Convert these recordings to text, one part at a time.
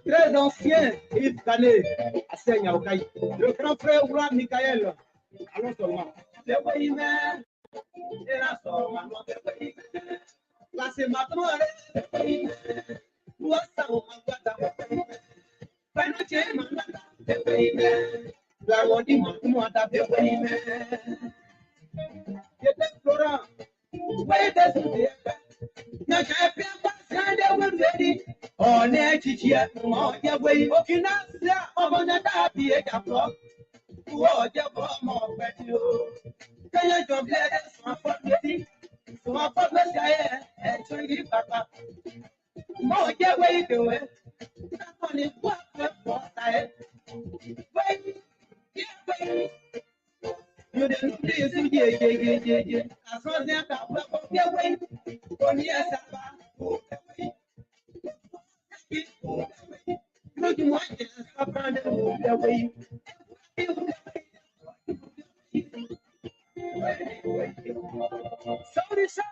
très ancien Yves Canet à Seigneur-Okaï. Le grand frère Oula Michael. Allons seulement. Là, c'est maintenant. On est ici, on y a oui, aucune affaire, on a tapé d'abord. Oh, j'ai pas mon père. Quand il y a un bled, son forme, son forme, c'est un papa. Moi, j'ai oui, que ouais. On est quoi, pour ça, oui, oui. You didn't do this, yeah. As long as they're not, yeah, wait. On y est, ça va. Look, you want to stop around the way. Sorry, sir.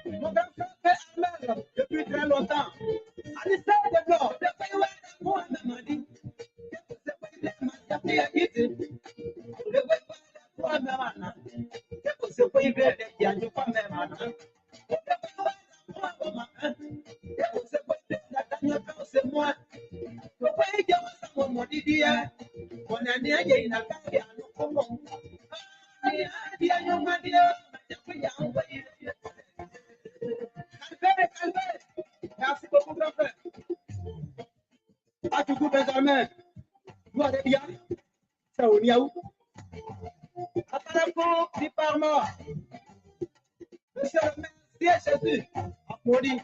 Mon grand frère fait Ahmed depuis très longtemps. Allez, ça, de blanc. Le pays où est moi, m'a dit. Le pays m'a dit à quitter. Le pays où est moi, m'a dit. Ce pays qui a du pas même. Le pays où est moi, m'a dit. Ce pays la dernière fois, c'est moi. Le pays qui a mon dit, on a dit, il n'a pas dit à nous comment. Merci beaucoup, grand frère. À tout coup, Benjamin. Vous allez bien? Ça, on y a où? Apparemment, dit par moi. Monsieur le maire, Jésus, applaudit.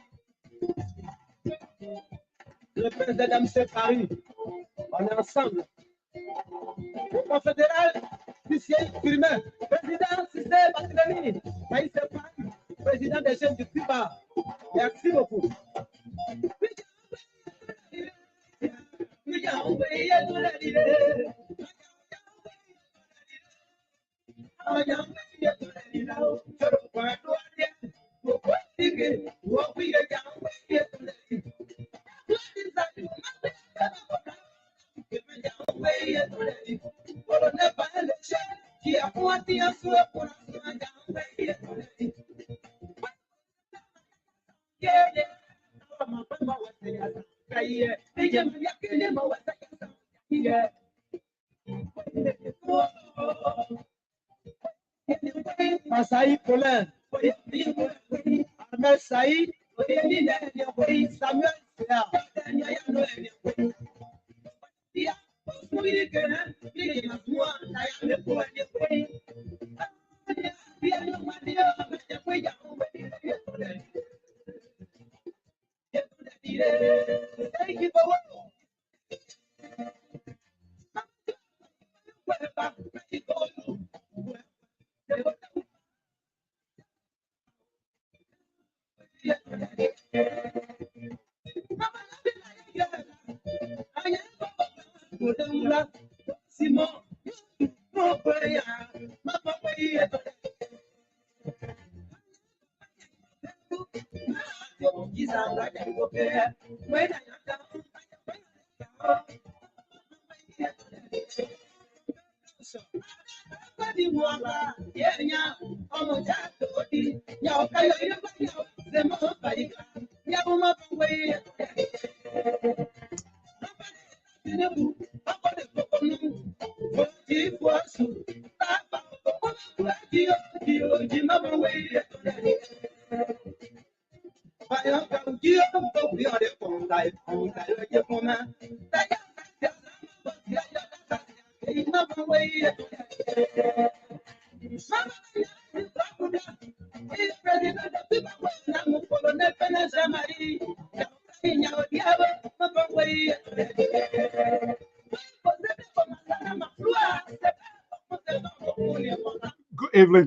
Le président M. Paris, on est ensemble. Le confédéral, Lucien Firmin, président Système Barthélemy, Maïs Paris, président des jeunes du Cuba. Merci beaucoup. Saïd Colin, Ahmed Saïd, Samuel Séa. Simon,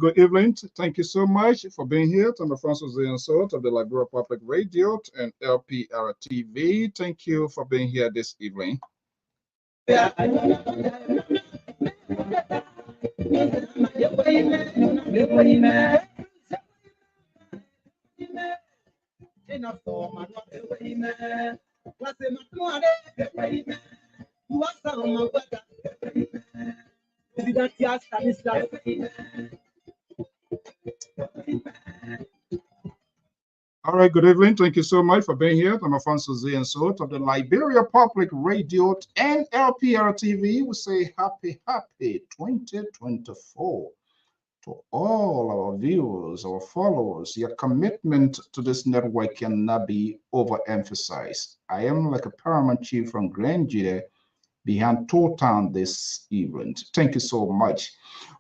Good evening. Thank you so much for being here. I'm Francis Sort of the Liberia Public Radio and Lpr-Tv. Thank you for being here this evening. All right, good evening. Thank you so much for being here. I'm Alfonso Z and Sort of the Liberia Public Radio and Lpr-Tv. We say happy 2024 to all our viewers, our followers. Your commitment to this network cannot be overemphasized. I am like a paramount chief from Grandjide behind Town this evening. Thank you so much.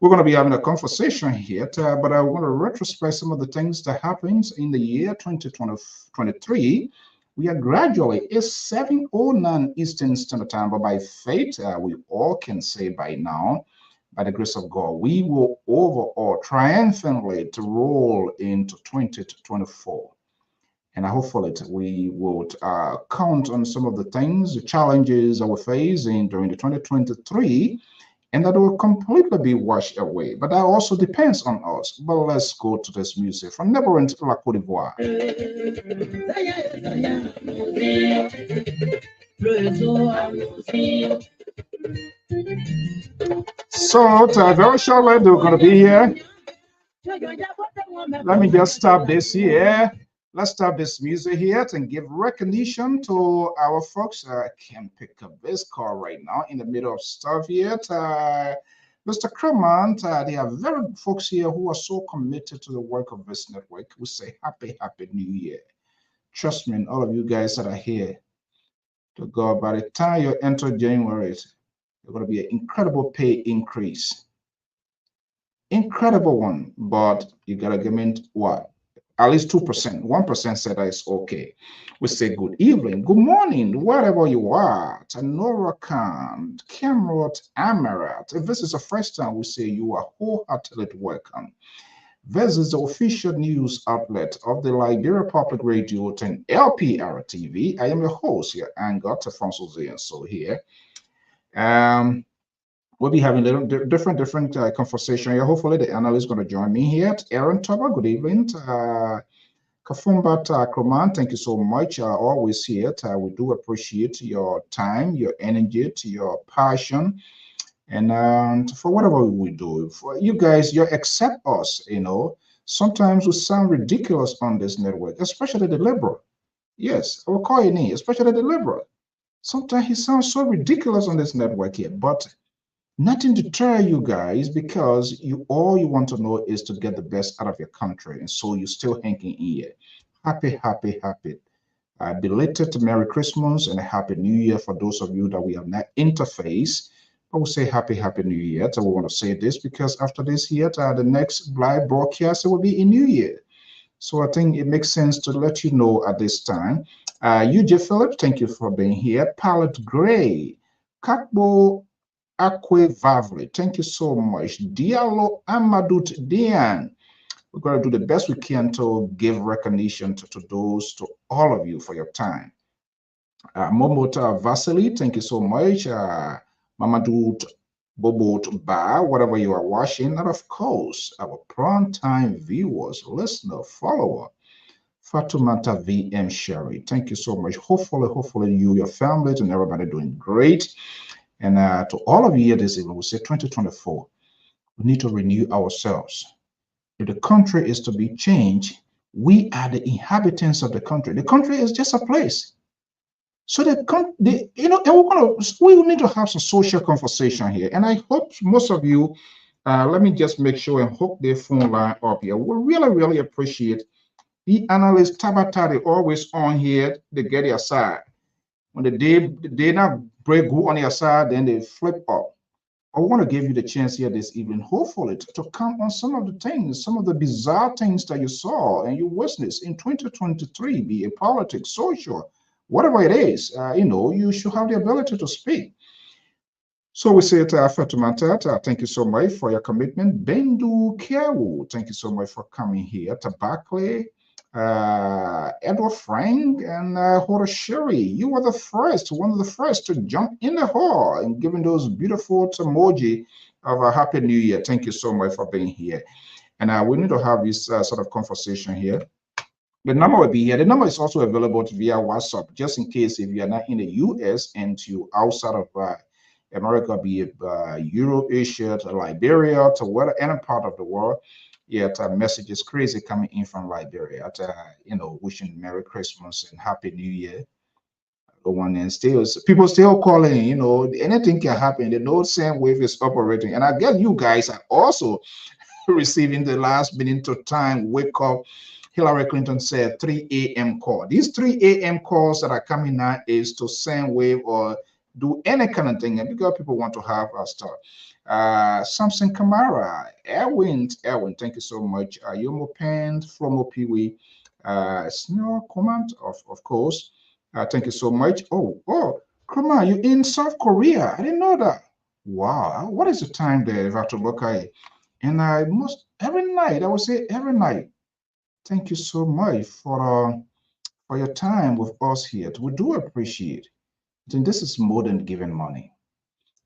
We're going to be having a conversation here, but I want to retrospect some of the things that happened in the year 2023. We are gradually, it's 7:09 Eastern Standard Time, but by faith, we all can say by now, by the grace of God, we will overall triumphantly to roll into 2024. And hopefully we would count on some of the things, the challenges that we're facing during the 2023, and that will completely be washed away. But that also depends on us. But let's go to this music from neighboring La Côte d'Ivoire. So very shortly they're going to be here. Let me just stop this here. Let's start this music here and give recognition to our folks. I can't pick up this call right now in the middle of stuff here. Mr. Cremant, there are very folks here who are so committed to the work of this network. We say happy New Year. Trust me, and all of you guys that are here, to God, by the time you enter January, there's going to be an incredible pay increase. Incredible one, but you got to give me what? At least 2%. 1% said that it's okay. We say good evening, good morning, wherever you are. Tanora Khan, Camerot Amarat. If this is the first time, we say you are wholeheartedly welcome. This is the official news outlet of the Liberia Public Radio and Lpr-Tv. I am your host here, Anga Alfonso Z and so here. We'll be having a little different conversation here. Hopefully, the analyst is going to join me here. Aaron Toba, good evening. Kafumbat Kroman, thank you so much. Always here. We do appreciate your time, your energy, your passion, and for whatever we do. For you guys, you accept us. You know, sometimes we sound ridiculous on this network, especially the liberal. Yes, I will call your name, especially the liberal. Sometimes he sounds so ridiculous on this network here, but nothing to deter you guys, because all you want to know is to get the best out of your country, and so you're still hanging in here. Happy belated Merry Christmas and a Happy New Year for those of you that we have not interfaced. I will say happy New Year. So we want to say this because after this year, the next live broadcast will be in New Year. So I think it makes sense to let you know at this time. UJ Philip, thank you for being here. Palette Gray, Kakbo Akwe Vavle, thank you so much. Diallo Amadut Dian, we're going to do the best we can to give recognition to all of you for your time. Momota Vasily, thank you so much. Mamadou Bobot Ba, whatever you are watching, and of course, our prime time viewers, listener, follower, Fatumata VM Sherry, thank you so much. Hopefully you, your families, and everybody doing great. And to all of you here this evening, we say 2024, we need to renew ourselves. If the country is to be changed, we are the inhabitants of the country. The country is just a place. So and we need to have some social conversation here. And I hope most of you, let me just make sure and hook their phone line up here. We really appreciate the analyst Tabatari always on here. They get their side. When the day not break go on your side, then they flip up. I want to give you the chance here this evening, hopefully, to count on some of the things, some of the bizarre things that you saw and you witnessed in 2023, be it politics, social, whatever it is. You should have the ability to speak. So we say to Fatumata, thank you so much for your commitment. Bendu Kiawu, thank you so much for coming here. Tabakle, Edward Frank, and Horoshiri, you were one of the first to jump in the hall and giving those beautiful emoji of a Happy New Year. Thank you so much for being here. And we need to have this sort of conversation here. The number will be here. The number is also available via WhatsApp, just in case if you are not in the US and you outside of America, be it Europe, Asia, to Liberia, to whatever any part of the world. Yet messages crazy coming in from Liberia, wishing Merry Christmas and Happy New Year. The one and still people still calling, anything can happen. The no same wave is operating. And I guess you guys are also receiving the last minute to time wake up. Hillary Clinton said 3 a.m. call. These 3 a.m. calls that are coming now is to send wave or do any kind of thing, and because people want to have a start. Samson Kamara, Erwin, thank you so much. Yomo Pen, Flomo Peewee, Snow Command, of course. Thank you so much. Come on, you in South Korea? I didn't know that. Wow, what is the time there? If I have to look at it, and I must every night. I would say every night. Thank you so much for your time with us here. We do appreciate. I think this is more than giving money.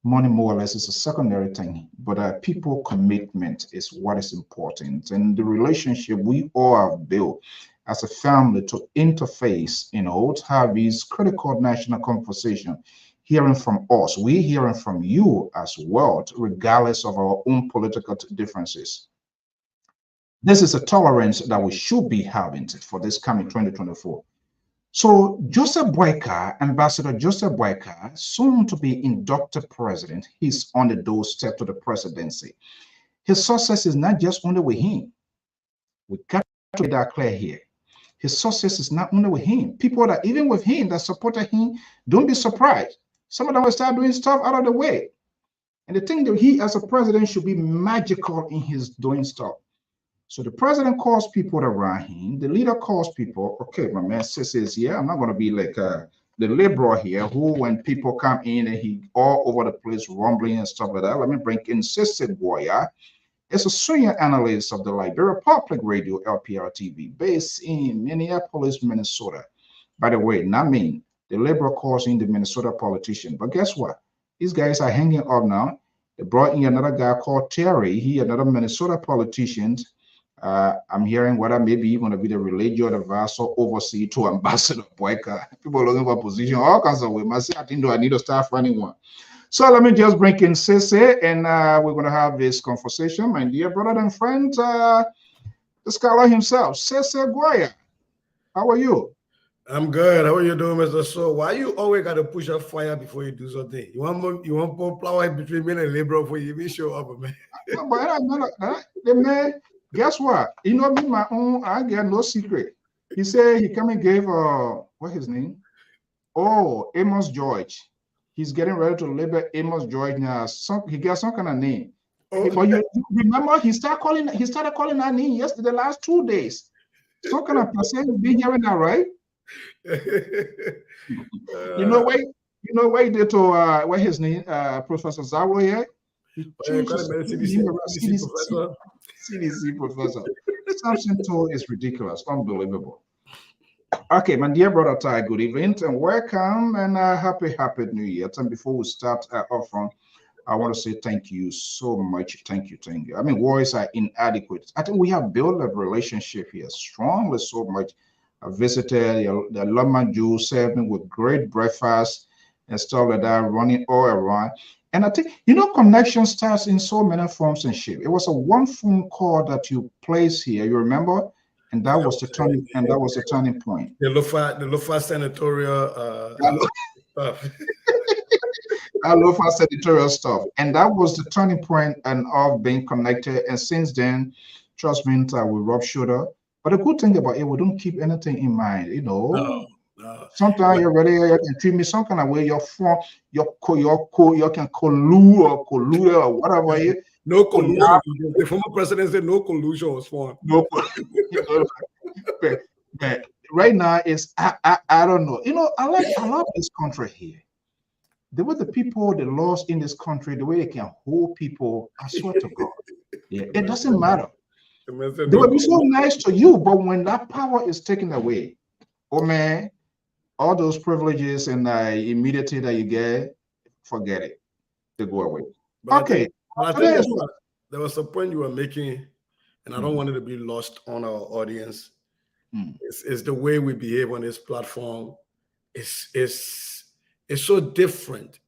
Money, more or less, is a secondary thing, but people commitment is what is important, and the relationship we all have built as a family to interface, to have these critical national conversation, hearing from us, we hearing from you as well, regardless of our own political differences. This is a tolerance that we should be having for this coming 2024. So Joseph Boyka, Ambassador Joseph Boyka, soon to be inducted president, he's on the doorstep to the presidency. His success is not just only with him. We got to get that clear here. His success is not only with him. People that even with him that supported him, don't be surprised. Some of them will start doing stuff out of the way. And the thing that he as a president should be magical in his doing stuff. So the president calls people around him. The leader calls people. Okay, my man says, yeah, I'm not going to be like the liberal here who, when people come in and he all over the place rumbling and stuff like that. Let me bring in Sissy Boya. It's a senior analyst of the Liberia Public Radio, Lpr-Tv, based in Minneapolis, Minnesota. By the way, not me. The liberal calls in the Minnesota politician. But guess what? These guys are hanging up now. They brought in another guy called Terry. He another Minnesota politician. I'm hearing whether maybe you're going to be the religious advisor overseer to Ambassador Boyka. People are looking for position, all kinds of ways. I think I need to start finding one. So let me just bring in Sissy, and we're going to have this conversation. My dear brother and friend, the scholar himself, Sissy Guaya. How are you? I'm good. How are you doing, Mr. So? Why you always got to push up fire before you do something? You want more flower between me and liberal before you even show up, man. The man, guess what? You know me, my own. I get no secret. He said he come and gave what's his name? Oh, Amos George. He's getting ready to label Amos George now. He got some kind of name. Oh. But you remember he started calling that name yesterday, the last 2 days. Some kind of person you've been hearing that, right? You know what he did to what his name, Professor Zawo here? He changed his CDC professor. Something told is ridiculous, unbelievable. Okay, my dear brother Ty, good evening and welcome and happy New Year. And before we start off on, I want to say thank you so much. Thank you. I mean, words are inadequate. I think we have built a relationship here strongly so much. I visited the Loma Jew, served me with great breakfast and stuff like that, running all around. And I think, connection starts in so many forms and shape. It was a one phone call that you placed here, you remember? And that was the turning, turning point. The Lofa senatorial stuff. I love our senatorial stuff. And that was the turning point and of being connected. And since then, trust me, we rub shoulder. But the good thing about it, we don't keep anything in mind, No. Sometimes you're ready, you can treat me some kind of way, you can collude or whatever. No collusion. The former president said no collusion was formed. No, but right now is I don't know. I love this country here. The way the people, the laws in this country, the way they can hold people, I swear to God. Yeah, it doesn't matter. They will be so nice to you, but when that power is taken away, oh man, all those privileges and immunity that you get, forget it. They go away. But okay. I think there was a point you were making, and I don't want it to be lost on our audience. It's the way we behave on this platform. It's so different,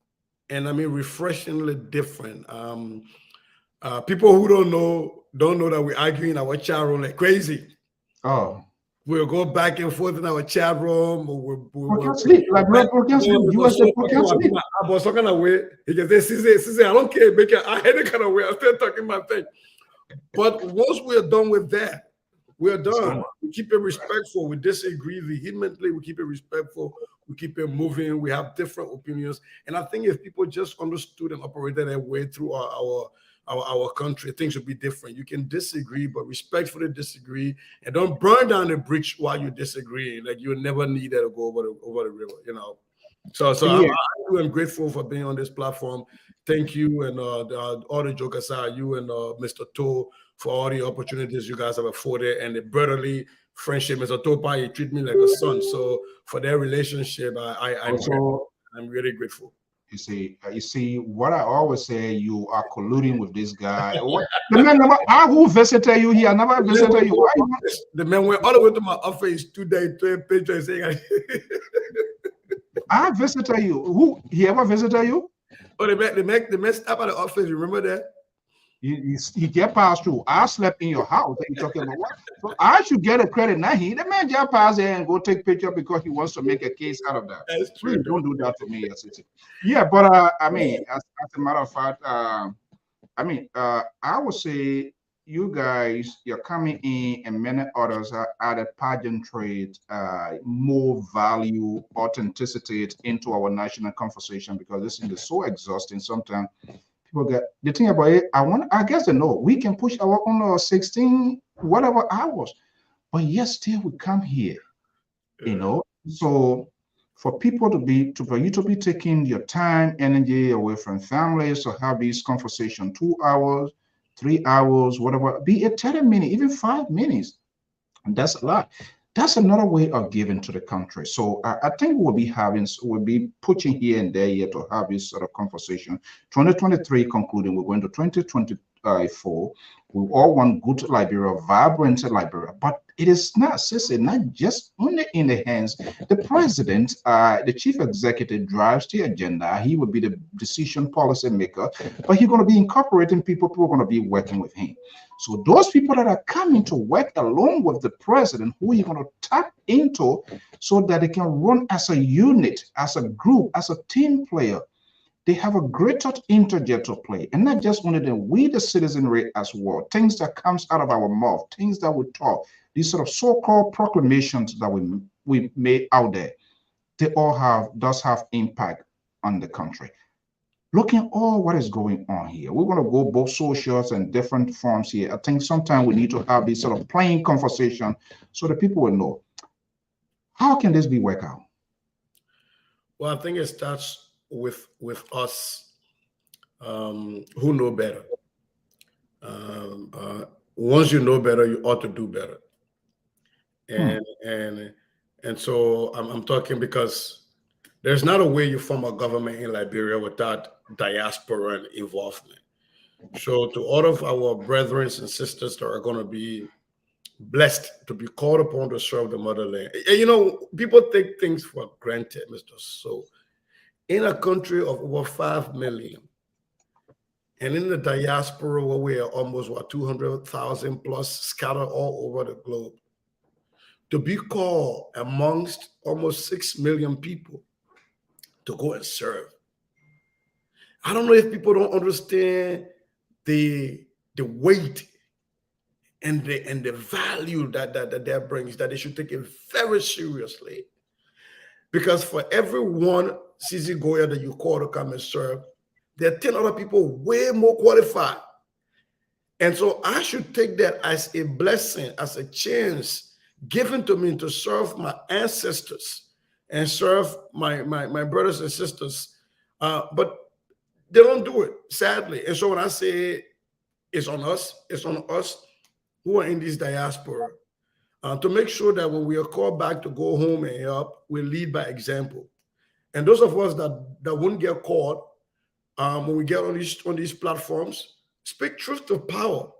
and I mean refreshingly different. People who don't know that we're arguing in our chat room like crazy. Oh. We'll go back and forth in our chat room. We'll sleep. Like broadcast sleep. You as the broadcast sleep. I was talking away. He just say, I don't care, make it I had it kind of way. I'm still talking my thing. But once we're done with that, we're done. We keep it respectful. We disagree vehemently. We keep it respectful. We keep it moving. We have different opinions. And I think if people just understood and operated that way through our country, things would be different. You can disagree, but respectfully disagree, and don't burn down the bridge while you disagree. Like you never need that to go over the river, you know. So yeah. I'm grateful for being on this platform. Thank you, and all the jokers are you and Mr. Toe for all the opportunities you guys have afforded and the brotherly friendship. Mr. Topa, you treat me like a son. So for their relationship, I'm really grateful. You see, what I always say, you are colluding with this guy. The man who visited you here, never visited you. The man went all the way to my office 2 days to a picture saying, I visited you. Who? He ever visited you? Oh, the man stopped at the office. You remember that? He get passed through. I slept in your house. And you're talking about what? So I should get a credit. Now the man just pass there and go take picture because he wants to make a case out of that. That's true. Please don't do that to me. Yeah, but I mean, as a matter of fact, I would say you guys, you're coming in, and many others are added pageantry, more value, authenticity into our national conversation, because this thing is so exhausting sometimes. People get the thing about it. I guess they know we can push our own 16 whatever hours, but yet still we come here, you know. So for people for you to be taking your time, energy away from families to have this conversation 2 hours, 3 hours, whatever, be it 30 minutes, even 5 minutes, and that's a lot. That's another way of giving to the country. So I think we'll be pushing here and there here to have this sort of conversation. 2023 concluding, we're going to 2024. We all want good Liberia, vibrant Liberia, but it is not just only in the hands. The president, the chief executive, drives the agenda. He will be the decision policy maker, but he's going to be incorporating people are going to be working with him. So those people that are coming to work along with the president, who you're going to tap into so that they can run as a unit, as a group, as a team player, they have a greater interjet to play. And not just only them, we the citizenry as well. Things that comes out of our mouth, things that we talk, these sort of so-called proclamations that we made out there, they all does have impact on the country. Looking at all what is going on here, we want to go both socials and different forms here. I think sometimes we need to have this sort of plain conversation so that people will know. How can this be worked out? Well, I think it starts with us who know better. Once you know better, you ought to do better. And so I'm talking because there's not a way you form a government in Liberia without diaspora involvement. So to all of our brethren and sisters that are going to be blessed to be called upon to serve the motherland. And, you know, people take things for granted, Mr. So in a country of over 5 million, and in the diaspora where we are almost 200,000 plus scattered all over the globe, to be called amongst almost 6 million people to go and serve. I don't know if people don't understand the weight and the value that brings, that they should take it very seriously. Because for every one CZ Goya that you call to come and serve, there are 10 other people way more qualified. And so I should take that as a blessing, as a chance given to me to serve my ancestors and serve my brothers and sisters. But they don't do it, sadly. And so when I say it's on us who are in this diaspora to make sure that when we are called back to go home and help, we lead by example. And those of us that won't get called, when we get on these platforms, speak truth to power.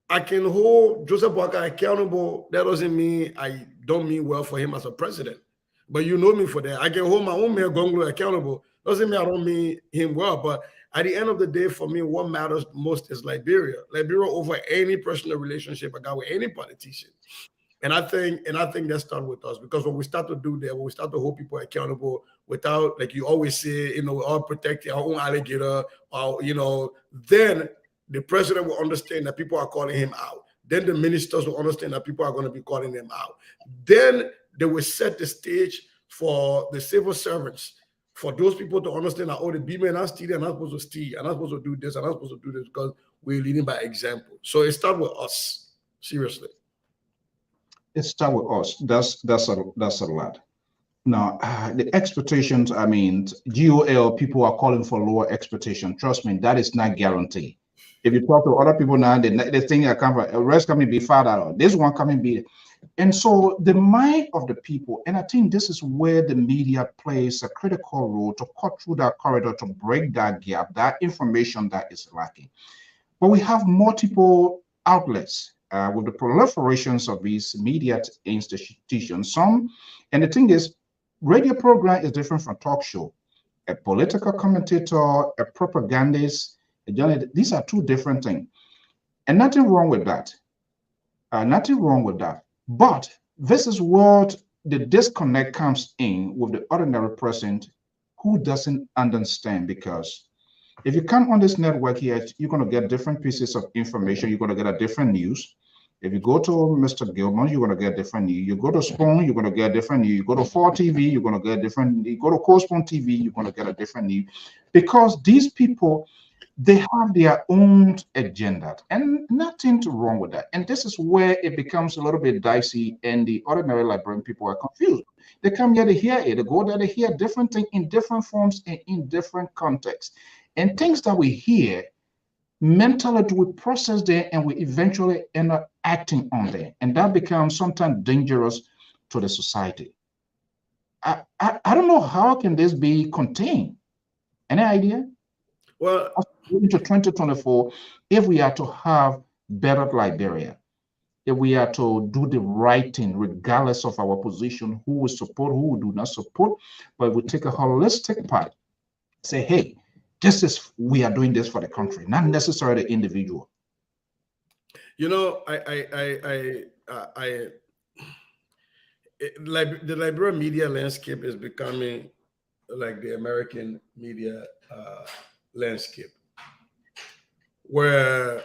I can hold Joseph Boakai accountable. That doesn't mean I don't mean well for him as a president. But you know me for that. I can hold my own man Gonglo accountable. Doesn't mean I don't mean him well, but at the end of the day, for me, what matters most is Liberia. Liberia over any personal relationship I got with any politician. And I think that starts with us, because when we start to do that, when we start to hold people accountable without, like you always say, we all protect our own alligator, or then the president will understand that people are calling him out. Then the ministers will understand that people are going to be calling them out. Then they will set the stage for the civil servants, for those people to understand that, the B-men are stealing, I'm not supposed to steal, I'm not supposed to do this, I'm not supposed to do this, because we're leading by example. So it starts with us, seriously. It starts with us. That's a lot. Now, the expectations, I mean, GOL, people are calling for lower expectation. Trust me, that is not guaranteed. If you talk to other people now, they think I come from, rest coming be farther, this one coming be. And so the mind of the people, and I think this is where the media plays a critical role to cut through that corridor, to break that gap, that information that is lacking. But we have multiple outlets with the proliferations of these media institutions. And the thing is, radio program is different from talk show. A political commentator, a propagandist, a journalist, these are two different things. And nothing wrong with that. Nothing wrong with that. But this is what the disconnect comes in with the ordinary person who doesn't understand, because if you come on this network here, you're going to get different pieces of information. You're going to get a different news. If you go to Mr. Gilman, you're going to get different news. You go to Spoon, you're going to get different news. You go to 4TV, you're going to get different. You go to Co-Spoon TV, you're going to get a different news. Because these people, they have their own agenda, and nothing wrong with that. And this is where it becomes a little bit dicey, and the ordinary Liberian people are confused. They come here to hear it, they go there to hear different things in different forms and in different contexts. And things that we hear, mentally we process there, and we eventually end up acting on there. And that becomes sometimes dangerous to the society. I don't know, how can this be contained? Any idea? Well, into 2024, if we are to have better Liberia, if we are to do the right thing, regardless of our position, who we support, who we do not support, but we take a holistic part, say, hey, we are doing this for the country, not necessarily the individual. The Liberian media landscape is becoming like the American media landscape, where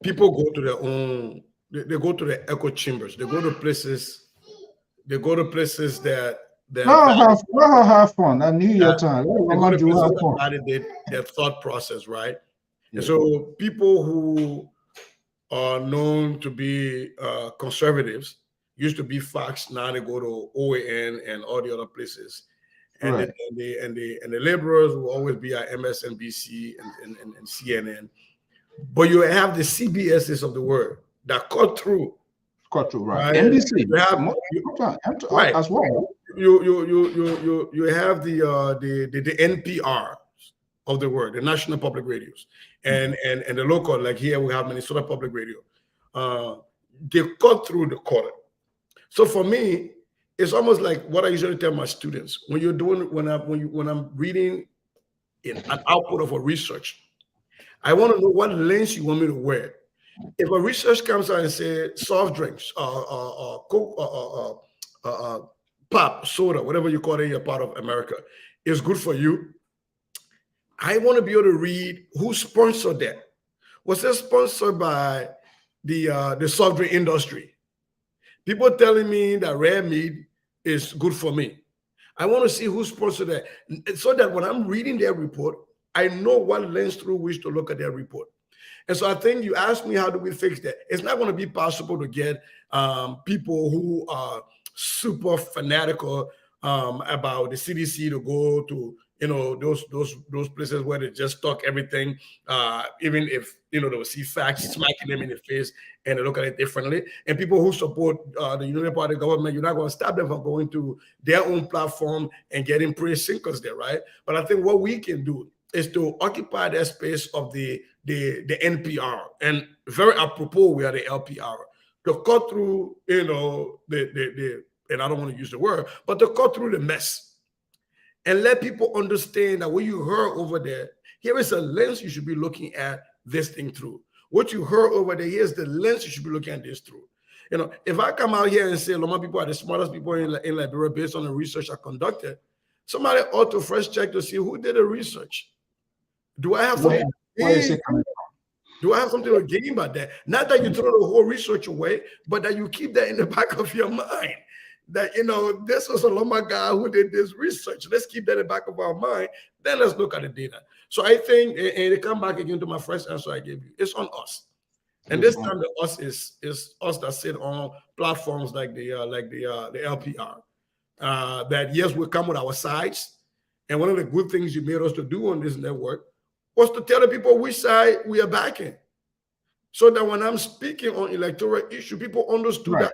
people go to their own, they go to the echo chambers, they go to places that have fun. I knew your time. Validate their thought process, right? Yeah. And so people who are known to be conservatives used to be Fox, now they go to OAN and all the other places. And, right. the liberals will always be at MSNBC and CNN. But you have the CBSs of the world that cut through. Right. NBC. Right. As well. You have the NPR of the world, the national public radios, and the local, like here we have Minnesota Public Radio. They cut through the quarter. So for me, it's almost like what I usually tell my students when I'm reading an output of a research. I want to know what lens you want me to wear. If a research comes out and says soft drinks, Coke, pop, soda, whatever you call it in your part of America, is good for you, I want to be able to read who sponsored that. Was it sponsored by the soft drink industry? People telling me that red meat is good for me. I want to see who sponsored that, so that when I'm reading their report, I know what lens through which to look at their report. And so I think you asked me, how do we fix that? It's not going to be possible to get people who are super fanatical about the CDC to go to those places where they just talk everything, even if they will see facts smacking them in the face and they look at it differently. And people who support the Union Party government, you're not going to stop them from going to their own platform and getting praise sinkers there, right? But I think what we can do is to occupy that space of the NPR, and very apropos, we are the LPR, to cut through, and I don't want to use the word, but to cut through the mess and let people understand that what you heard over there, here is a lens you should be looking at this thing through. What you heard over there, here's the lens you should be looking at this through. If I come out here and say Loma people are the smartest people in Liberia based on the research I conducted, somebody ought to first check to see who did the research. Do I have something? Do I have something to gain by that? Not that you throw the whole research away, but that you keep that in the back of your mind. That, this was a Loma guy who did this research. Let's keep that in the back of our mind. Then let's look at the data. So I think, and it come back again to my first answer I gave you, it's on us. And this time the us is us that sit on platforms like the LPR. That yes, we come with our sides. And one of the good things you made us to do on this network was to tell the people which side we are backing. So that when I'm speaking on electoral issue, people understood that.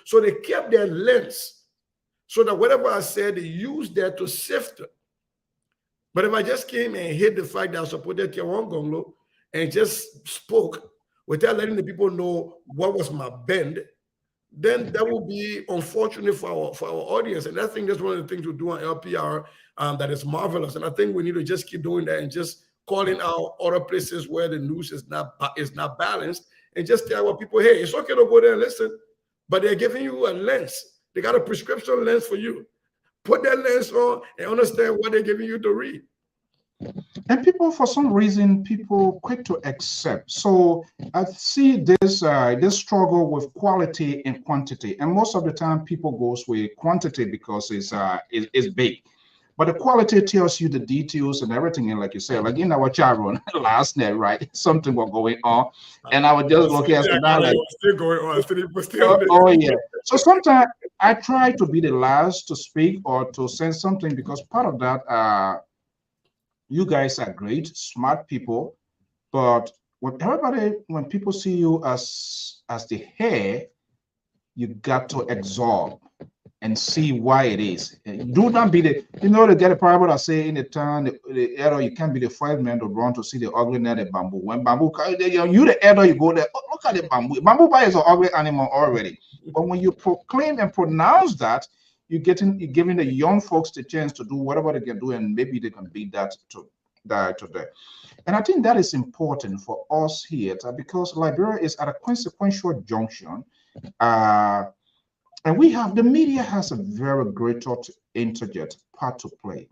So they kept their lens. So that whatever I said, they used that to sift it. But if I just came and hid the fact that I supported Kiwangonglo and just spoke without letting the people know what was my bend, then that would be unfortunate for our audience. And I think that's one of the things we do on LPR that is marvelous. And I think we need to just keep doing that and just calling out other places where the news is not balanced, and just tell our people, hey, it's okay to go there and listen, but they're giving you a lens. They got a prescription lens for you. Put that lens on and understand what they're giving you to read. And people, for some reason, people quick to accept. So I see this this struggle with quality and quantity, and most of the time people goes with quantity because it's big, but the quality tells you the details and everything. And like you said, like in our chat room last night, right? Something was going on, and I was just looking at the like, still going on. Oh yeah. So sometimes I try to be the last to speak or to say something because part of that. You guys are great, smart people, but when people see you as the hair, you got to absorb and see why it is. Do not be the, to get a parable that say in the town, the elder, you can't be the first man to run to see the ugly near the bamboo. When bamboo, you the elder, you go there, look at the bamboo. Bamboo is an ugly animal already. But when you proclaim and pronounce that, you're giving the young folks the chance to do whatever they can do, and maybe they can beat that today. And I think that is important for us here because Liberia is at a consequential junction. And the media has a very great interjet part to play.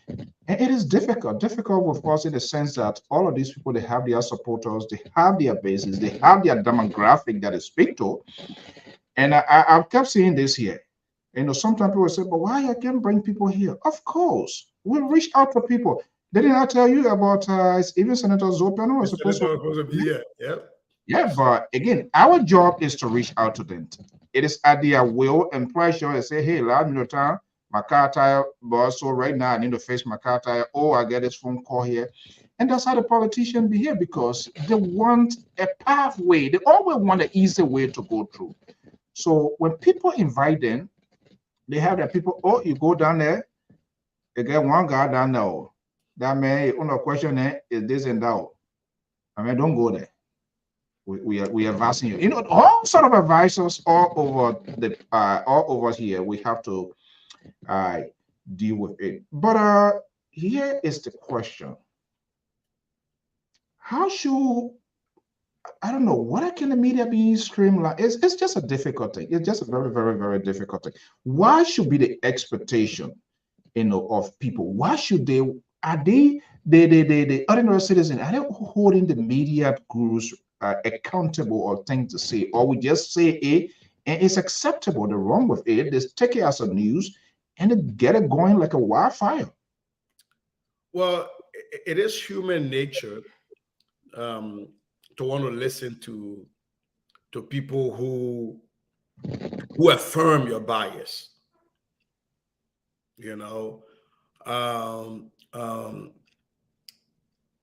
And it is difficult with us in the sense that all of these people, they have their supporters, they have their bases, they have their demographic that they speak to. And I've kept seeing this here. Sometimes people say, but why I can't bring people here? Of course, we reach out to people. Didn't I tell you about even Senator Zopano was supposed to be here? Yeah, but again, our job is to reach out to them. It is at their will and pressure and say, hey, time, my car tire, boss, so right now I need to face my car tire. Oh, I get this phone call here. And that's how the politicians behave because they want a pathway. They always want an easy way to go through. So when people invite them, they have their people, oh, you go down there, you get one guy down there. That man, no question is this and that. I mean, don't go there. We are advising you. All sort of advisors all over here. We have to deal with it. But here is the question: how should I don't know what can the media be streamlined? It's just a difficult thing. It's just a very, very, very difficult thing. Why should be the expectation, of people? Why should they? Are they the ordinary citizen? Are they holding the media gurus accountable or things to say, or we just say it and it's acceptable? The wrong with it, they take it as a news and they get it going like a wildfire. Well, it is human nature to want to listen to people who affirm your bias.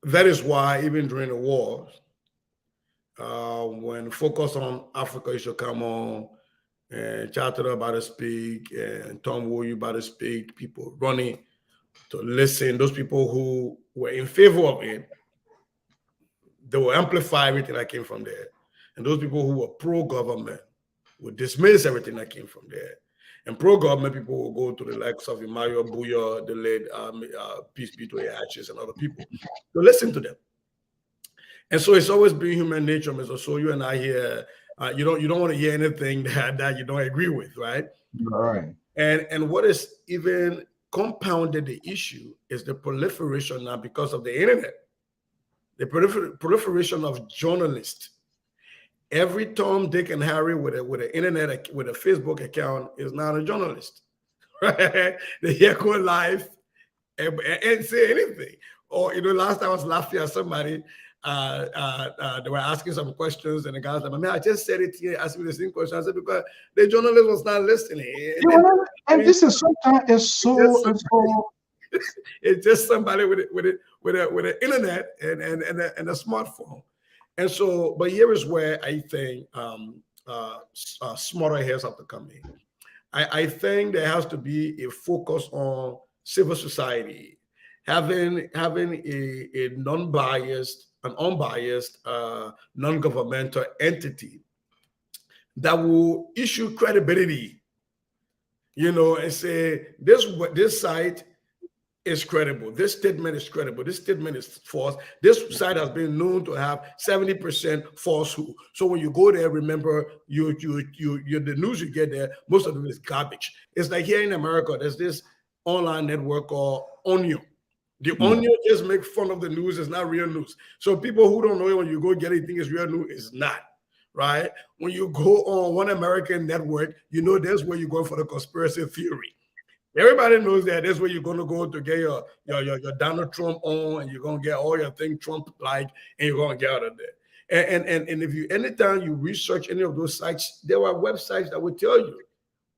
That is why even during the war, when focus on Africa issue come on, and Chatterer about to speak, and Tom Woyu about to speak, people running to listen, those people who were in favor of it, they will amplify everything that came from there. And those people who were pro-government would dismiss everything that came from there. And pro-government people will go to the likes of Emmanuel Buya, the late peace be to your ashes, and other people. So listen to them. And so it's always been human nature, Mr. So you and I here, you don't want to hear anything that you don't agree with, right? Right. And what is even compounded the issue is the proliferation now because of the internet, the proliferation of journalists. Every Tom, Dick, and Harry with an internet, with a Facebook account is not a journalist, right? They hear go live and say anything. Or last time I was laughing at somebody. They were asking some questions, and the guy was like, "Man, I just said it here, asked me the same question." I said, because the journalist was not listening. And this is sometimes it's just somebody with an internet and a smartphone. And so, but here is where I think smarter heads have to come in. I think there has to be a focus on civil society, having a non-biased, an unbiased, non-governmental entity that will issue credibility, and say this site is credible. This statement is credible. This statement is false. This site has been known to have 70% falsehood. So when you go there, remember the news you get there, most of it is garbage. It's like here in America, there's this online network called Onion. The Onion just make fun of the news. It's not real news. So people who don't know it, when you go get it, think it's real news. It's not, right? When you go on One American Network, that's where you're going for the conspiracy theory. Everybody knows that that's where you're going to go to get your Donald Trump on, and you're going to get all your thing Trump like, and you're going to get out of there. And if anytime you research any of those sites, there are websites that will tell you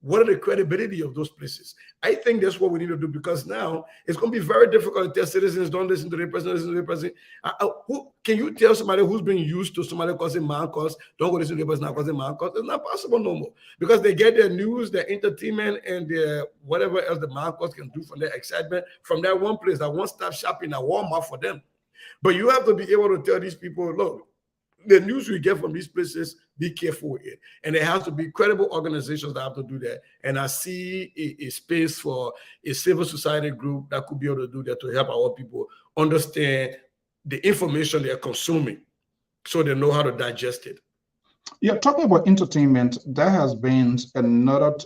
what are the credibility of those places. I think that's what we need to do, because now it's going to be very difficult to tell citizens, don't listen to the president, listen to the president. Who can you tell somebody who's been used to somebody causing man cause, don't go listen to the person causing man cause? It's not possible no more, because they get their news, their entertainment, and their whatever else the man cause can do from their excitement from that one place, that one-stop shopping at Walmart for them. But you have to be able to tell these people, look, the news we get from these places, be careful with it. And there has to be credible organizations that have to do that. And I see a space for a civil society group that could be able to do that, to help our people understand the information they're consuming so they know how to digest it. Yeah, talking about entertainment, there has been another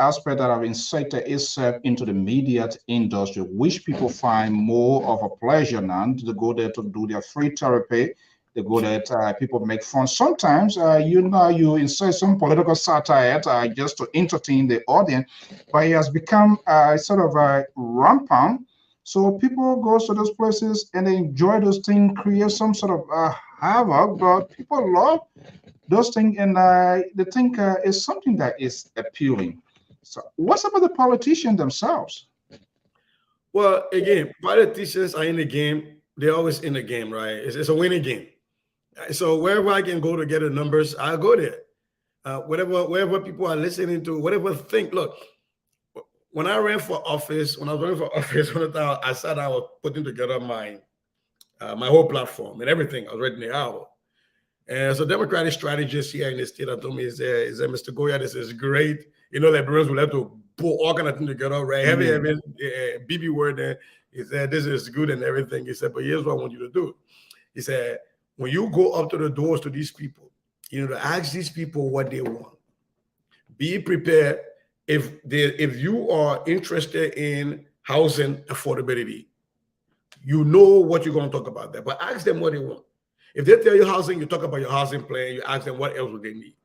aspect that have inserted itself into the media industry, which people find more of a pleasure now to go there to do their free therapy. They go there, people make fun. Sometimes, you insert some political satire just to entertain the audience, but it has become sort of rampant. So people go to those places and they enjoy those things, create some sort of havoc, but people love those things, and they think it's something that is appealing. So what's about the politicians themselves? Well, again, politicians are in the game. They're always in the game, right? It's a winning game. So wherever I can go to get the numbers, I'll go there. Wherever people are listening to, whatever think. Look, when I ran for office, one time I sat down, I was putting together my whole platform and everything. I was writing it out. And so Democratic strategist here in the state that told me, is Mr. Goya, this is great. Liberals will have to pull all kind of things together, right? Heavy BB word there. He said, this is good and everything. He said, but here's what I want you to do. He said, when you go up to the doors to these people, to ask these people what they want. Be prepared. If you are interested in housing affordability, you know what you're going to talk about there. But ask them what they want. If they tell you housing, you talk about your housing plan. You ask them what else would they need.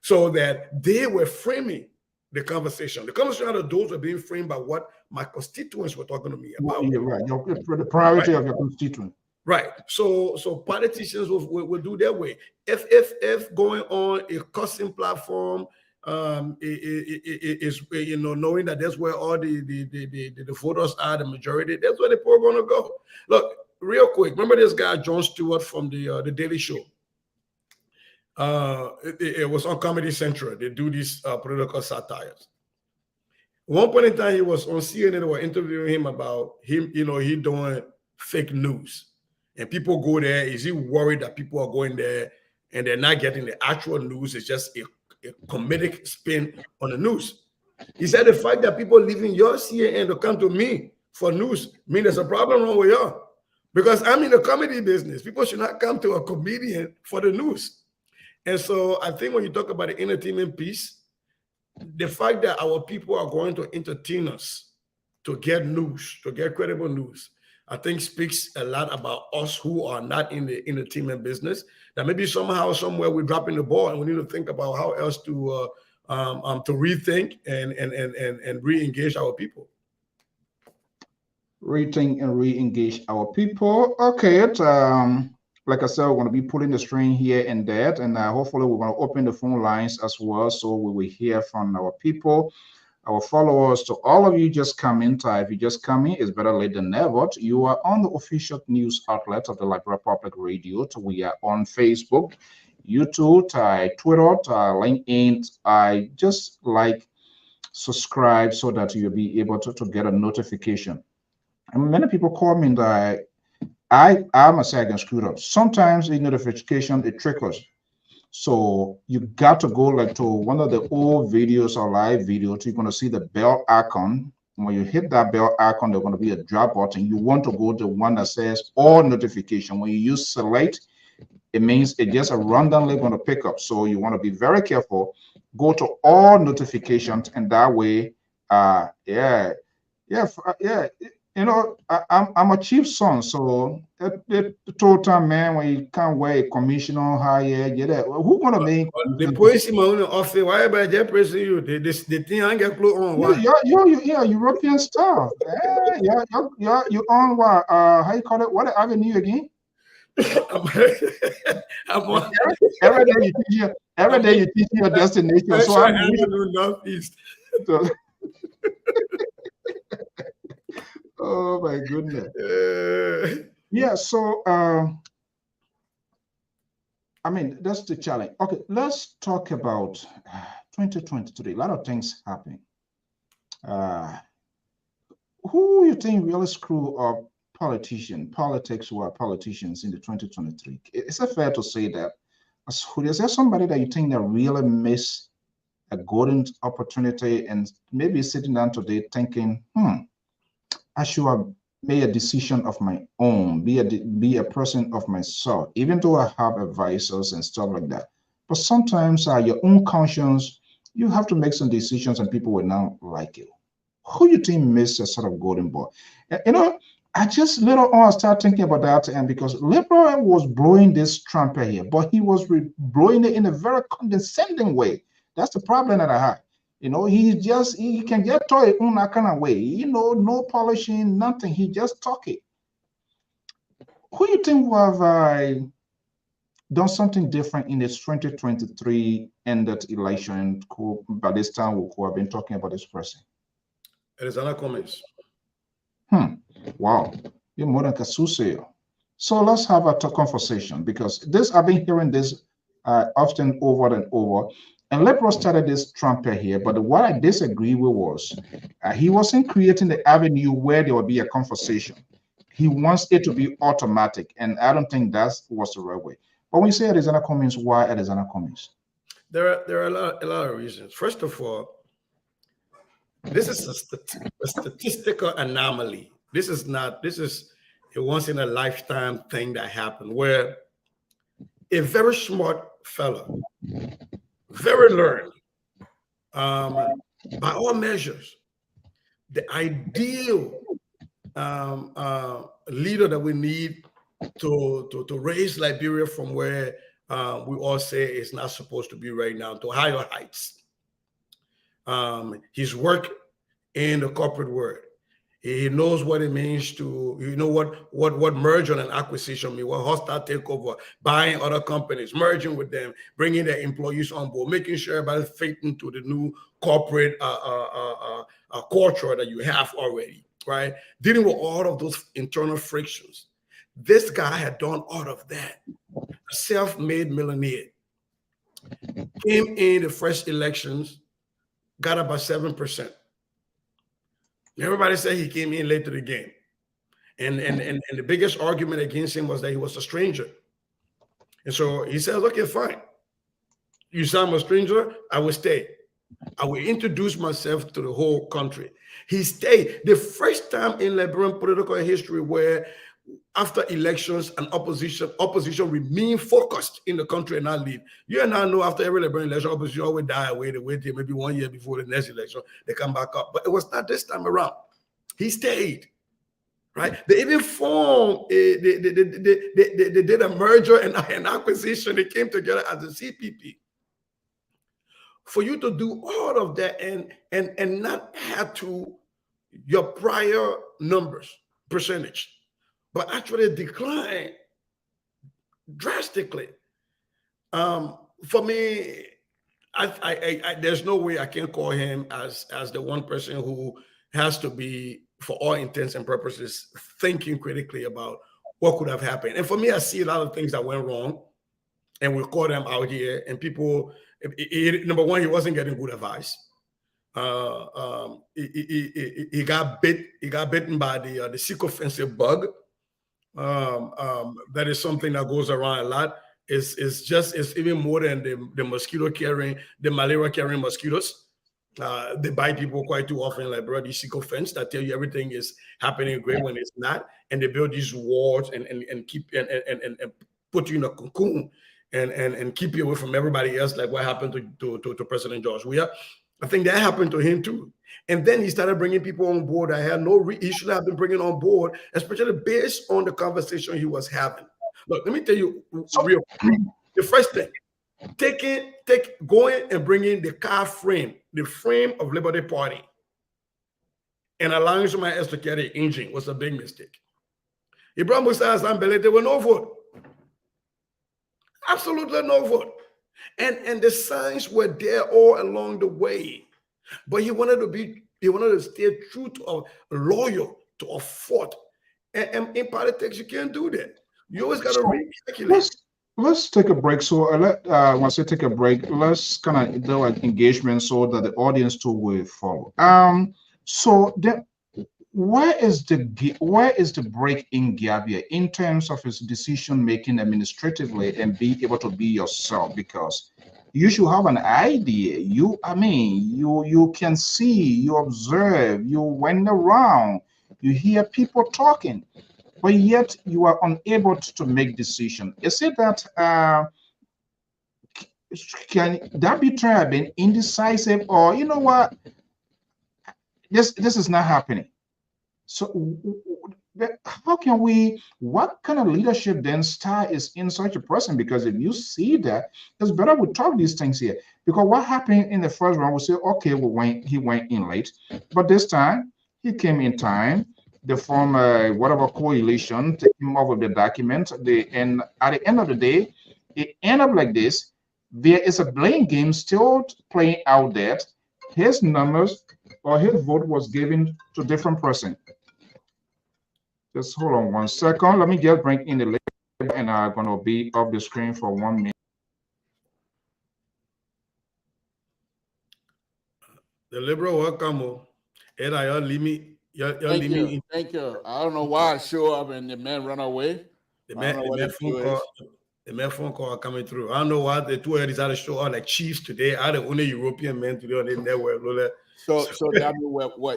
So that they were framing the conversation. The conversation of the doors were being framed by what my constituents were talking to me about. You're right. The priority of your constituent. Right. So politicians will do their way. If going on a cussing platform is knowing that that's where all the voters are, the majority, that's where the people are going to go. Look, real quick, remember this guy Jon Stewart from the Daily Show? It was on Comedy Central. They do these political satires. At one point in time, he was on CNN. They were interviewing him about him, he doing fake news. And people go there. Is he worried that people are going there and they're not getting the actual news. It's just a comedic spin on the news. He said the fact that people leaving your CNN to come to me for news means there's a problem wrong with y'all. Because I'm in the comedy business. People should not come to a comedian for the news. And so I think when you talk about the entertainment piece, the fact that our people are going to entertain us to get news, to get credible news, I think speaks a lot about us who are not in the entertainment business. That maybe somehow, somewhere, we're dropping the ball, and we need to think about how else to rethink and re-engage our people. Rethink and re-engage our people. Okay, like I said, we're going to be pulling the string here and there, and hopefully we're going to open the phone lines as well, so we will hear from our people, our followers. To all of you just come in, if you just come in, it's better late than never. You are on the official news outlet of the Liberia Public Radio. We are on Facebook, YouTube, Twitter, LinkedIn. I just like subscribe so that you'll be able to get a notification. And many people call me that I must say I can screw it up. Sometimes the notification, it triggers. So you got to go like to one of the old videos or live videos. You're going to see the bell icon. When you hit that bell icon, there's going to be a drop button. You want to go to one that says all notification. When you use select, it means it just a randomly going to pick up. So you want to be very careful. Go to all notifications, and that way, yeah. You know, I'm a chief son, so the total man when you can't wear a commissioner higher, who gonna make the policy man office? Why am I just pressing you? The thing I get close on. Yeah, European stuff. You on what? How you call it? What avenue again? Every day you teach your destination. So I'm northeast. Oh my goodness. Yeah, so I mean, that's the challenge. Okay, let's talk about 2023. A lot of things happening. Who you think really screw up politics were politicians in the 2023? Is it fair to say that? Is there somebody that you think that really missed a golden opportunity and maybe sitting down today thinking, I should have made a decision of my own, be a person of myself, even though I have advisors and stuff like that. But sometimes your own conscience, you have to make some decisions and people will not like you. Who you think missed a sort of golden ball? You know, I just later on start thinking about that, and because Lpr was blowing this trumpet here, but he was blowing it in a very condescending way. That's the problem that I had. You know, he can just talk it in that kind of way. You know, no polishing, nothing. He just talk it. Who you think would have done something different in this 2023 ended election? By this time, we could have been talking about this person. It is other comments. Wow, you're more than Kasuse. So let's have a conversation, because this I've been hearing this often over and over. And Lepro started this trumpet here, but what I disagree with was he wasn't creating the avenue where there would be a conversation. He wants it to be automatic, and I don't think that was the right way. But when you say Arizona Cummings, why Arizona Cummings? There are a lot of reasons. First of all, this is a statistical anomaly. This is a once in a lifetime thing that happened, where a very smart fellow, very learned, by all measures, the ideal leader that we need to raise Liberia from where we all say it's not supposed to be right now to higher heights. He's worked in the corporate world. He knows what it means to, what merger and acquisition mean, what hostile takeover, buying other companies, merging with them, bringing their employees on board, making sure everybody fit into the new corporate culture that you have already, right? Dealing with all of those internal frictions. This guy had done all of that. A self-made millionaire. Came in the first elections, got about 7%. Everybody said he came in late to the game. And the biggest argument against him was that he was a stranger. And so he says, okay, fine. You say I'm a stranger, I will stay. I will introduce myself to the whole country. He stayed. The first time in Liberian political history where after elections and opposition remain focused in the country and not leave. You and I know after every Liberian election, opposition always die away. They wait till maybe 1 year before the next election, they come back up. But it was not this time around. He stayed. Right? They even formed, they did a merger and an acquisition. They came together as a CPP. For you to do all of that and not add to your prior numbers, percentage, but actually decline drastically. For me, I there's no way I can call him as the one person who has to be, for all intents and purposes, thinking critically about what could have happened. And for me, I see a lot of things that went wrong, and we call them out here. And people, number one, he wasn't getting good advice. He got bitten by the sycophancy bug. That is something that goes around a lot. It's even more than the mosquito carrying, the malaria carrying mosquitoes. They bite people quite too often, like bro, these sycophants that tell you everything is happening great when it's not, and they build these walls and keep and put you in a cocoon and keep you away from everybody else, like what happened to President George Weah. I think that happened to him too. And then he started bringing people on board that had he should have been bringing on board, especially based on the conversation he was having. Look, let me tell you real quick. The first thing, going and bringing the car frame, the frame of Liberty Party, and allowing somebody else to carry the engine was a big mistake. Ibrahim Musa and Belé, there were no vote. Absolutely no vote. And the signs were there all along the way. But he wanted to stay true to loyal to a fort. And in politics, you can't do that. You always got to recalculate. Let's take a break. So once we take a break, let's kind of do an engagement so that the audience too will follow. So where is the break in Gabia in terms of his decision making administratively and be able to be yourself? Because you should have an idea. You can see, you observe, you went around, you hear people talking, but yet you are unable to make decision. Is it that can that be tried being indecisive, or you know what, this is not happening? So how can what kind of leadership then style is in such a person? Because if you see that, it's better we talk these things here. Because what happened in the first round, we say, okay, he went in late, but this time he came in time. They form whatever coalition, take him over the document. And at the end of the day, it ended up like this. There is a blame game still playing out there. His numbers or his vote was given to different person. Just hold on 1 second. Let me just bring in the label, and I'm going to be off the screen for 1 minute. The liberal welcome. Thank you. I don't know why I show up and the man run away. The man phone call coming through. I don't know why the two decided to show up like chiefs today. I the only European men today on the network. So that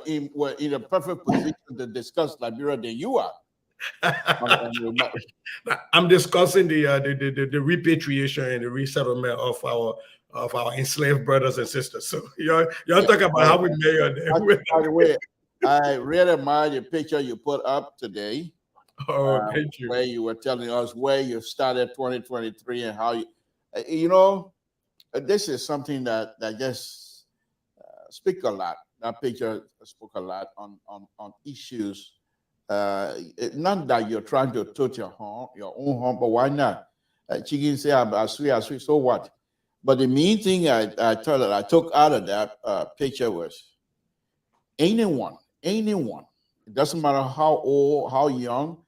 means we're in a perfect position to discuss Liberia than you are. I'm discussing the repatriation and the resettlement of our enslaved brothers and sisters. So y'all talk about how we made it. By the way, I really admire the picture you put up today. Oh, thank you. Where you were telling us where you started 2023 and how this is something that just speak a lot. That picture spoke a lot on issues. Not that you're trying to touch your own home, but why not? Chicken say, "I swear, so what?" But the main thing I took out of that picture was anyone. It doesn't matter how old, how young,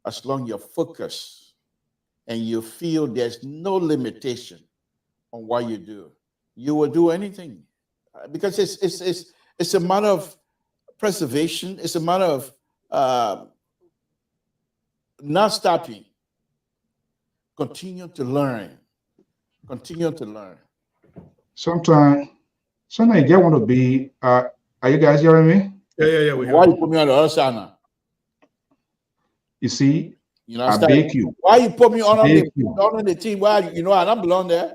as long as you're focused and you feel there's no limitation on what you do, you will do anything, because it's a matter of preservation. It's a matter of not stopping. continue to learn. Continue to learn. Sometimes you want to be. Are you guys hearing me? Yeah. Why you put me on the other side now? You see, You know, I beg you. Why you put me on the team? Why I don't belong there?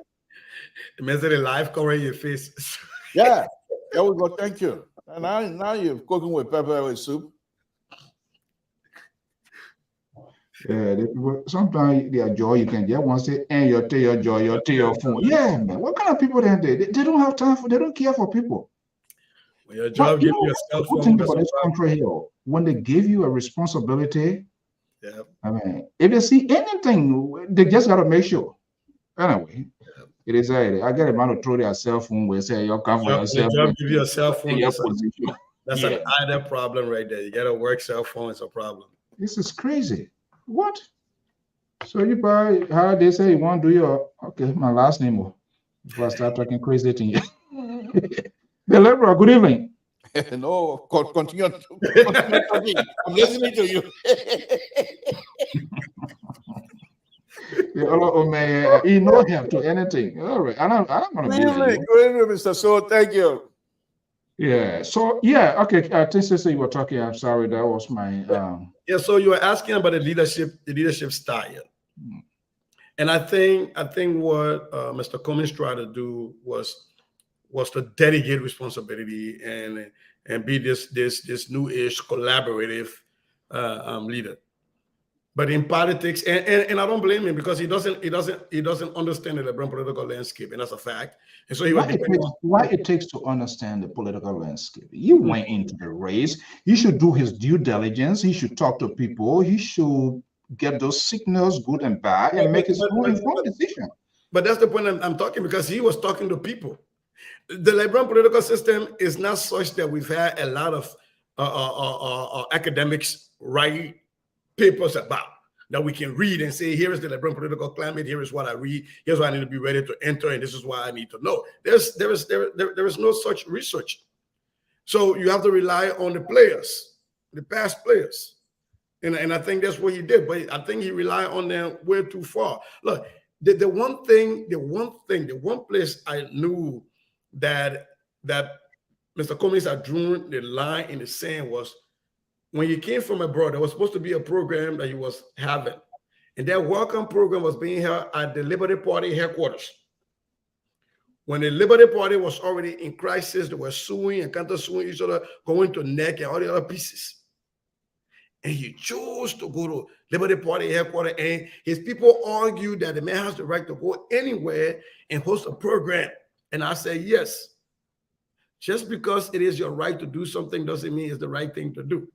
Imagine the live covering your face. Yeah, there we go. Thank you. And now you're cooking with pepper with soup. Yeah, sometimes their joy you can just want to say, and your joy, your phone. Yeah, man. What kind of people then they don't have time for, they don't care for people. When your job gives you a cell phone. Think about this country here. When they give you a responsibility, yeah. I mean, if they see anything, they just gotta make sure. Anyway, it is I get a man to throw their cell phone where say you come for yourself. Your job give you a cell phone. That's yeah. an other problem right there. You get a work cell phone, it's a problem. This is crazy. What? So you buy how they say you want to do your okay, my last name before I start talking crazy to you. The Lpr, good evening. No, continue talking. I'm listening to you. Oh man, he no help to anything. All right, I don't want to be there. Good evening, Mr. So thank you. Yeah. So yeah, okay. Sister, you were talking. I'm sorry, that was my Yeah. So you were asking about the leadership style, and I think what Mr. Cummings tried to do was to delegate responsibility and be this new age collaborative leader. But in politics, and I don't blame him because he doesn't understand the Liberian political landscape, and that's a fact. And so he was why it takes to understand the political landscape. You went into the race. You should do his due diligence. He should talk to people. He should get those signals, good and bad, and make his own informed decision. But that's the point I'm talking, because he was talking to people. The Liberian political system is not such that we've had a lot of academics write papers about that we can read and say, here is the Liberian political climate, here is what I read, here's what I need to be ready to enter, and this is what I need to know. There is no such research. So you have to rely on the players, the past players. And I think that's what he did, but I think he relied on them way too far. Look, the one place I knew that Mr. Cummings had drawn the line in the sand was when he came from abroad. There was supposed to be a program that he was having, and that welcome program was being held at the Liberty Party headquarters. When the Liberty Party was already in crisis, they were suing and counter-suing each other, going to NEC and all the other pieces. And he chose to go to Liberty Party headquarters, and his people argued that the man has the right to go anywhere and host a program. And I say, yes. Just because it is your right to do something doesn't mean it's the right thing to do.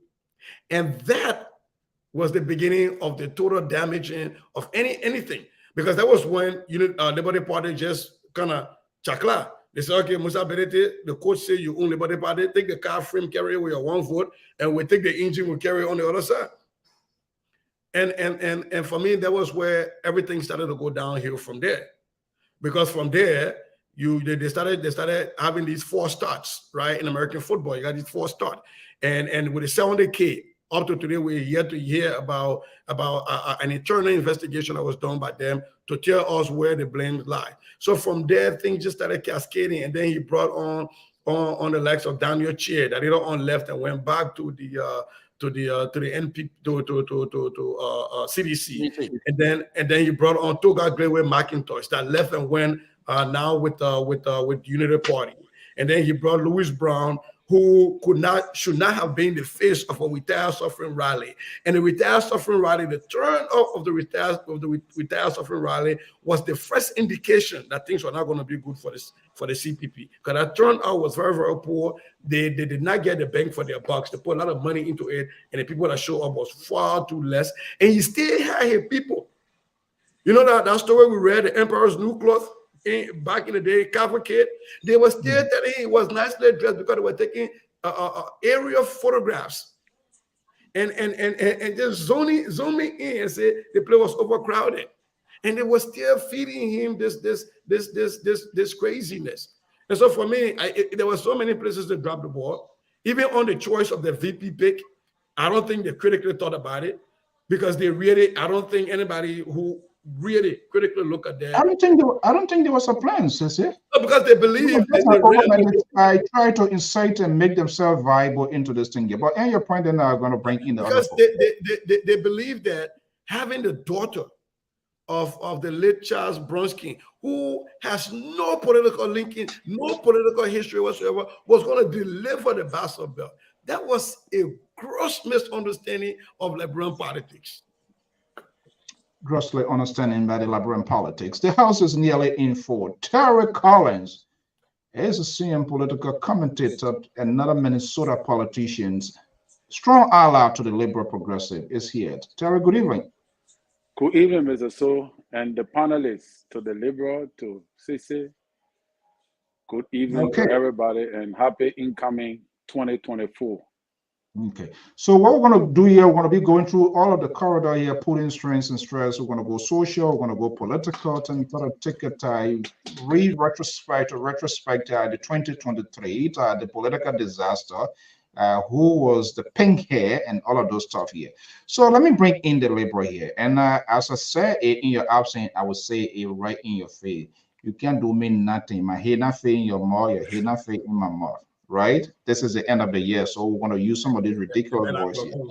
And that was the beginning of the total damaging of anything, because that was when Liberty Party just kind of chakla. They said, okay, Musa Berete, the coach say you own Liberty Party, take the car frame, carry it with your one vote, and we take the engine, we carry it on the other side. And for me, that was where everything started to go downhill from there, because from there, they started having these 4 starts, right? In American football, you got these 4 starts, and with the 70K up to today, we're yet to hear about an internal investigation that was done by them to tell us where the blame lies. So from there, things just started cascading, and then he brought on the likes of Daniel Chair, that later on left and went back to the NP to CDC, and then he brought on Toga Greyway McIntosh, that left and went now with Unity Party, and then he brought Louis Brown, who should not have been the face of a retired suffering rally. And the retired suffering rally, the turn off of the retired suffering rally was the first indication that things were not going to be good for the CPP. Because that turnout was very, very poor. They did not get the bang for their bucks. They put a lot of money into it, and the people that showed up was far too less. And he still had his people. You know that story we read, the Emperor's New Cloth? Back in the day, cavalcade, they were still telling he was nicely dressed because they were taking aerial photographs and just zooming in and say the place was overcrowded, and they were still feeding him this craziness. And so for me, there were so many places to drop the ball. Even on the choice of the VP pick, I don't think they critically thought about it, because I don't think anybody who really critically look at that. I don't think there was a plan, Sissy. Because they believe I try to incite and make themselves viable into this thing. But and your point, then I'm going to bring in the because other they believe that having the daughter of the late Charles Bronski, who has no political linking, no political history whatsoever, was going to deliver the Bastille Belt. That was a gross misunderstanding of Liberian politics. Grossly understanding by the Liberian politics. The House is nearly in for. Terry Collins is a senior political commentator, another Minnesota politician, strong ally to the Liberal Progressive, is here. Terry, good evening. Good evening, Mr. So, and the panelists, to the Liberal, to Sissy. Good evening to everybody, and happy incoming 2024. Okay, so what we're going to do here, we're going to be going through all of the corridor here, putting strengths and stress. We're going to go social, we're going to go political, and sort of take a retrospect the 2023, the political disaster, who was the pink hair and all of those stuff here. So let me bring in the Liberal here. And as I said in your absence, I would say it right in your face. You can't do me nothing. My head not in your mouth, your head not in my mouth. Right? This is the end of the year, so we're going to use some of these ridiculous voices here.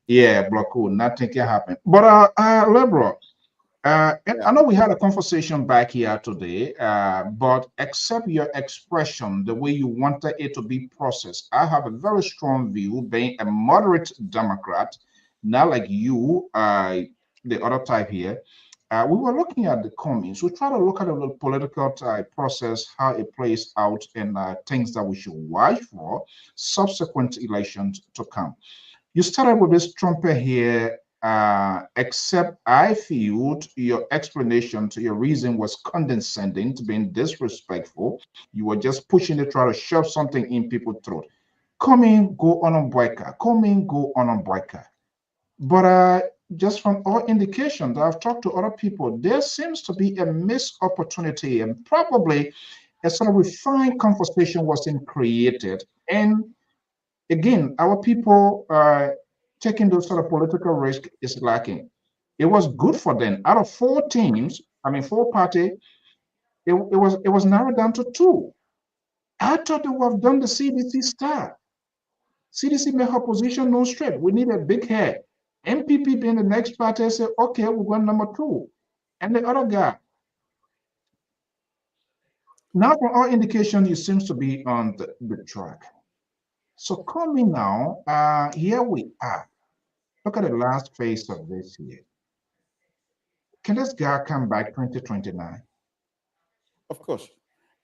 Yeah, Blocko, nothing can happen. But Liberal, I know we had a conversation back here today, but accept your expression the way you wanted it to be processed. I have a very strong view, being a moderate Democrat, not like you, the other type here. We were looking at the comments. We try to look at the political process, how it plays out, and things that we should watch for subsequent elections to come. You started with this trumpet here, except I feel your explanation to your reason was condescending, to being disrespectful. You were just pushing to try to shove something in people's throat. Come in, go on a boycott. Come in, go on a boycott. But just from all indications, I've talked to other people, there seems to be a missed opportunity, and probably a sort of refined conversation wasn't created. And again, our people taking those sort of political risk is lacking. It was good for them. Out of 4 teams, I mean 4 parties, it was narrowed down to 2. I thought they would have done the CDC style. CDC made her position no straight. We need a big head. MPP being the next party, say, okay, we're going number 2. And the other guy. Now, from all indications, he seems to be on the track. So coming now, here we are. Look at the last phase of this year. Can this guy come back 2029? Of course.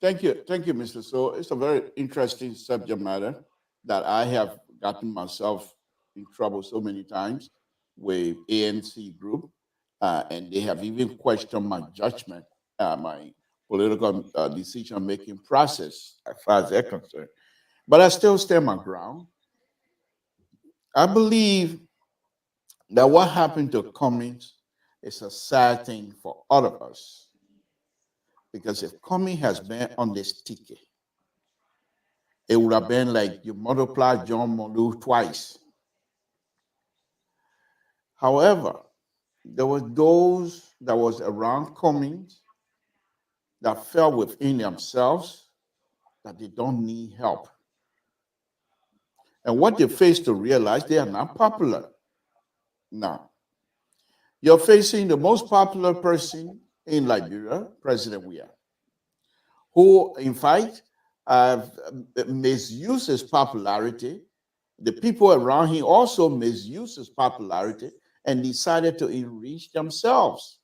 Thank you, Mr. So it's a very interesting subject matter that I have gotten myself in trouble so many times with ANC group, and they have even questioned my judgment, my political decision-making process as far as they're concerned. But I still stand my ground. I believe that what happened to Cummings is a sad thing for all of us. Because if Cummings has been on this ticket, it would have been like you multiply John Molu twice. However, there were those that was around Cummings that felt within themselves that they don't need help. And what they face to realize, they are not popular. Now, you're facing the most popular person in Liberia, President Weah, who, in fact, misused his popularity. The people around him also misused his popularity and decided to enrich themselves.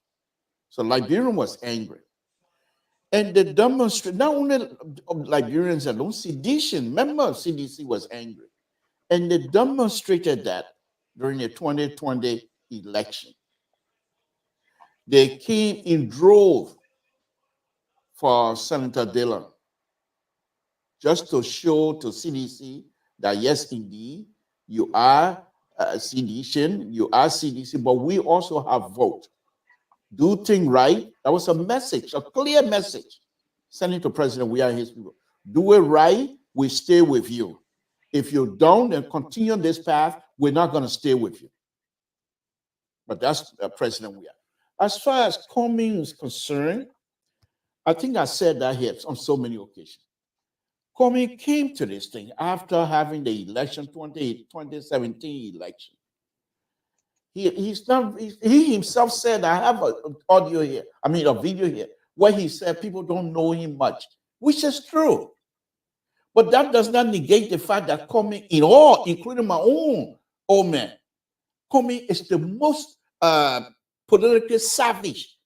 So Liberian was angry. And the demonstration, not only Liberians alone, sedition, remember CDC was angry. And they demonstrated that during the 2020 election. They came in drove for Senator Dillon, just to show to CDC that yes, indeed, you are sedition, you are CDC, but we also have vote. Do things right. That was a message, a clear message, sending to President Weah and his people. Do it right, we stay with you. If you don't and continue this path, we're not going to stay with you. But that's President Weah. as far as Comey is concerned, I think I said that here on so many occasions. Comey came to this thing after having the election, 2017 election. He himself said, I have an audio here, a video here, where he said people don't know him much, which is true. But that does not negate the fact that Comey, in all, including my own old man, Comey is the most politically savage,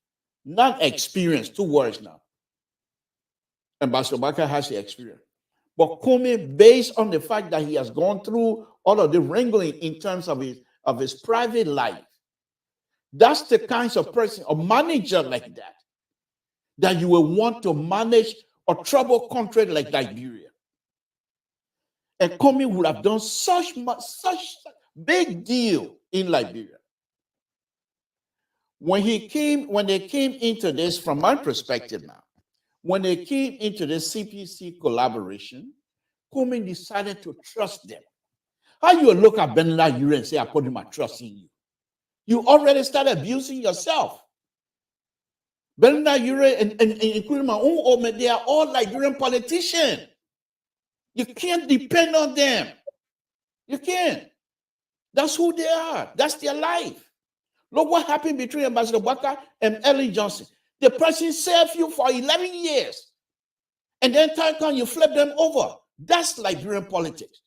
not experienced, 2 words now. Ambassador Barker has the experience. But Comey, based on the fact that he has gone through all of the wrangling in terms of his private life, that's the kinds of person, a manager like that you will want to manage a troubled country like Liberia. And Comey would have done such big deal in Liberia. When they came into this, from my perspective now, when they came into this CPC collaboration, Comey decided to trust them. How you look at Bernard Ure and say, I put my trust in you? You already started abusing yourself. Bernard Ure and including my own old man, they are all Liberian politicians. You can't depend on them. You can't. That's who they are. That's their life. Look what happened between Ambassador Barker and Ellen Johnson. The person served you for 11 years. And then time you flip them over. That's Liberian politics.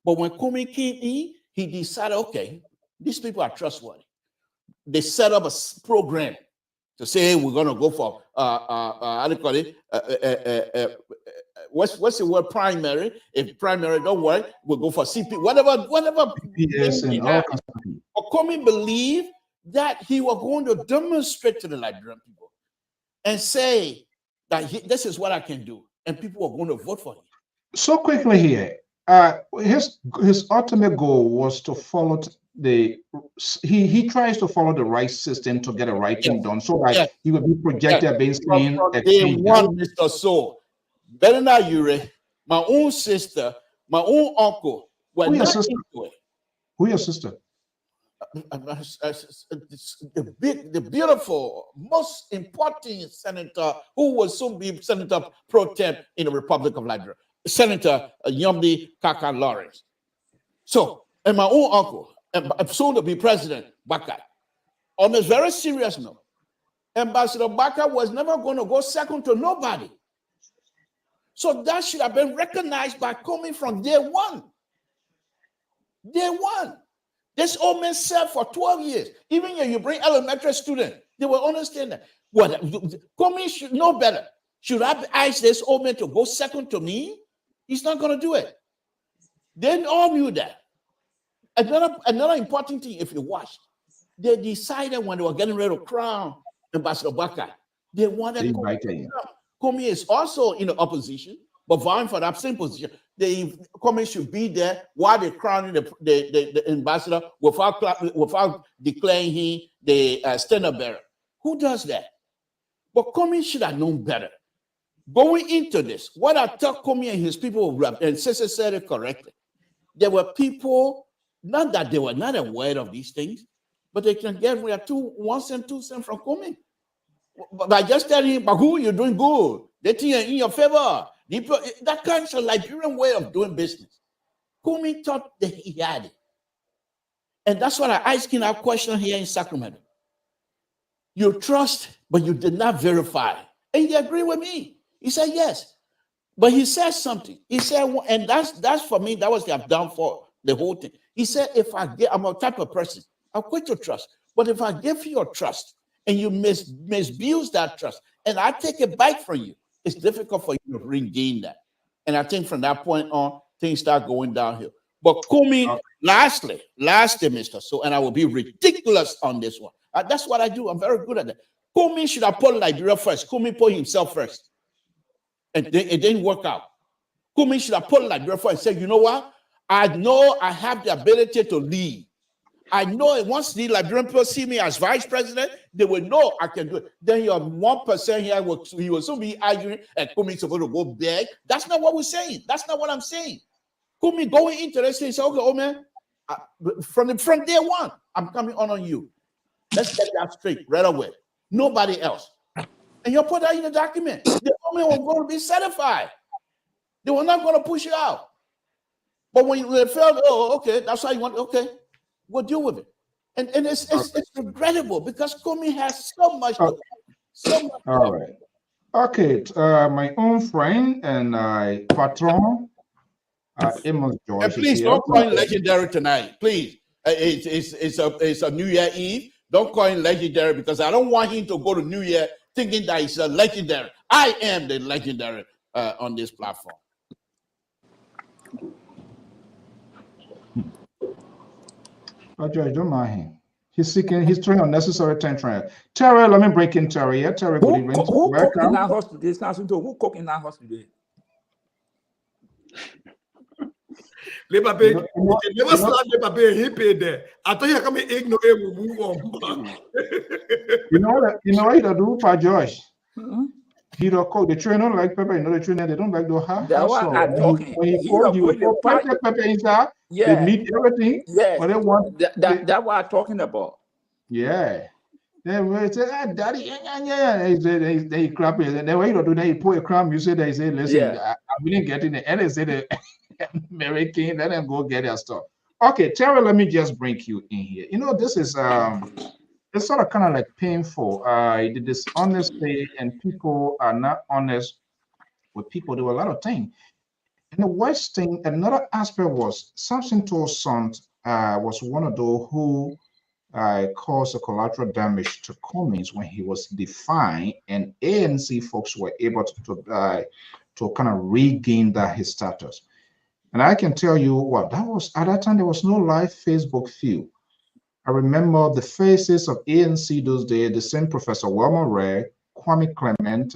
But when Comey came in, he decided, okay, these people are trustworthy. They set up a program to say, hey, we're going to go for, how do you call it? What's the word, primary? If primary don't work, we'll go for CP, whatever. Yes, and all kinds of people. Comey believed that he was going to demonstrate to the Liberian people and say that this is what I can do, and people were going to vote for him. So quickly here, his ultimate goal was to follow he tries to follow the right system to get the right thing done, so that he will be projected being seen. Day one, Mr. So, Bernard Ure, my own sister, my own uncle, were not into it. Who your sister? The beautiful, most important senator who will soon be Senator Pro Tem in the Republic of Liberia, Senator Yomdi Kaka Lawrence. So, and my own uncle, and soon to be President Bakar. On a very serious note, Ambassador Bakar was never going to go second to nobody. So that should have been recognized by Comey from day one. Day one. This old man served for 12 years. Even if you bring elementary students, they will understand that. What Comey should know better. Should I ask this old man to go second to me? He's not going to do it. They all knew that. Another important thing, if you watch, they decided when they were getting ready to crown Ambassador Bakar, they wanted Comey is also in the opposition, but vying for that same position. Comey should be there while they're crowning the ambassador without declaring him the standard bearer. Who does that? But Comey should have known better. Going into this, what I thought Comey and his people were, and Cesar said it correctly, there were people, not that they were not aware of these things, but they can get 1 cent, 2 cents from Comey. By just telling him, Bahu, you're doing good. They think you're in your favor. That kind of Liberian way of doing business. Comey thought that he had it. And that's what I asked him that question here in Sacramento. You trust, but you did not verify. And he agreed with me. He said, yes. But he said something. He said, and that's for me, that was the downfall, the whole thing. He said, I'm a type of person, I'm quick to trust. But if I give you your trust, and you misuse that trust, and I take it back from you, it's difficult for you to regain that. And I think from that point on, things start going downhill. But Comey, lastly, Mr. So, and I will be ridiculous on this one. That's what I do. I'm very good at that. Comey should have put Liberia first. Comey put himself first. And it didn't work out. Comey should have put Liberia first and said, you know what? I know I have the ability to lead. I know once the Liberian people see me as vice president, they will know I can do it. Then your 1% here, he will soon be arguing and Comey is supposed to go beg. That's not what we're saying. That's not what I'm saying. Comey going into this and say, okay, oh man, from day one, I'm coming on you. Let's get that straight right away. Nobody else. And you put that in the document. The government was going to be certified. They were not going to push you out. But when they felt, oh, okay, that's how you want, okay, we'll deal with it. And it's regrettable because Comey has so much to so much. All right. Okay, my own friend and patron, Amos George. Please don't call him legendary tonight. Please. It's a New Year Eve. Don't call him legendary because I don't want him to go to New Year thinking that he's a legendary. I am the legendary on this platform. George, don't mind him. He's throwing unnecessary tension. Terry, let me break in Terry. Yeah, Terry, good evening. Who cook in our house today? Who cook in our house today? Labor Bay, never slap Labor Bay, he paid there. I thought you come ignore him, move on. You know what you do for Josh? He don't cook the train don't like pepper, the train they don't like the half. That's why I'm talking. When he cook, you will put pepper inside, they meet everything. Yes. But they want that's what I'm talking about. Yeah. Then we say, daddy, they clap it. Then when you don't do that, you put a crumb, you say they say, listen, I didn't get in the end, they say the Mary King, let them go get their stuff. Okay, Terry, let me just bring you in here. You know, this is it's sort of kind of like painful. The dishonesty and people are not honest with people. There were a lot of things. And the worst thing, another aspect was Samson Toussaint was one of those who caused a collateral damage to Cummings when he was defined, and ANC folks were able to kind of regain his status. And I can tell you what that was at that time. There was no live Facebook feud. I remember the faces of ANC those days. The same Professor Wilmer Ray, Kwame Clement,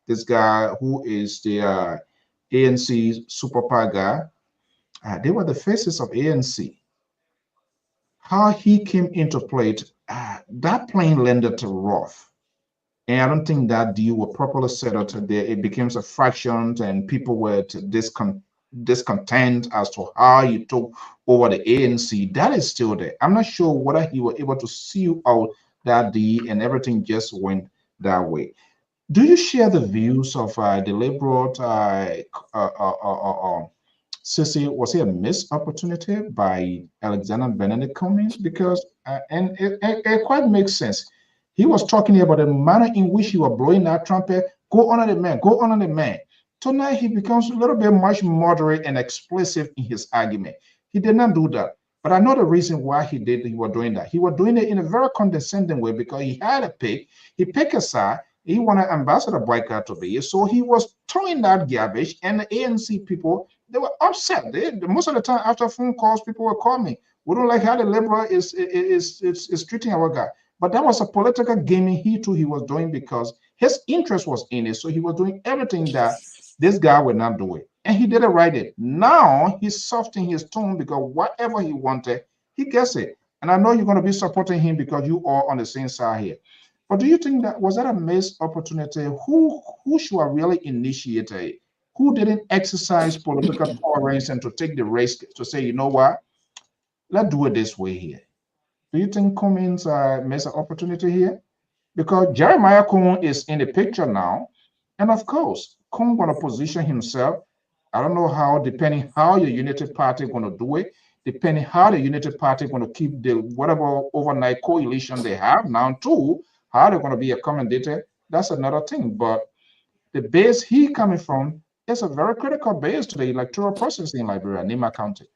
this guy who is the ANC super power guy. They were the faces of ANC. How he came into play, that plane landed to rough. And I don't think that deal was properly set up there. It became a fraction and people were discontent as to how he took over the ANC. That is still there. I'm not sure whether he was able to seal out that deal and everything just went that way. Do you share the views of the liberal Sissy, was it a missed opportunity by Alexander Benedict Cummings? Because, and it quite makes sense. He was talking about the manner in which he was blowing that trumpet, go on the man, go on the man. Tonight, he becomes a little bit much moderate and explicit in his argument. He did not do that. But I know the reason why he was doing that. He was doing it in a very condescending way because he had a pick. He picked a side. He wanted Ambassador Boycott to be here. So he was throwing that garbage, and the ANC people, they were upset. Most of the time after phone calls, people were calling me. We don't like how the Liberal is treating our guy. But that was a political gaming he was doing because his interest was in it. So he was doing everything that this guy would not do it. And he did it right. Now he's softening his tone because whatever he wanted, he gets it. And I know you're going to be supporting him because you are on the same side here. But do you think was that a missed opportunity? Who should have really initiated it? Who didn't exercise political tolerance and to take the risk to say, you know what, let's do it this way here? Do you think Cummings missed an opportunity here? Because Jeremiah Kuhn is in the picture now. And of course, Kuhn going to position himself. I don't know how, depending how your Unity Party going to do it, depending how the Unity Party going to keep the whatever overnight coalition they have now too, how they're going to be accommodated, that's another thing. But the base he coming from is a very critical base to the electoral process in Liberia, Nima County.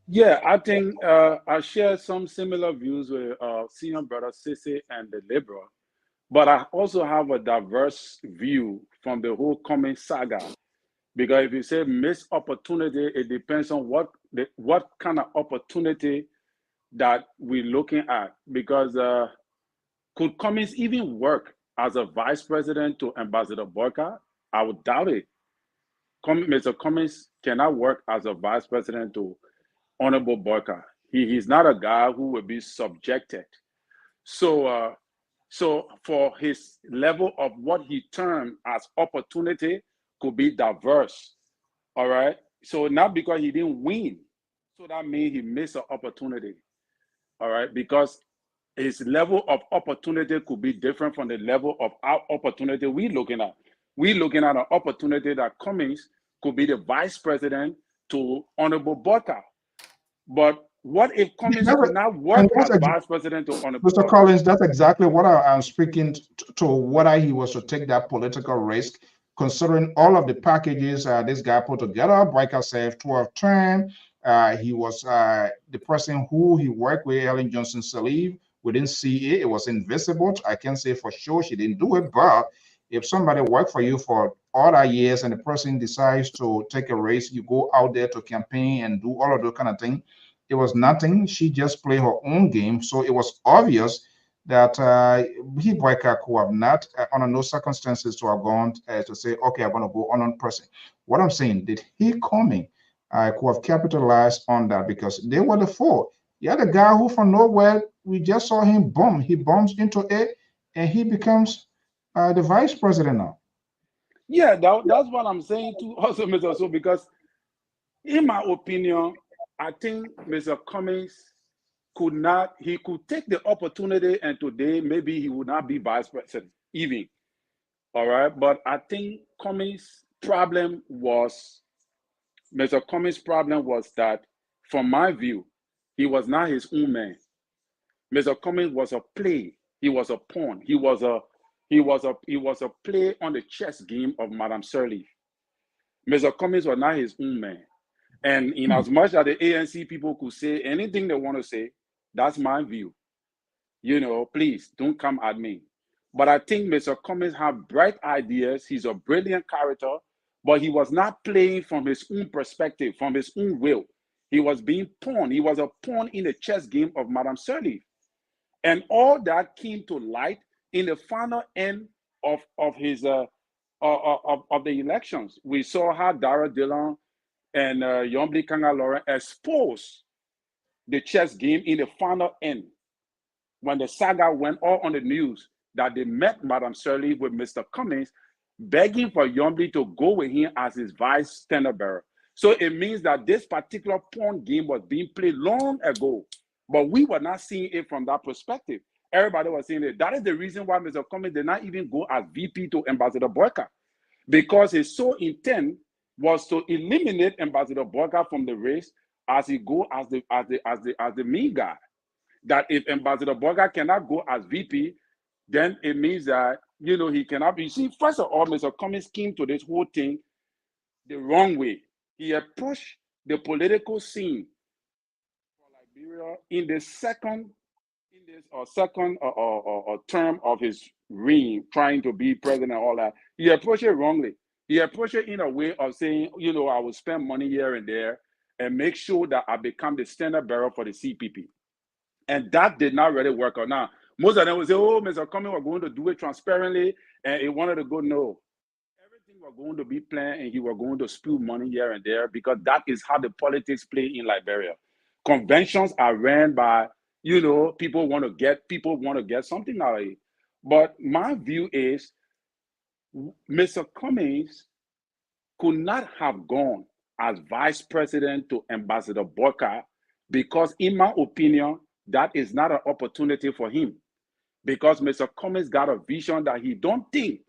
Yeah, I think I share some similar views with senior brother Sissy and the Liberal, but I also have a diverse view from the whole Cummings saga. Because if you say missed opportunity, it depends on what kind of opportunity that we're looking at. Because could Cummings even work as a vice president to Ambassador Boycott? I would doubt it. Mr. Cummings cannot work as a vice president to Honorable Boycott. He's not a guy who will be subjected. So for his level of what he termed as opportunity could be diverse. All right. So not because he didn't win. So that means he missed an opportunity. All right. Because his level of opportunity could be different from the level of our opportunity we're looking at. We're looking at an opportunity that Cummings could be the vice president to Honorable Butler. But what if Cummings could not work as vice president to Honorable Mr. Butler? Collins, that's exactly what I'm speaking to, whether he was to take that political risk, considering all of the packages this guy put together. Like I said, 12 term. He was the person who he worked with, Ellen Johnson Sirleaf. We didn't see it. It was invisible. I can't say for sure she didn't do it, but if somebody worked for you for all that years and the person decides to take a race, you go out there to campaign and do all of those kind of things. It was nothing. She just played her own game. So it was obvious that he Boyka could have not, under no circumstances, to have gone to say, okay, I'm going to go on person. What I'm saying, did he coming could have capitalized on that, because they were the four. You had a guy who from nowhere, we just saw him boom. He bumps into it and he becomes the vice president now. Yeah, that's what I'm saying too, also, Mr. So, because in my opinion, I think Mr. Cummings could take the opportunity, and today maybe he would not be vice president even. All right. But I think Mr. Cummings' problem was that, from my view, he was not his own man. Mr. Cummings was a play. He was a pawn. He was a play on the chess game of Madame Sirleaf. Mr. Cummings was not his own man. And in as much as the ANC people could say anything they want to say, that's my view. You know, please don't come at me. But I think Mr. Cummings had bright ideas. He's a brilliant character, but he was not playing from his own perspective, from his own will. He was being pawned. He was a pawn in the chess game of Madame Sirleaf. And all that came to light in the final end of the elections. We saw how Dara Dillon and Yombli Kanga-Lauren exposed the chess game in the final end, when the saga went all on the news that they met Madame Sirleaf with Mr. Cummings, begging for Yombli to go with him as his vice standard bearer. So it means that this particular pawn game was being played long ago, but we were not seeing it from that perspective. Everybody was saying it. That is the reason why Mr. Cummings did not even go as VP to Ambassador Boyka, because his sole intent was to eliminate Ambassador Boyka from the race as he go as the main guy. That if Ambassador Boyka cannot go as VP, then it means that, you know, he cannot be. You see, first of all, Mr. Cummings came to this whole thing the wrong way. He approached the political scene for Liberia in the second term of his reign, trying to be president and all that. He approached it wrongly. He approached it in a way of saying, you know, I will spend money here and there and make sure that I become the standard bearer for the CPP. And that did not really work out. Now, most of them would say, oh, Mr. Cummings, we're going to do it transparently. And he wanted to go, no. Everything was going to be planned, and he was going to spill money here and there, because that is how the politics play in Liberia. Conventions are ran by, you know, people want to get something out of it. But my view is Mr. Cummings could not have gone as vice president to Ambassador Boyka, because in my opinion, that is not an opportunity for him, because Mr. Cummings got a vision that he don't think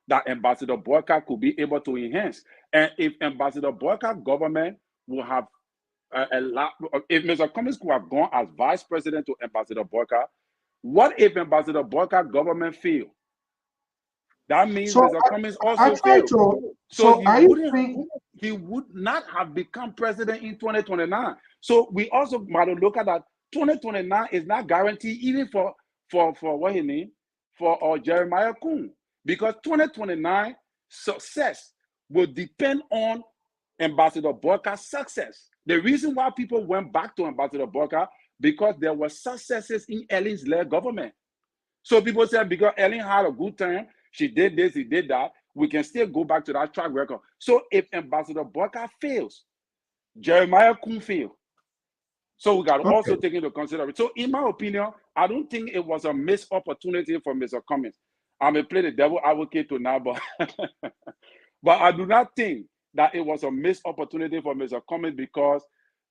that Ambassador Boyka could be able to enhance. And if Ambassador Boyka government will have if Mr. Cummings could have gone as vice president to Ambassador Boyka, what if Ambassador Boyka government failed? That means Mr. Cummings also failed. So he would not have become president in 2029. So we also might look at that 2029 is not guaranteed even for what he name, for Jeremiah Kuhn, because 2029 success will depend on Ambassador Boyka's success. The reason why people went back to Ambassador Boyka, because there were successes in Ellen's led government. So people said, because Ellen had a good time, she did this, he did that, we can still go back to that track record. So if Ambassador Boyka fails, Jeremiah Kuhn failed. So we got to also take into consideration. So in my opinion, I don't think it was a missed opportunity for Mr. Cummings. I may play the devil advocate to now, but I do not think that it was a missed opportunity for Mr. Cummings, because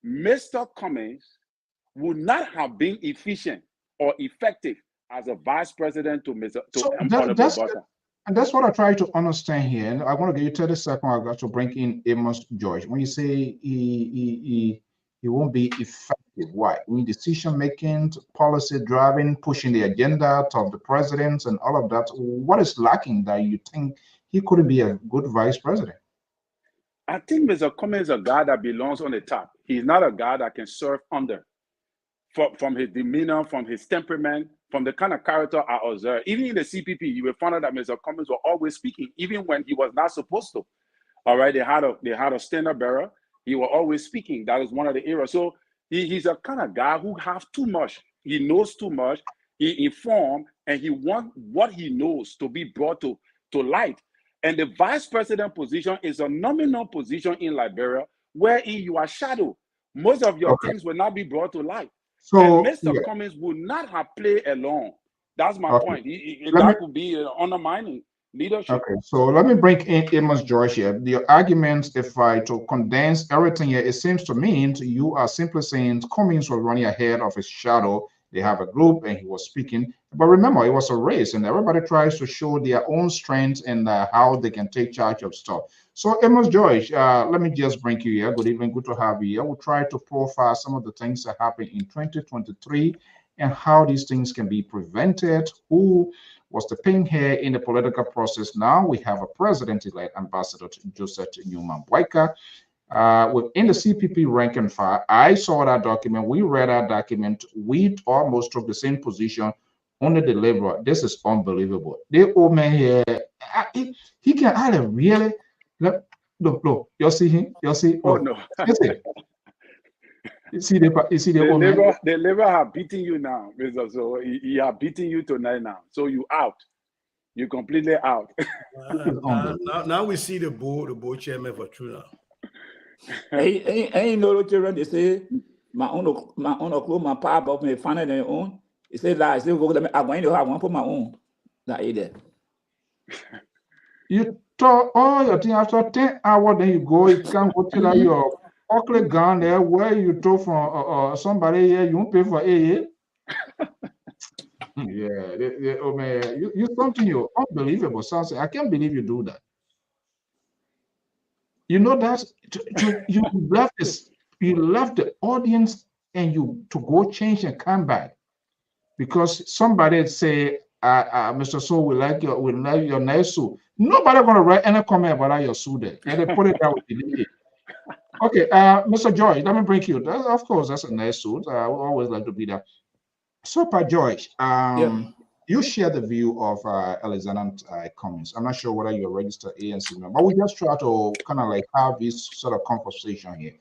Mr. Cummings would not have been efficient or effective as a vice president to Mr. So Honorable Butler. and that's what I try to understand here. And I want to give you 30 seconds. I've got to bring in Amos George. When you say he won't be effective, why? In decision making, policy driving, pushing the agenda of the president and all of that, what is lacking that you think he couldn't be a good vice president? I think Mr. Cummings is a guy that belongs on the top. He's not a guy that can serve under. From his demeanor, from his temperament, from the kind of character I observed. Even in the CPP, you will find out that Mr. Cummings was always speaking, even when he was not supposed to. All right, they had a standard bearer. He was always speaking. That is one of the areas. So he's a kind of guy who has too much. He knows too much. He informed, and he wants what he knows to be brought to light. And the vice president position is a nominal position in Liberia, wherein you are shadow. Most of your things will not be brought to light. So, and Mr. Cummings would not have played along. That's my point. That would be undermining leadership. Okay, so let me bring in Amos George here. The argument, if I to condense everything here, it seems to me you are simply saying Cummings was running ahead of his shadow. They have a group and he was speaking. But remember, it was a race and everybody tries to show their own strengths and how they can take charge of stuff. So Amos George, let me just bring you here. Good evening, good to have you here. We'll try to profile some of the things that happened in 2023 and how these things can be prevented. Who was the pin here in the political process? Now we have a president-elect, Ambassador Joseph Newman-Boyka. Within the CPP rank and file, I saw that document. We read that document. We almost took the same position under the Liberal. This is unbelievable. The old man here, he can either really look. You see him? You see? Oh no. You see the old man? The Liberal have beaten you now, Mr. So he have beaten you tonight now. So you out. You completely out. Now we see the board chairman for true now. Ain't no children. They say my own clothes, my power above me, find their own. He said that I still go to I'm going to have one for my own. That either. You talk all your thing after 10 hours, then you go. You can't go till your ugly gun there where you told from somebody here. You won't pay for AA. Yeah, oh man, you something you unbelievable. Something I can't believe you do that. You know that you left this, you left the audience and you to go change and come back because somebody say, Mr. So we like your nice suit. Nobody gonna write any comment about your suit there, and they put it down with the Okay, Mr. George, let me bring you. Of course, that's a nice suit. I always like to be there. So, George, you share the view of Alexander Cummings. I'm not sure whether you're a registered ANC member, but we just try to kind of like have this sort of conversation here.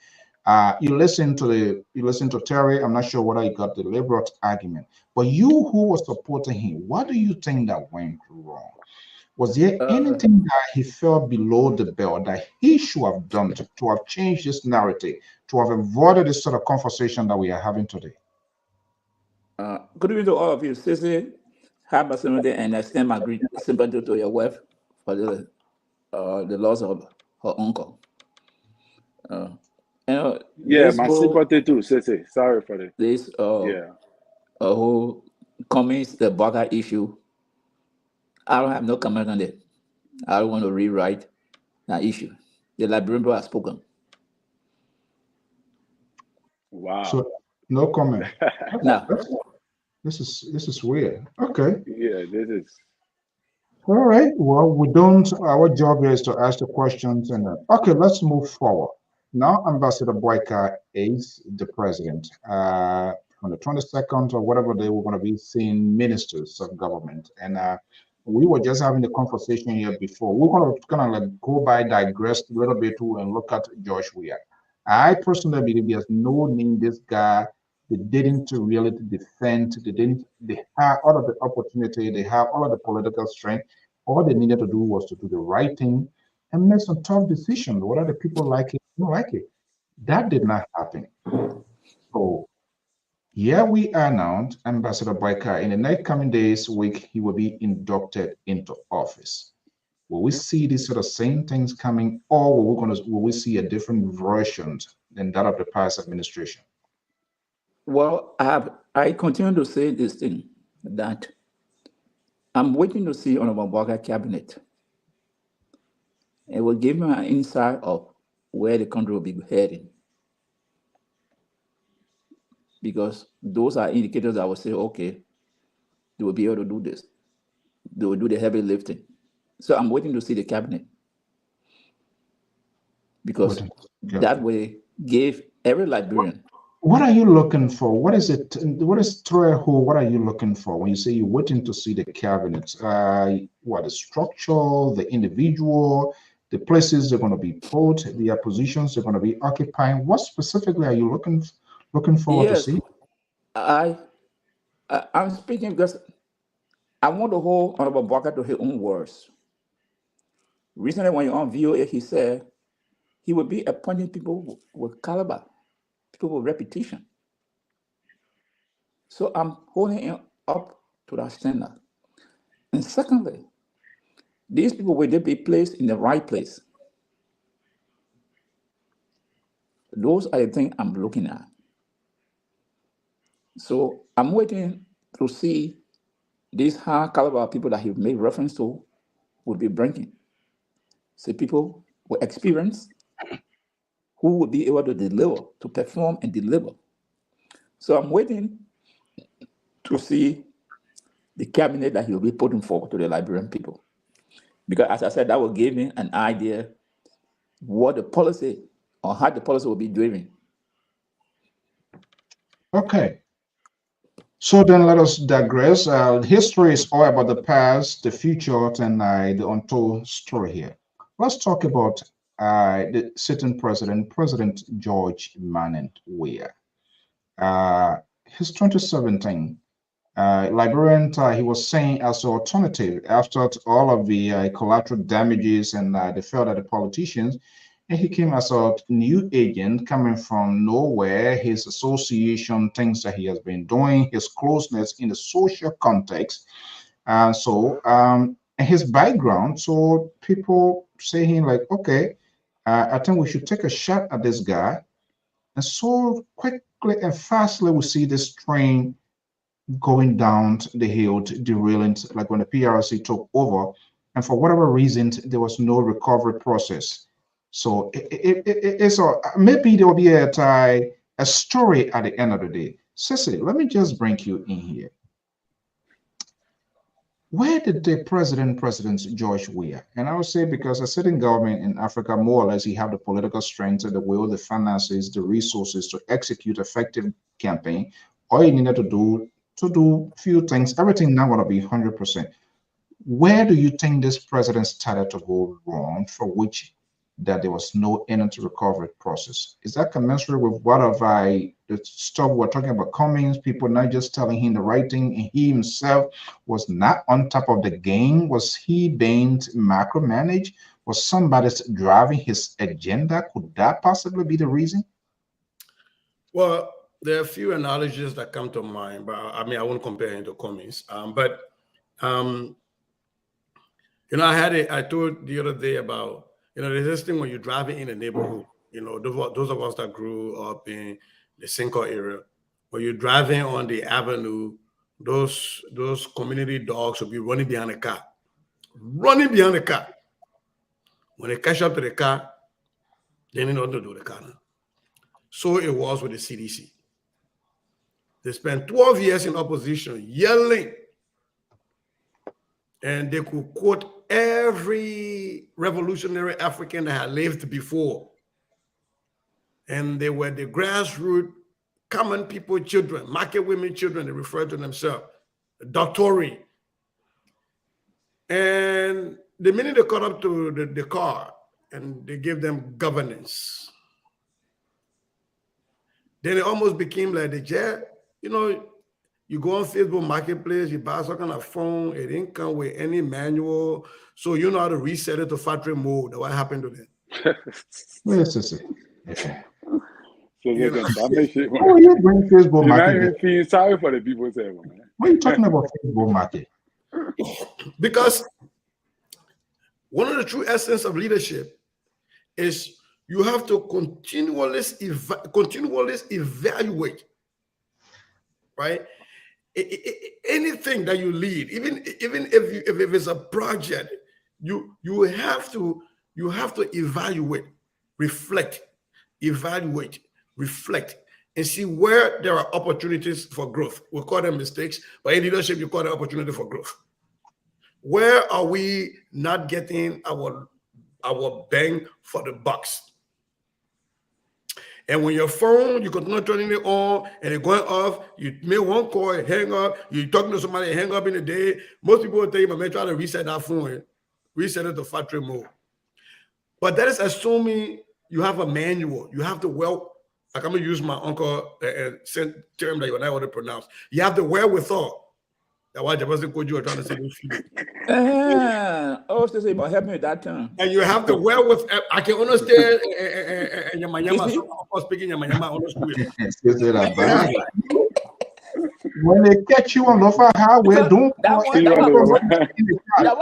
You listen to Terry. I'm not sure whether you got the Liberal argument, but you who was supporting him, what do you think that went wrong? Was there anything that he felt below the belt that he should have done to have changed this narrative, to have avoided this sort of conversation that we are having today? Good evening to all of you. Sissy, have a sympathy and extend my sympathy to your wife for the loss of her uncle. My sympathy too, Sissy. Sorry for that. This whole Cummings, the Baga issue. I don't have no comment on it. I don't want to rewrite that issue. The Liberian has spoken. Wow. So no comment. No. This is weird. Okay. Yeah, this is. All right. Well, we don't. Our job here is to ask the questions and okay. Let's move forward. Now, Ambassador Boyka is the president. On the 22nd or whatever day, we're going to be seeing ministers of government, and we were just having the conversation here before. We're going to kind of like digress a little bit too and look at Josh Weir. I personally believe there's no need this guy. They didn't really defend. They have all of the opportunity. They have all of the political strength. All they needed to do was to do the right thing and make some tough decisions. Whether the people like it or don't like it. That did not happen. So here we are now, Ambassador Boyka. In the next coming days, week, he will be inducted into office. Will we see these sort of same things coming, or will we see a different version than that of the past administration? Well, I have I continue to say this thing that I'm waiting to see Honorable Walker cabinet. It will give me an insight of where the country will be heading. Because those are indicators that will say, okay, they will be able to do this. They will do the heavy lifting. So I'm waiting to see the cabinet. Because that way give every Liberian. What are you looking for? What is it? What is threshold? What are you looking for when you say you're waiting to see the cabinet? What the structure, the individual, the places they're going to be put, the positions they're going to be occupying? What specifically are you looking forward to see? I'm speaking because I want to hold Honorable Walker to his own words. Recently, when you're on VOA, he said he would be appointing people with caliber, people with reputation. So I'm holding him up to that standard. And secondly, these people, will they be placed in the right place? Those are the things I'm looking at. So I'm waiting to see these high caliber people that he made reference to will be bringing. So people with experience who will be able to deliver, to perform and deliver. So I'm waiting to see the cabinet that he will be putting forward to the Liberian people. Because as I said, that will give me an idea what the policy or how the policy will be driven. Okay. So then let us digress. History is all about the past, the future, and the untold story here. Let's talk about the sitting president, President George Manning Weah. His 2017 Liberian, he was saying as an alternative after all of the collateral damages, and they felt that the politicians, and he came as a new agent coming from nowhere. His association, things that he has been doing, his closeness in the social context, and his background. So people saying like, okay, I think we should take a shot at this guy. And so quickly and fastly, we see this train going down the hill, derailing, like when the PRC took over, and for whatever reason, there was no recovery process. So it's maybe there will be a story at the end of the day. Cecily, let me just bring you in here. Where did the President George Weah, and I would say because a sitting government in Africa, more or less, you have the political strength, the will, the finances, the resources to execute effective campaign. All you needed to do few things. Everything now going to be 100%. Where do you think this president started to go wrong, for which that there was no end to recovery process? Is that commensurate with what of the stuff we're talking about Cummings, people not just telling him the right thing, and he himself was not on top of the game? Was he being macromanaged? Was somebody driving his agenda? Could that possibly be the reason? Well, there are a few analogies that come to mind, but I mean, I won't compare him to Cummings. I told the other day about, there's this thing when you're driving in a neighborhood, those of us that grew up in the Cinco area, when you're driving on the avenue, those community dogs will be running behind the car. When they catch up to the car, they need nothing to do with the car now. So it was with the CDC. They spent 12 years in opposition, yelling, and they could quote every revolutionary African that had lived before. And they were the grassroots, common people children, market women children, they referred to themselves, doctory. And the minute they caught up to the car and they gave them governance, then it almost became like the jet, you go on Facebook Marketplace, you buy some kind of phone, it didn't come with any manual. So you know how to reset it to factory mode. What happened to them? Yes, yes, yes. So you bring Facebook Market? Feel sorry for the people say, man. What are you talking about Facebook Market? Because one of the true essence of leadership is you have to continually evaluate. right? Anything that you lead, even if it's a project, you have to evaluate, reflect, and see where there are opportunities for growth. We call them mistakes, but in leadership, you call it opportunity for growth. Where are we not getting our bang for the bucks? And when your phone, you continue turning it on and it's going off, you make one call, hang up, you're talking to somebody, hang up in the day. Most people will tell you, man, try to reset that phone, reset it to factory mode. But that is assuming you have a manual. You have the like I'm going to use my uncle term that you're not able to pronounce. You have the wherewithal. That's why the person called you are trying to say this. I was to say, but help me with that term. And you have the wherewithal. I can understand speaking Yamayama, understand. When they catch you on the highway, don't that one in the chat.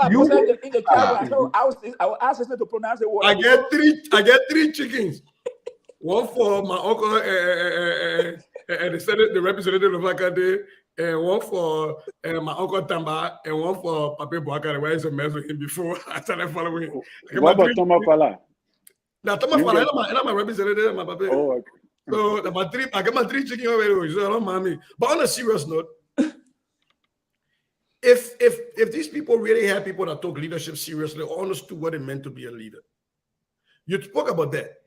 I was asking to pronounce it. I get three chickens. One for my uncle and the representative of Akade, and one for my uncle Tamba, and one for Pape Boakare, where I used to mess with him before I started following him. What about Toma Fala? Now, Toma Fala, I'm my representative, my Pape. Oh, okay. So I got my three chickens already, so I don't mind me. But on a serious note, if these people really had people that took leadership seriously or understood what it meant to be a leader, you spoke about that.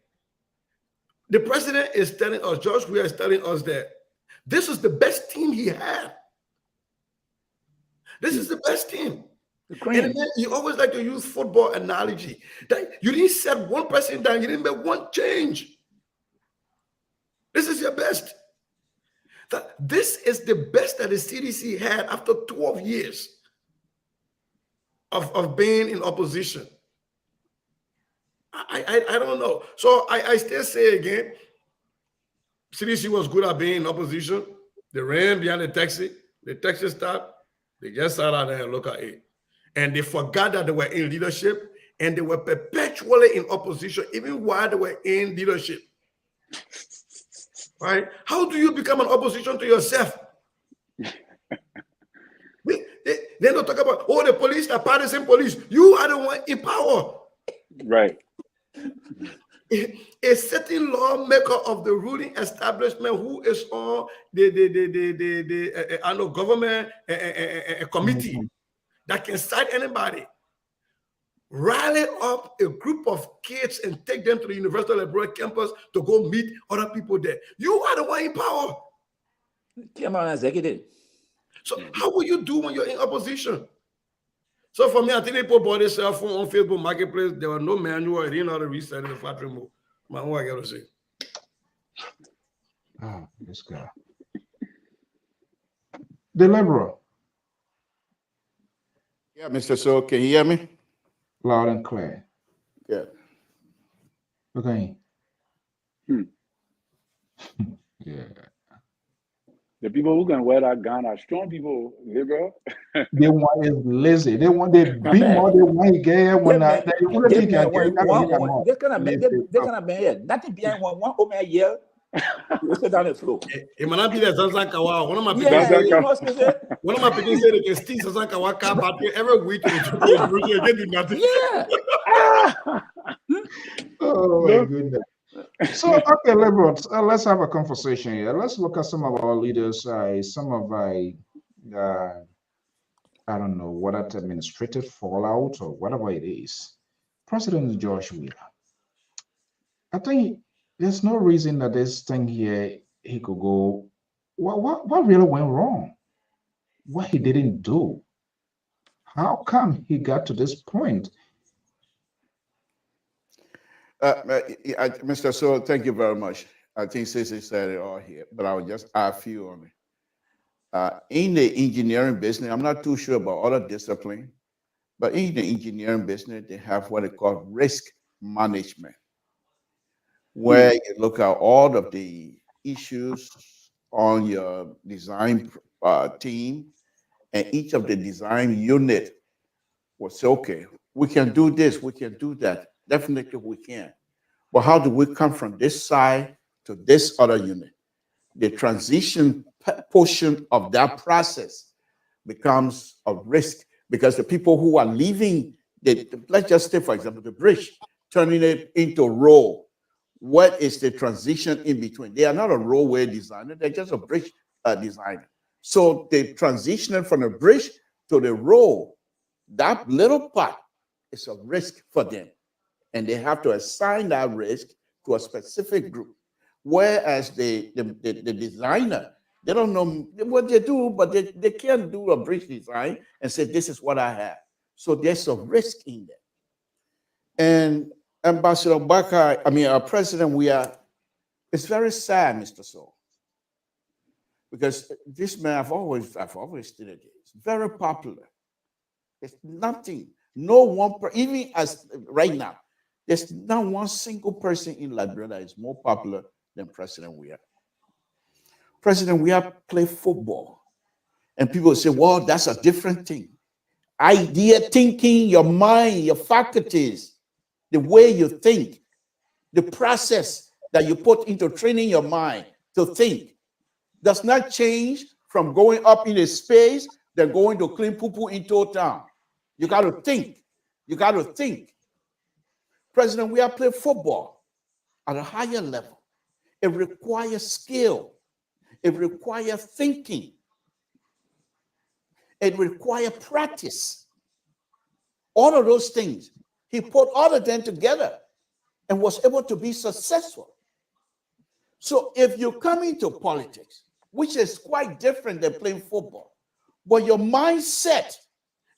The president is telling us, George Weah is telling us that this is the best team he had. This is the best team. And then you always like to use football analogy. That you didn't set one person down, you didn't make one change. This is your best. This is the best that the CDC had after 12 years of being in opposition. I don't know. So I still say again, CDC was good at being in opposition. They ran behind the taxi stopped, they just sat out there and look at it. And they forgot that they were in leadership and they were perpetually in opposition, even while they were in leadership. Right? How do you become an opposition to yourself? They don't talk about, oh, the police are partisan police. You are the one in power. Right. A certain lawmaker of the ruling establishment who is on the government committee that can cite anybody, rally up a group of kids and take them to the University of Lpr campus to go meet other people there. You are the one in power. So how will you do when you're in opposition? So for me, I think people bought this cell phone on Facebook Marketplace. There was no manual. I didn't know how to reset the factory mode. My own, I got to say. Ah, this guy. The liberal. Yeah, Mr. So, can you hear me? Loud and clear. Yeah. Okay. Yeah. The people who can wear that gun are strong people, liberal. They want is lazy. They want they be more than one guy when I they kind of man, nothing behind one home a year. You sit down the floor. It might not be that Zanzankawa. One of my people say they can steal Zanzankawa car battery every week to do nothing. Yeah. Oh my goodness. So okay, let's have a conversation here. Let's look at some of our leaders. Some of I don't know what that administrative fallout or whatever it is. President George Weah. I think there's no reason that this thing here he could go. What really went wrong? What he didn't do? How come he got to this point? Mr. So, thank you very much. I think Ceci said it all here, but I'll just add a few on it. In the engineering business, I'm not too sure about other discipline, but in the engineering business, they have what they call risk management, where you look at all of the issues on your design team, and each of the design unit will say, okay, we can do this, we can do that. Definitely we can. But how do we come from this side to this other unit? The transition portion of that process becomes a risk, because the people who are leaving, let's just take, for example, the bridge, turning it into road. What is the transition in between? They are not a roadway designer, they're just a bridge designer. So they transitioning from the bridge to the road. That little part is a risk for them, and they have to assign that risk to a specific group. Whereas the designer, they don't know what they do, but they can't do a bridge design and say, this is what I have. So there's a risk in there. And Ambassador Bakar, our president, it's very sad, Mr. Soul, because this man, I've always stated it, it's very popular. There's nothing, no one, even as right now, there's not one single person in Liberia that is more popular than President Weah. President Weah play football, and people say, well, that's a different thing. Idea thinking, your mind, your faculties, the way you think, the process that you put into training your mind to think does not change from going up in a space than going to clean poo-poo into a town. You got to think. You got to think. President, we are playing football at a higher level. It requires skill. It requires thinking. It requires practice. All of those things. He put all of them together and was able to be successful. So if you come into politics, which is quite different than playing football, but your mindset,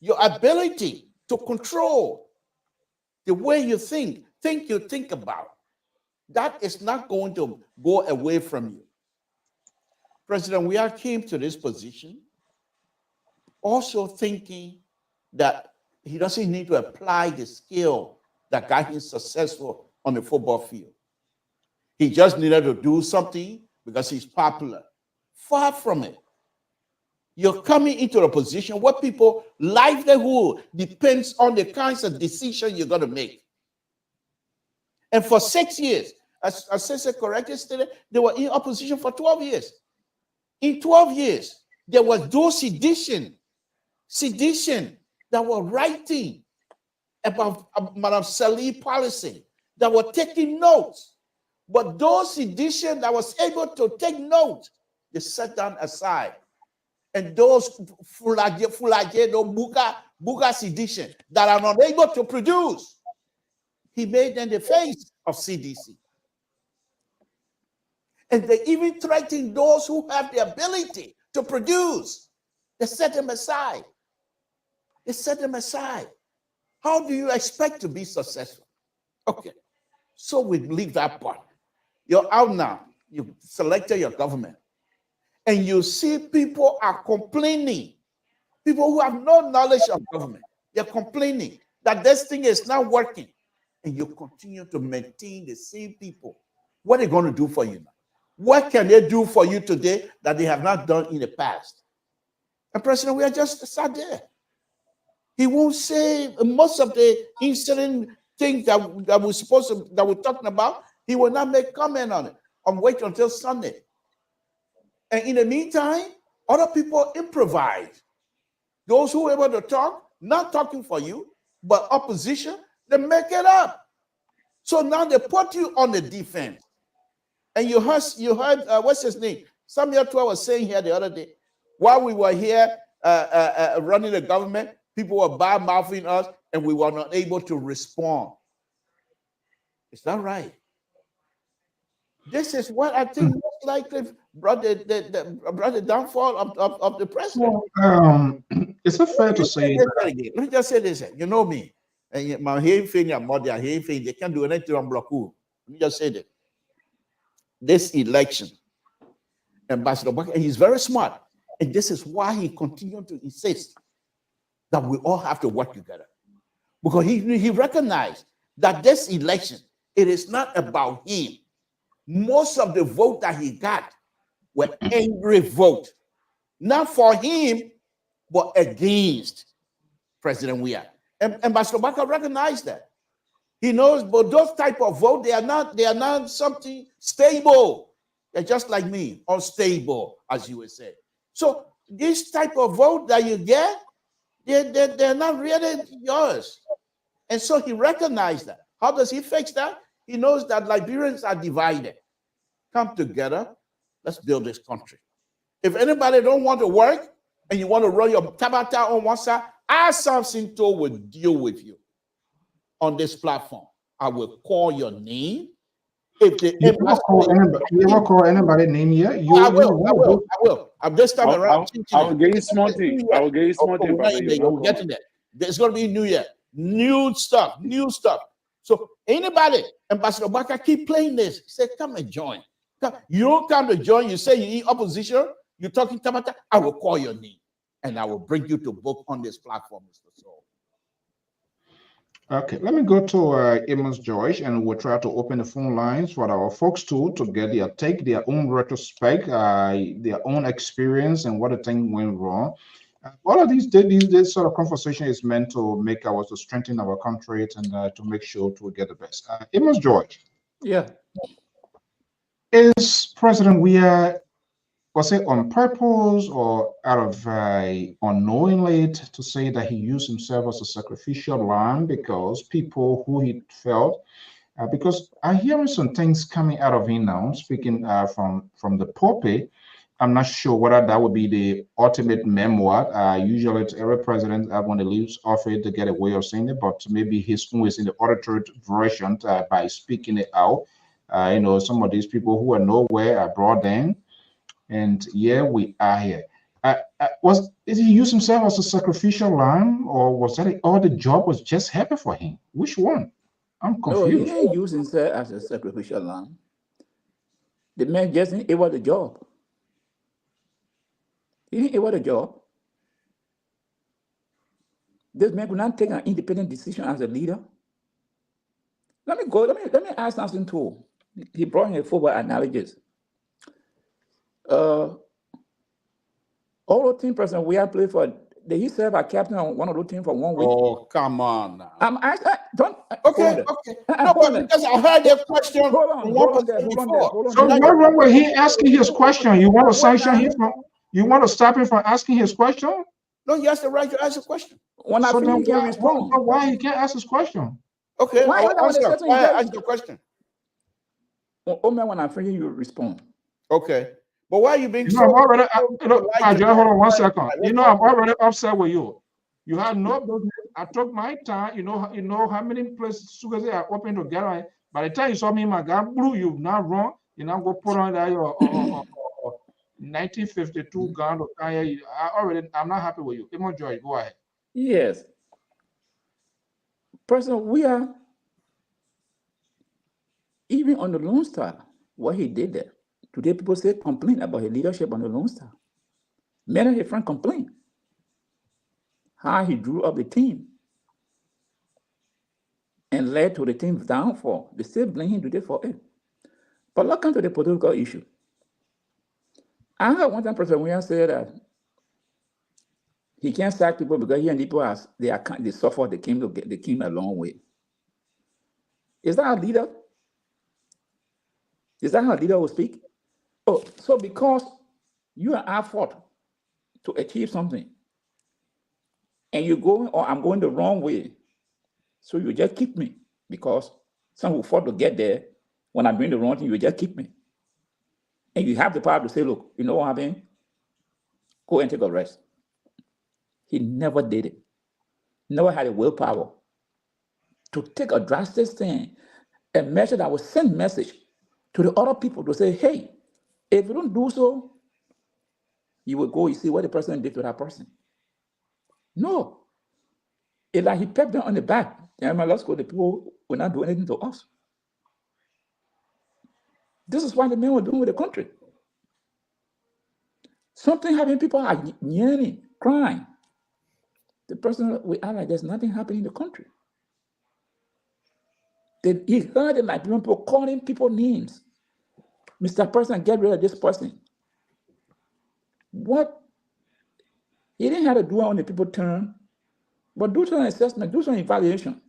your ability to control the way you think about, that is not going to go away from you. President Weah came to this position also thinking that he doesn't need to apply the skill that got him successful on the football field. He just needed to do something because he's popular. Far from it. You're coming into a position where people livelihood depends on the kinds of decisions you're going to make. And for 6 years, as Sese correctly stated, they were in opposition for 12 years. In 12 years, there was those sedition that were writing about Madam Salih policy, that were taking notes. But those sedition that was able to take notes, they set down aside. And those Buga sedition that are not able to produce, he made them the face of CDC. And they even threaten those who have the ability to produce. They set them aside. They set them aside. How do you expect to be successful? Okay, so we leave that part. You're out now. You selected your government. And you see people are complaining. People who have no knowledge of government. They're complaining that this thing is not working. And you continue to maintain the same people. What are they going to do for you now? What can they do for you today that they have not done in the past? And President, we are just sat there. He won't say most of the incident things that we're talking about. He will not make comment on it. Wait until Sunday. And in the meantime, other people improvise. Those who are able to talk, not talking for you, but opposition, they make it up. So now they put you on the defense. And you heard what's his name? Samuel Tua was saying here the other day, while we were here running the government, people were bad-mouthing us, and we were not able to respond. Is that right? This is what I think most likely brought the downfall of the president. Well, is it fair to say Let me just say this. You know me. And my they can't do anything on Bloku. Let me just say that. This election, Ambassador Bakar, he's very smart. And this is why he continued to insist that we all have to work together. Because he recognized that this election, it is not about him. Most of the vote that he got were angry vote. Not for him, but against President Weah. And Ambassador Bakar recognized that. He knows, but those type of vote, they are not something stable. They're just like me, unstable, as you would say. So this type of vote that you get, they're not really yours. And so he recognized that. How does he fix that? He knows that Liberians are divided. Come together. Let's build this country. If anybody don't want to work and you want to run your tabata on one side, Samsinto will deal with you on this platform. I will call your name. If the You ever call anybody name yet? I will. This time around, I will give you small thing. I will give you small thing. We're getting there. There's going to be New Year. New stuff. So anybody, Ambassador Baka, keep playing this. Say, come and join. You don't come to join. You say you in opposition. You're talking Tabata. I will call your name. And I will bring you to book on this platform, Mr. Soul. Okay, let me go to Amos George, and we'll try to open the phone lines for our folks too to get their take, their own retrospect, their own experience, and what the thing went wrong. All of this sort of conversation is meant to make to strengthen our country and to make sure to get the best. Amos George. Yeah. Is President Weah, was it on purpose or out of unknowingly to say that he used himself as a sacrificial lamb because people who he felt, because I'm hearing some things coming out of him now, speaking from the pulpit. I'm not sure whether that would be the ultimate memoir. Usually every president when he leaves office to get a way of saying it, but maybe his own is in the auditory version by speaking it out. Some of these people who are nowhere are brought in. And yeah, we are here. Did he use himself as a sacrificial lamb, or was that all the job was just happy for him? Which one? I'm confused. No, he didn't use himself as a sacrificial lamb. The man just didn't able the job. He didn't able the job. This man could not take an independent decision as a leader. Let me ask something too. He brought in a football analogies. All the team President we have played for, did he serve as captain on one of those teams for 1 week? Oh, come on now. Okay. No, but because I heard that question. Hold on there. So what wrong with he asking his question? You want to sanction him from? You want to stop him from asking his question? No, he has the right to ask a question. When I finish, he can respond. Why he can't ask his question? Okay, why ask the question. When I finish, you respond. Okay. But why are you being I'm already, hold on 1 second. I'm already upset with you. You have no business. I took my time. You know how many places are open together. By the time you saw me, my God, blue, you've not wrong. You now go put on that your 1952 gun or tire. I'm not happy with you. Emo George, go ahead. Yes. President, we are even on the Lone Star, what he did there. Today, people say complain about his leadership on the Lone Star. Many of his friends complain how he drew up the team and led to the team's downfall. They still blame him today for it. But let's come to the political issue. I heard one time President Williams say that he can't sack people because he and people they suffer, they came a long way. Is that a leader? Is that how a leader will speak? Oh, so because you and I fought to achieve something, and you're going, or I'm going the wrong way, so you just keep me because some who fought to get there, when I'm doing the wrong thing, you just keep me. And you have the power to say, look, you know what happened? Go and take a rest. He never did it. Never had the willpower to take a drastic stand, a measure that would send message to the other people to say, hey, if you don't do so, you will go, you see what the person did to that person. No. It's like he pepped them on the back. Let's go, the people will not do anything to us. This is what the men were doing with the country. Something happened, people are yearning, crying. The person we are like, there's nothing happening in the country. Then he heard it like people calling people names. Mr. President, get rid of this person. What? He didn't have to do it on the people turn, but do some assessment, do some evaluation.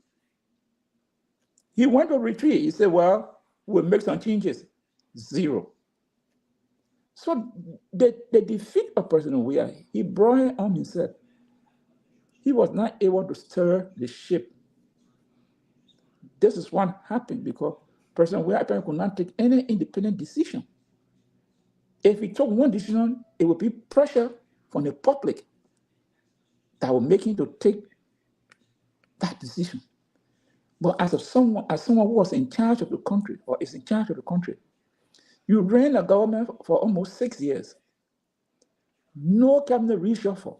He went to retreat. He said, well, we'll make some changes. Zero. So the defeat of President Weah, he brought it on himself. He was not able to stir the ship. This is what happened because President Weah could not take any independent decision. If he took one decision, it would be pressure from the public that would make him to take that decision. But as someone who was in charge of the country or is in charge of the country, you ran a government for almost 6 years. No cabinet reshuffle,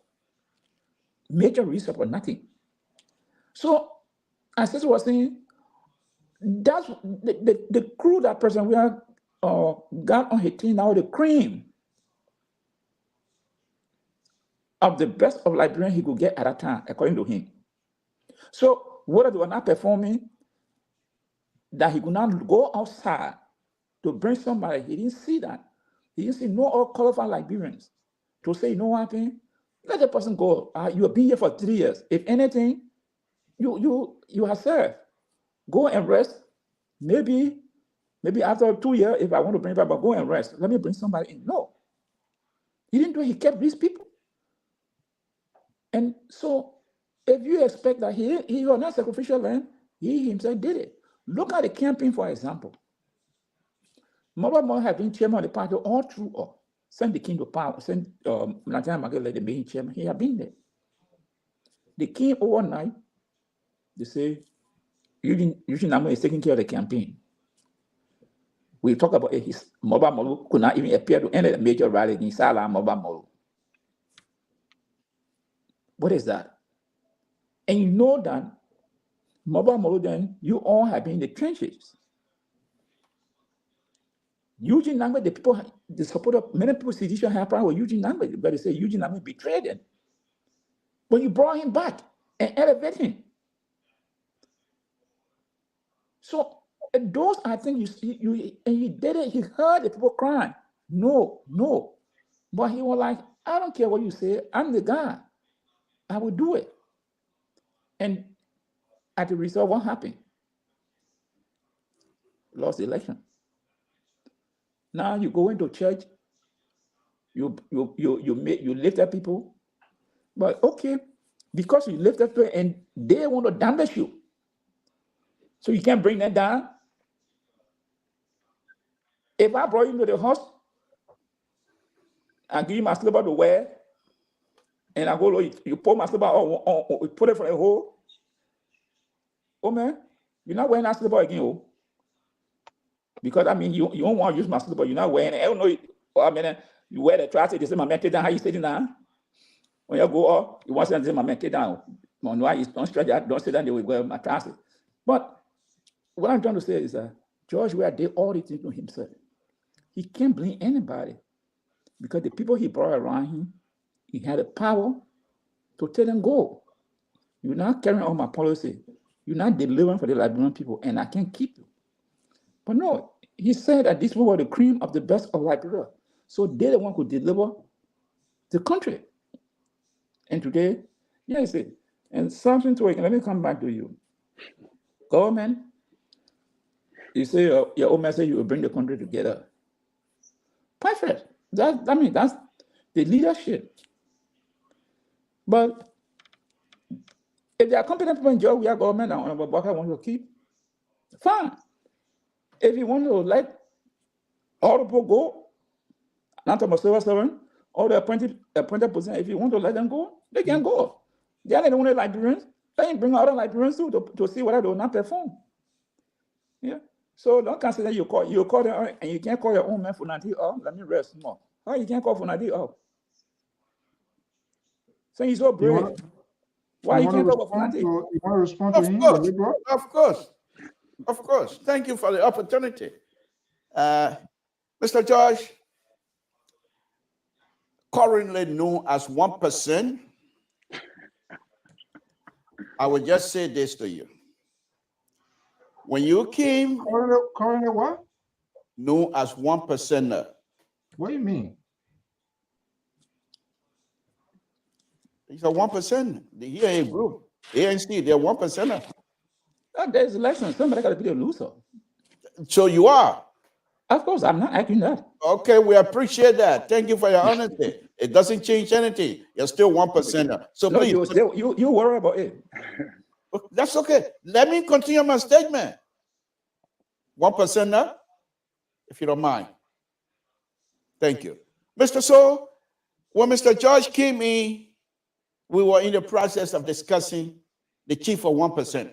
major reshuffle, nothing. So, as this was saying, that's the crew that President Weah got on his team now, the cream of the best of Liberians he could get at that time, according to him. So, whether they were not performing, that he could not go outside to bring somebody, he didn't see that. He didn't see no all qualified Liberians to say, you know what happened? Let the person go. You have been here for 3 years. If anything, you have served. Go and rest. Maybe after 2 years, if I want to bring back, but go and rest. Let me bring somebody in. No. He didn't do it. He kept these people. And so if you expect that he was not sacrificial land, he himself did it. Look at the campaign, for example. Mobile have been chairman of the party all through. Send the king to power, send Nigerian Market let the main chairman. He had been there. The king overnight, they say, Eugene Namo is taking care of the campaign. We talk about his mobile model could not even appear to any of the major rally in Salah mobile model. What is that? And you know that mobile model, then you all have been in the trenches. Eugene Nangbe, the support of many people see this happen with Eugene Nangbe, but they say Eugene Nangbe betrayed him. But you brought him back and elevated him. So those, I think you did it. He heard the people crying. No. But he was like, I don't care what you say. I'm the guy. I will do it. And at the result, what happened? Lost the election. Now you go into church, you lift up people, but okay, because you lift up people and they want to damage you, so you can't bring them down. If I brought you to the house, I give you my slipper to wear, and I go, you pull my slipper on, you put it from the hole. Oh man, you're not wearing that slipper again, oh. Because I mean, you don't want to use my slipper, you're not wearing it. I don't know. I mean, you wear the trousers, they say, my man, take down how you sitting down. When you go up, you want to say, my man, take down. No, don't stretch out, don't sit down, they will wear my trousers. But what I'm trying to say is that George Weah did all these things to himself. He can't blame anybody because the people he brought around him, he had the power to tell them, go. You're not carrying on my policy. You're not delivering for the Liberian people, and I can't keep you. But no, he said that these people were the cream of the best of Liberia. So they're the one who deliver the country. And today, yes, and something to it. Let me come back to you. Government, you say your old man said you will bring the country together. Perfect. That's the leadership. But if there are competent people in Georgia, we are government and Honorable Baka wants to keep, fine. If you want to let all the people go, not to civil servant, all the appointed position, if you want to let them go, they can go. They are the only Liberians. They can bring other Liberians too to see whether they will not perform. Yeah. So don't consider you call them and you can't call your own man for Funadi up. Let me rest more. How you can't call Funadi up? So he's so brave. Why you can't call Funadi? You want to respond to him? Of course. Thank you for the opportunity. Mr. George, currently known as 1%, I will just say this to you. When you came, currently what? Known as 1%. What do you mean? He's a 1%. Here a group, ANC, they're 1%. There's election. Somebody got to be the loser. So you are. Of course, I'm not arguing that. Okay, we appreciate that. Thank you for your honesty. It doesn't change anything. You're still 1%. So No, please, you worry about it. that's okay. Let me continue my statement. 1%, if you don't mind. Thank you. Mr. So, when Mr. George came in, we were in the process of discussing the chief of 1%.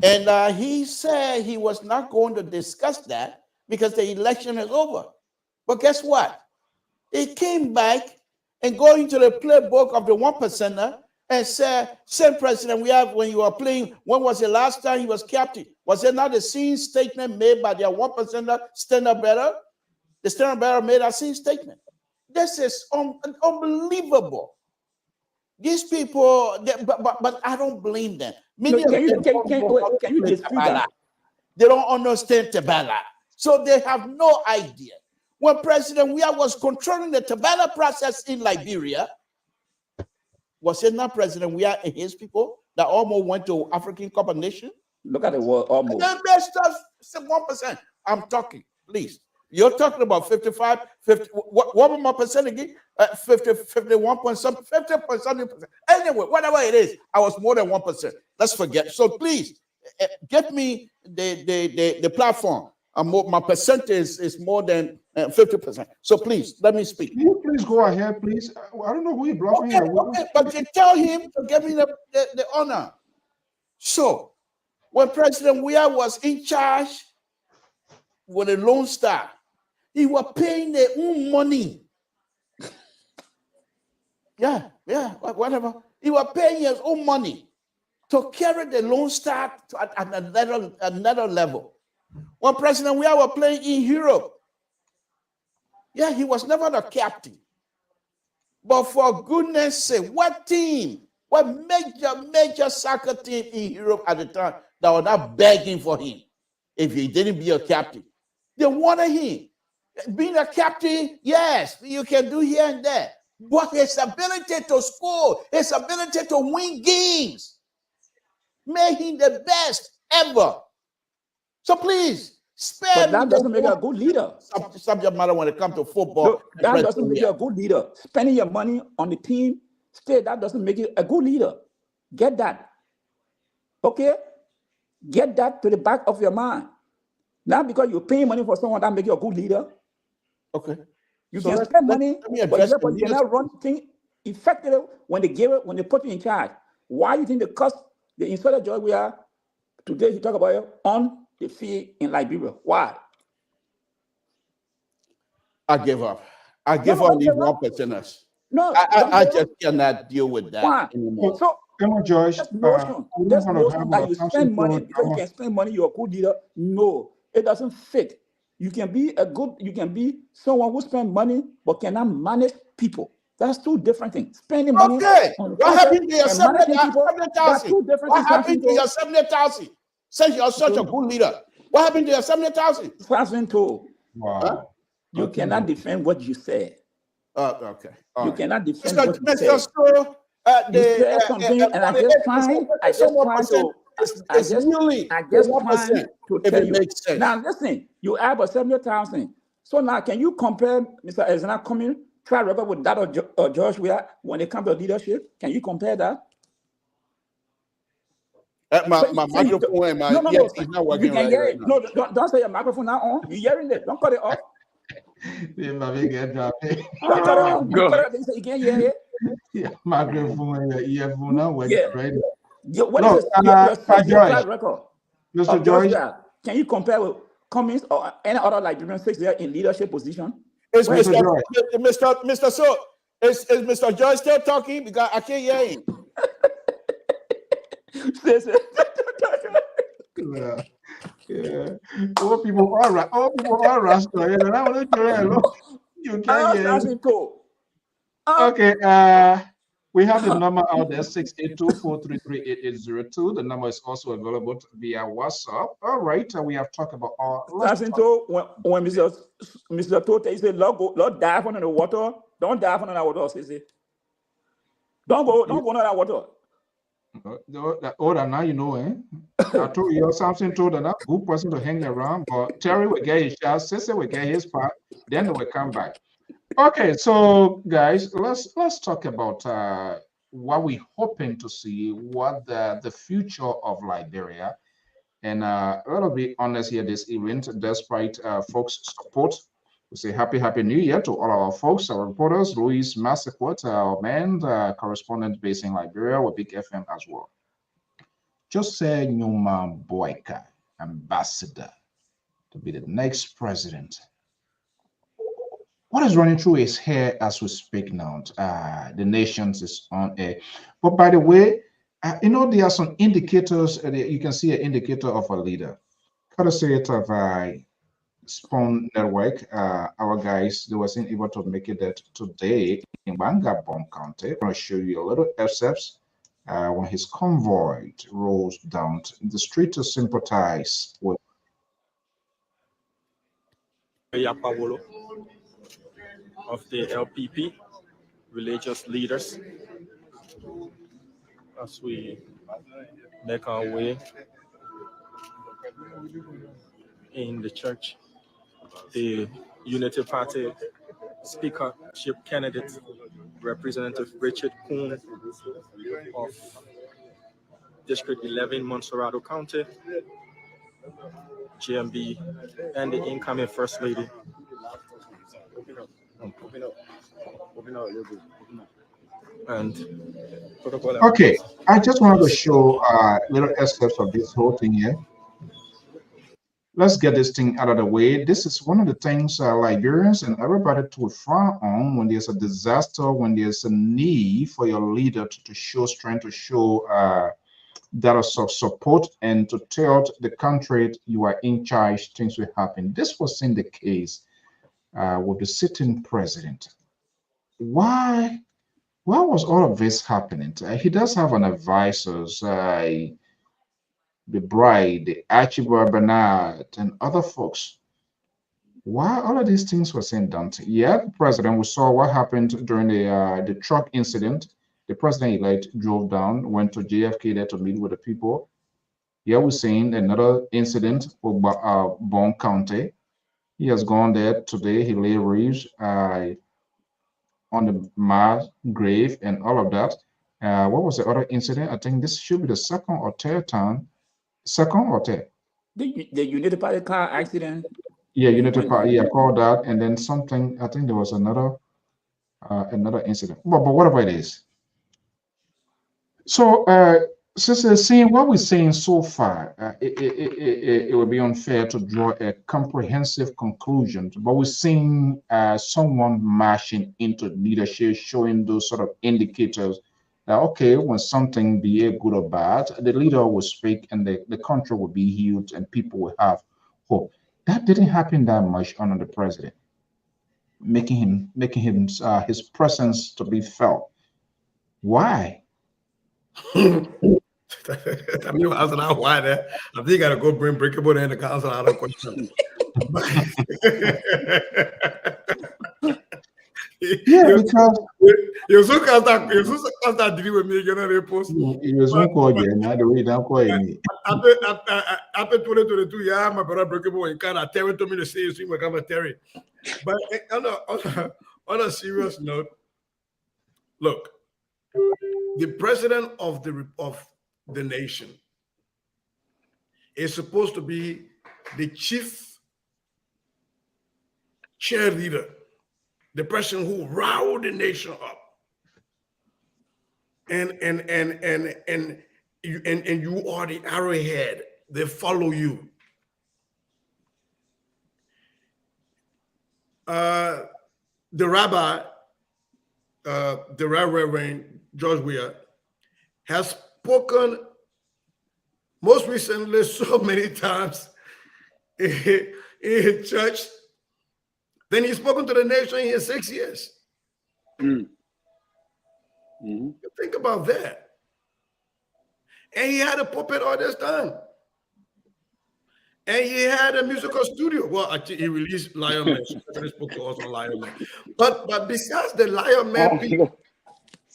And he said he was not going to discuss that because the election is over. But guess what? He came back and go into the playbook of the 1%er and said, same president we have when you were playing, when was the last time he was captain? Was it not the same statement made by their 1%er, Standard Bearer? The Standard Bearer made that same statement. This is unbelievable. These people, but I don't blame them. Many Can you dispute that? They don't understand Tabala. So they have no idea. When President Weah was controlling the Tabala process in Liberia, was it not President Weah and his people that almost went to African Cup of Nations? Look at the word almost. The best of 1%. I'm talking, please. You're talking about 55, 50, what more percent again? 50, 51 point something, 50%. Anyway, whatever it is, I was more than 1%. Let's forget. So please, get me the platform. My percentage is more than 50%. So please, let me speak. Can you please go ahead, please? I don't know who you're blocking. Okay, but you tell him to give me the honor. So, when President Weah was in charge with the Lone Star, he was paying their own money. Yeah, whatever. He was paying his own money to carry the Lone Star to another level. When President Weah was playing in Europe, yeah, he was never the captain. But for goodness sake, what major soccer team in Europe at the time that was not begging for him if he didn't be a captain? They wanted him. Being a captain, yes, you can do here and there. But his ability to score, his ability to win games, made him the best ever. So please, spare but that me doesn't make a good leader. Subject matter when it comes to football. No, that doesn't make you a good leader. Spending your money on the team, that doesn't make you a good leader. Get that. Okay? Get that to the back of your mind. Not because you're paying money for someone that make you a good leader. Okay. You can spend money, but you cannot run things effectively when they put you in charge. Why do you think the inspector George Weah today he talk about it on the field in Liberia? Why? I give up. I give up these 1%ers. No, I just cannot deal with that Why? anymore. So come on, George. That's notion that you spend money because you can spend money, you're a good leader. No, it doesn't fit. You can be someone who spend money but cannot manage people. That's two different things. Spending money. Okay. What happened to your 70,000? What happened to your 70,000? Since you're such a good leader, what happened to your 70,000? Wow. Huh? You cannot defend what you said. Okay. You cannot defend what you said. You said something, and I just trying to tell you. Now listen, you add about 70,000. So now can you compare Mr. Ezra coming track record with that of George Weah when it comes to leadership? Can you compare that? My microphone, it's not working right now. No, don't say your microphone now on. You're hearing it. Don't cut it off. Don't cut it off. You cut it off. You can't hear it. Yeah, microphone, earphone now working right now. What is your track record? Mr. George, can you compare with Cummings or any other Liberian 6 there in leadership position? Is Mr. So, is Mr. George still talking? Because I can't hear him. Yeah. All people are Rasta. You can't hear. Okay. We have the number out there, 682-433-8802. The number is also available via WhatsApp. All right, we have talked about our. When Mr. Tote said, Lord, dive under the water. Don't dive under the water, he said. Don't go under that water. Older now, you know, eh? I told you something told that good person to hang around, but Terry will get his shot, Sissy will get his part, then they will come back. Okay, so guys, let's talk about what we hoping to see, what the future of Liberia, and a little bit honest here this event, despite folks' support. We say happy New Year to all our folks, our reporters, Louis Massaquot, our man, correspondent based in Liberia with Big FM as well. Jose Nyuma Boyka, ambassador to be the next president. What is running through his hair as we speak now? The nations is on air. But by the way, there are some indicators. You can see an indicator of a leader. Courtesy of Spawn Network, our guys, they wasn't able to make it that today in Bangabon County. I'm going to show you a little excerpts when his convoy rolls down the street to sympathize with. Of the LPP, religious leaders, as we make our way in the church. The Unity Party speakership candidate, Representative Richard Kuhn of District 11, Montserrado County, GMB, and the incoming First Lady. And okay, I just wanted to show little excerpts of this whole thing here. Let's get this thing out of the way. This is one of the things Liberians and everybody to frown on when there's a disaster, when there's a need for your leader to show strength, to show that of support, and to tell the country you are in charge, things will happen. This was in the case with the sitting president. Why was all of this happening? He does have an advisor, the bride, the Archibald Bernard, and other folks. Why all of these things were saying done? Yeah, President, we saw what happened during the truck incident. The president-elect drove down, went to JFK there to meet with the people. Yeah, we're seeing another incident for Bon County. He has gone there today. He lay wreaths on the mass grave and all of that. What was the other incident? I think this should be the second or third time. Second or third? The Unity Party car accident. Yeah, Unity Party. Yeah, called that, and then something. I think there was another incident. But whatever it is. So, Sister, seeing what we're saying so far, it would be unfair to draw a comprehensive conclusion. But we're seeing someone marching into leadership, showing those sort of indicators that, okay, when something be a good or bad, the leader will speak and the country will be healed and people will have hope. That didn't happen that much under the president, making him his presence to be felt. Why? I mean, I was like, why that? I think you got to go bring Breakable in the council out of question. Yeah, because you so can't deal with me. You're not repost. You don't call you, not the way don't call me. After 2022, yeah, my brother Breakable in Canada, Terry told me to say you come with Terry. But on a serious note, look. The president of the nation is supposed to be the chief cheerleader, the person who riled the nation up, and you are the arrowhead. They follow you. The rabbi, the Reverend George Weah, has spoken most recently so many times in church. Then he's spoken to the nation in 6 years. Think about that. And he had a pulpit all this time. And he had a musical studio. Well, actually, he released Lion Man. So he spoke to us on Lion Man. But besides the Lion Man people,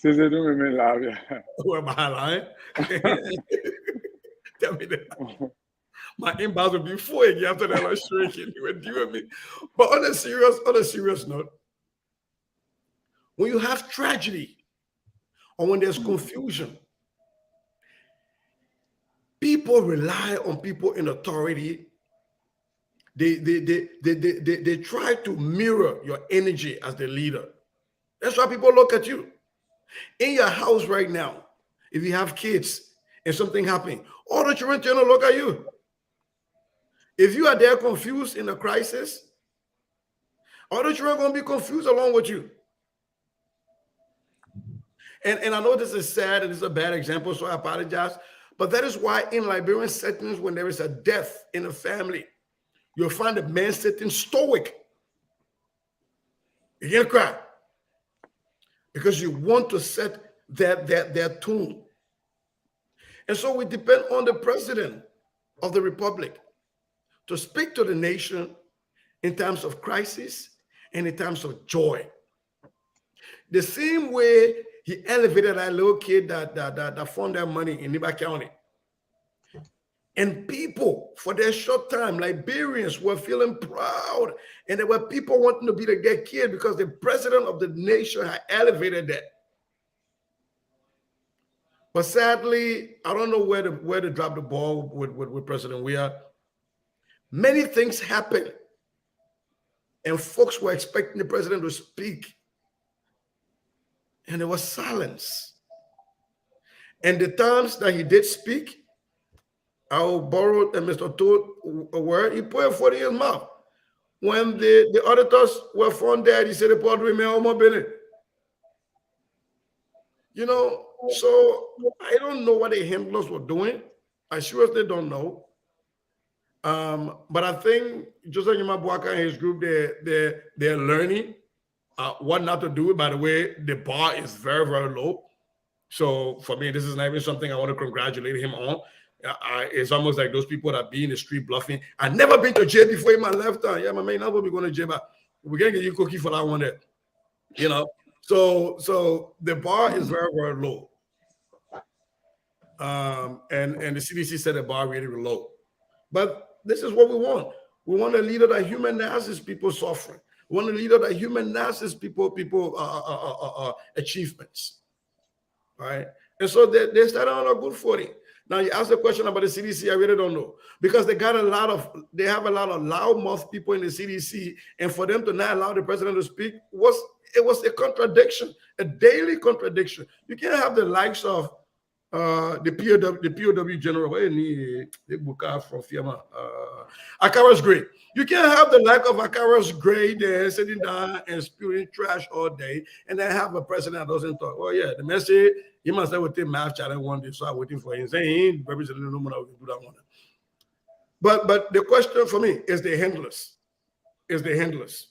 Sissy, don't make me laugh. Yeah. Who am I lying? Tell me that. My inbox will be full again after that illustration. You were doing me. But on a serious note, when you have tragedy or when there's confusion, people rely on people in authority. They try to mirror your energy as the leader. That's why people look at you. In your house right now, if you have kids and something happens, all the children turn to look at you. If you are there confused in a crisis, all the children are going to be confused along with you. And I know this is sad and this is a bad example, so I apologize. But that is why in Liberian settings, when there is a death in a family, you'll find a man sitting stoic. You can't cry. Because you want to set their tune. And so we depend on the president of the republic to speak to the nation in times of crisis and in times of joy. The same way he elevated that little kid that found that money in Niba County. And people, for their short time, Liberians were feeling proud. And there were people wanting to be their kid because the president of the nation had elevated that. But sadly, I don't know where to drop the ball with President Weah. Many things happened. And folks were expecting the president to speak. And there was silence. And the times that he did speak, I'll borrow Mr. Todd a word, he put a foot in his mouth. When the auditors were found dead, he said, the poor remain on my belly. You know, so I don't know what the handlers were doing. I seriously don't know. But I think Joseph Yamabuaka and his group, they're learning what not to do. By the way, the bar is very, very low. So for me, this is not even something I want to congratulate him on. It's almost like those people that be in the street bluffing. I've never been to jail before in my lifetime. Yeah, my man, not be going to jail, but we're gonna get you a cookie for that one there. You know, so the bar is very, very low. And the CDC said the bar really low. But this is what we want. We want a leader that humanizes people suffering. We want a leader that humanizes people achievements. Right? And so they started on a good footing. Now you ask the question about the CDC, I really don't know. Because they have a lot of loudmouth people in the CDC, and for them to not allow the president to speak was a contradiction, a daily contradiction. You can't have the likes of the POW general, the Buka from Fiamma, Akaras Gray. You can't have the like of Akaras Gray there sitting down and spewing trash all day, and then have a president that doesn't talk. Oh yeah, the message. He must have with the math challenge one day, so I'm waiting for him. Saying he ain't representing no one that will do that one. But the question for me is the handlers. Is the handlers.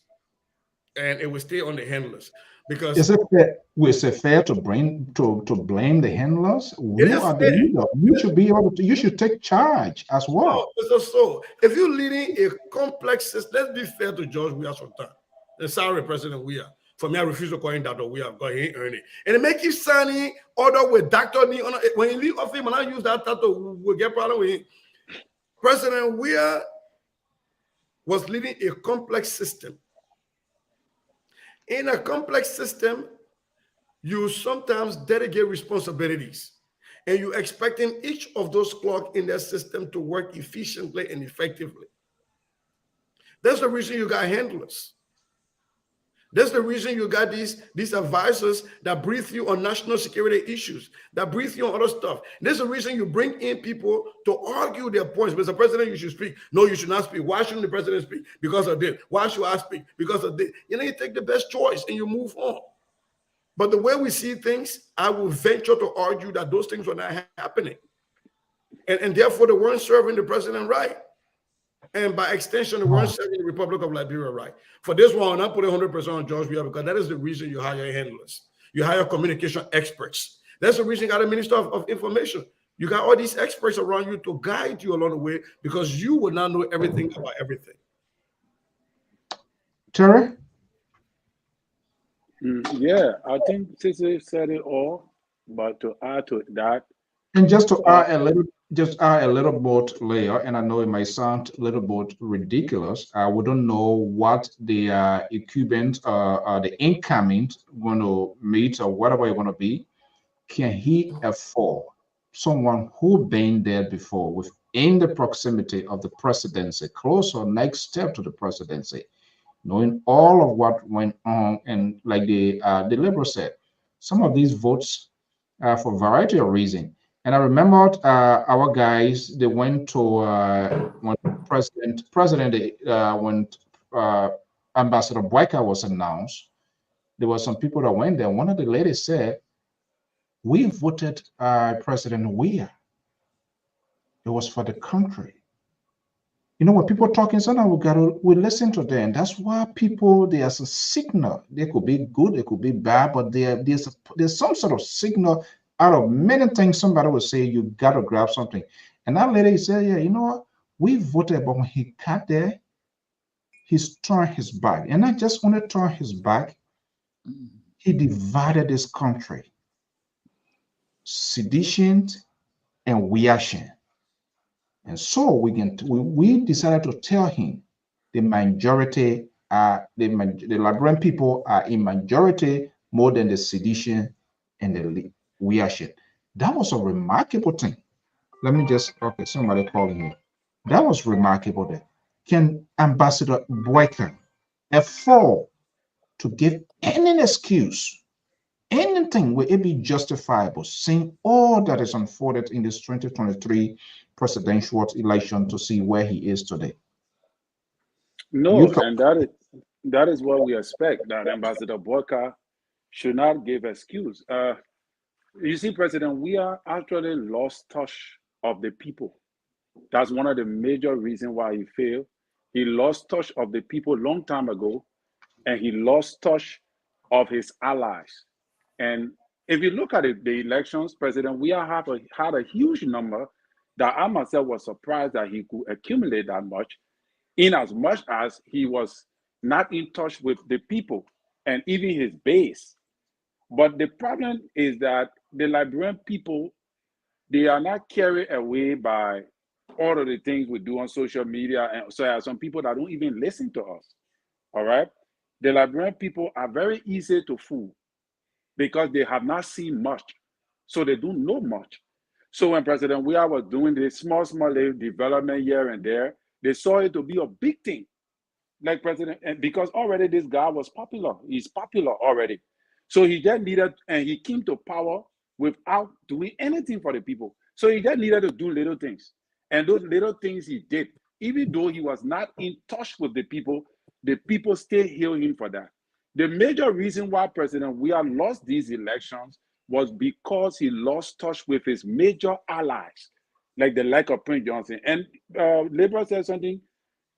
And it will stay on the handlers. Because is it fair to blame the handlers? You are the leader. You should be able to, you should take charge as well. So if you're leading a complex system, let's be fair to George Weah sometimes. And sorry, President Weah. For me, I refuse to call him Dr. Weah because he ain't earned it. And it make you signing order with Dr. Ni. When you leave off him and I use that title, we'll get problem with him. President Weah was leading a complex system. In a complex system, you sometimes delegate responsibilities. And you're expecting each of those clocks in that system to work efficiently and effectively. That's the reason you got handlers. That's the reason you got these advisors that brief you on national security issues, that brief you on other stuff. That's the reason you bring in people to argue their points. Mr. President, you should speak. No, you should not speak. Why shouldn't the president speak? Because of this. Why should I speak? Because of this. You take the best choice and you move on. But the way we see things, I will venture to argue that those things were not happening. And therefore, they weren't serving the president right. And by extension, they weren't serving the Republic of Liberia right. For this one, I put 100% on George Weah because that is the reason you hire handlers. You hire communication experts. That's the reason you got a Minister of Information. You got all these experts around you to guide you along the way because you will not know everything about everything. Terry? Yeah, I think Cece said it all. But to add to that, And just to uh, add a little bit layer, and I know it might sound a little bit ridiculous. We don't know what the incumbent, the incoming, going to meet or whatever it's going to be. Can he afford someone who been there before, within the proximity of the presidency, close or next step to the presidency, knowing all of what went on, and like the liberal said, some of these votes for a variety of reasons. And I remembered our guys, they went to when when uh, Ambassador Boyka was announced, there were some people that went there. One of the ladies said, "We voted President Weah. It was for the country." You know, when people talking, sometimes we listen to them. That's why people, there's a signal. They could be good, they could be bad, but there's some sort of signal out of many things. Somebody will say you gotta grab something. And that lady said, "Yeah, you know what? We voted, but when he got there, he's turned his back. And not just want to turn his back, he divided this country. Sedition and reaction. And so we decided to tell him the majority are the Liberian people are in majority more than the sedition and the reaction." That was a remarkable thing. Let me just okay, somebody calling me. That was remarkable there. Can Ambassador Boyka afford to give any excuse, anything will it be justifiable, seeing all that is unfolded in this 2023 presidential election to see where he is today? You no, can, and that is what we expect, that Ambassador Boyka should not give excuse. You see, President, we are actually lost touch of the people. That's one of the major reasons why he failed. He lost touch of the people long time ago, and he lost touch of his allies. And if you look at the elections, President, we had a huge number that I myself was surprised that he could accumulate that much, in as much as he was not in touch with the people and even his base. But the problem is that the Liberian people, they are not carried away by all of the things we do on social media. And so there are some people that don't even listen to us. All right. The Liberian people are very easy to fool because they have not seen much. So they don't know much. So when President Weah was doing the small development here and there, they saw it to be a big thing. Like President, and because already this guy was popular, he's popular already. So he just needed, and he came to power without doing anything for the people. So he just needed to do little things. And those little things he did, even though he was not in touch with the people still hail him for that. The major reason why President Weah lost these elections was because he lost touch with his major allies, like the like of Prince Johnson. And Labour said something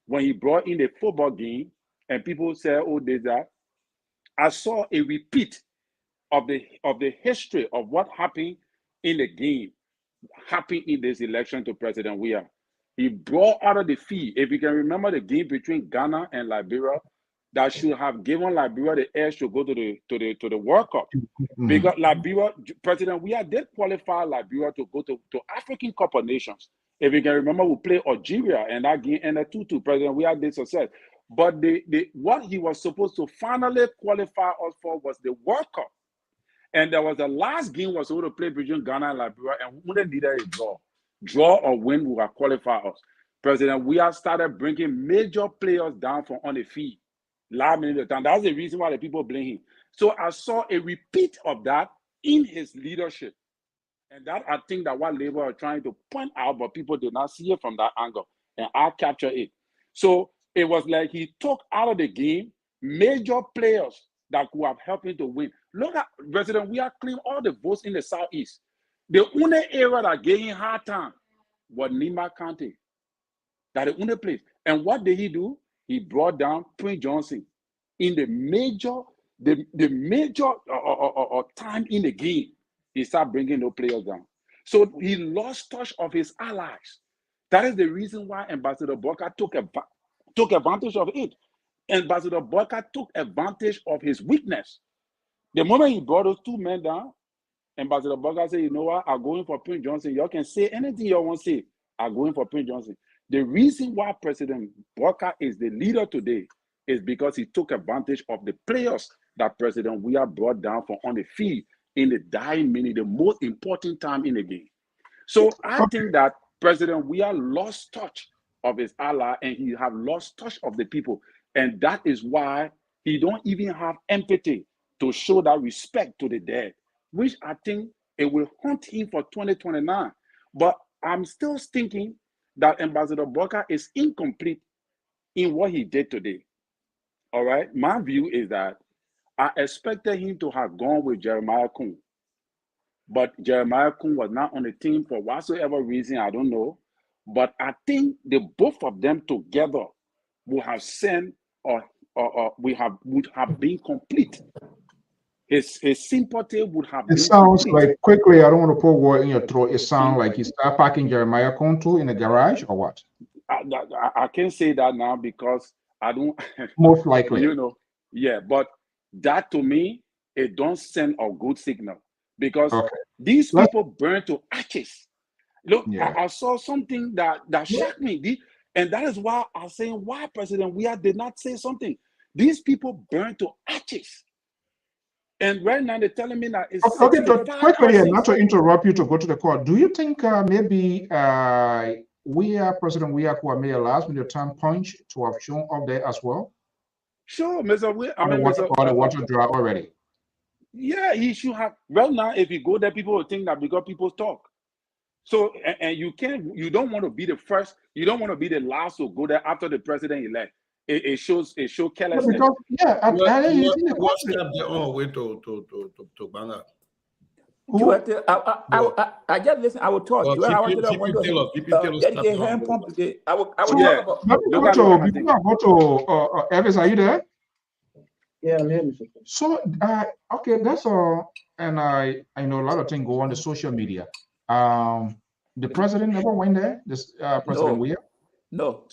when he brought in the football game, and people said, "Oh, there's that." I saw a repeat of the history of what happened in the game, happened in this election to President Weah. He brought out of the field. If you can remember the game between Ghana and Liberia, that should have given Liberia the edge to go to the World Cup. Because Liberia, President Weah did qualify Liberia to go to African Cup of Nations. If you can remember, we played Algeria and that game ended 2-2. President Weah did success. But what he was supposed to finally qualify us for was the World Cup. And there was the last game was supposed to play between Ghana and Liberia, and we only needed a draw. Draw or win will qualify us. President Weah started bringing major players down from on the field. Last minute of time. That's the reason why the people blame him. So I saw a repeat of that in his leadership. And that I think that what Labour are trying to point out, but people did not see it from that angle. And I capture it. So it was like he took out of the game major players that could have helped him to win. Look at President Weah claimed all the votes in the Southeast. The only area that gave him hard time was Nima County. That the only place. And what did he do? He brought down Prince Johnson in the major time in the game. He started bringing those players down. So he lost touch of his allies. That is the reason why Ambassador Boyka took advantage of it. Ambassador Boyka took advantage of his weakness. The moment he brought those two men down, Ambassador Bugger said, you know what, I'm going for Prince Johnson. Y'all can say anything you want to say. I'm going for Prince Johnson. The reason why President Bugger is the leader today is because he took advantage of the players that President Weah brought down from on the field in the dying minute, the most important time in the game. So I think that President Weah lost touch of his ally and he have lost touch of the people. And that is why he don't even have empathy to show that respect to the dead, which I think it will haunt him for 2029. But I'm still thinking that Ambassador Bugger is incomplete in what he did today. All right. My view is that I expected him to have gone with Jeremiah Kuhn. But Jeremiah Kuhn was not on the team for whatsoever reason, I don't know. But I think the both of them together would have sent or would have been complete. His sympathy would have been It sounds complete. like, quickly, I don't want to put word in your throat. It sounds like he started packing Jeremiah Kontu in the garage or what? I can't say that now because I don't. Most likely. You know, yeah, but that to me, it don't send a good signal because these people burn to ashes. Look, I saw something that shocked me. And that is why I'm saying why President Weah did not say something. These people burn to ashes. And right now they're telling me that it's okay. 65 Quickly, persons. not to interrupt you to go to the court. Do you think maybe President Weah could have made a last-minute time punch to have shown up there as well? Sure, Mr. Weah. I mean, the water dry already. Yeah, he should have. Right now, if you go there, people will think that because people talk. So, and you don't want to be the first. You don't want to be the last to go there after the president elect. It shows carelessness. I just listen. I will talk. Well, I will talk about Elvis, are you there? Yeah, I'm here. So, okay, that's all. And I know a lot of things go on the social media. The president never went there. This President Weah. No,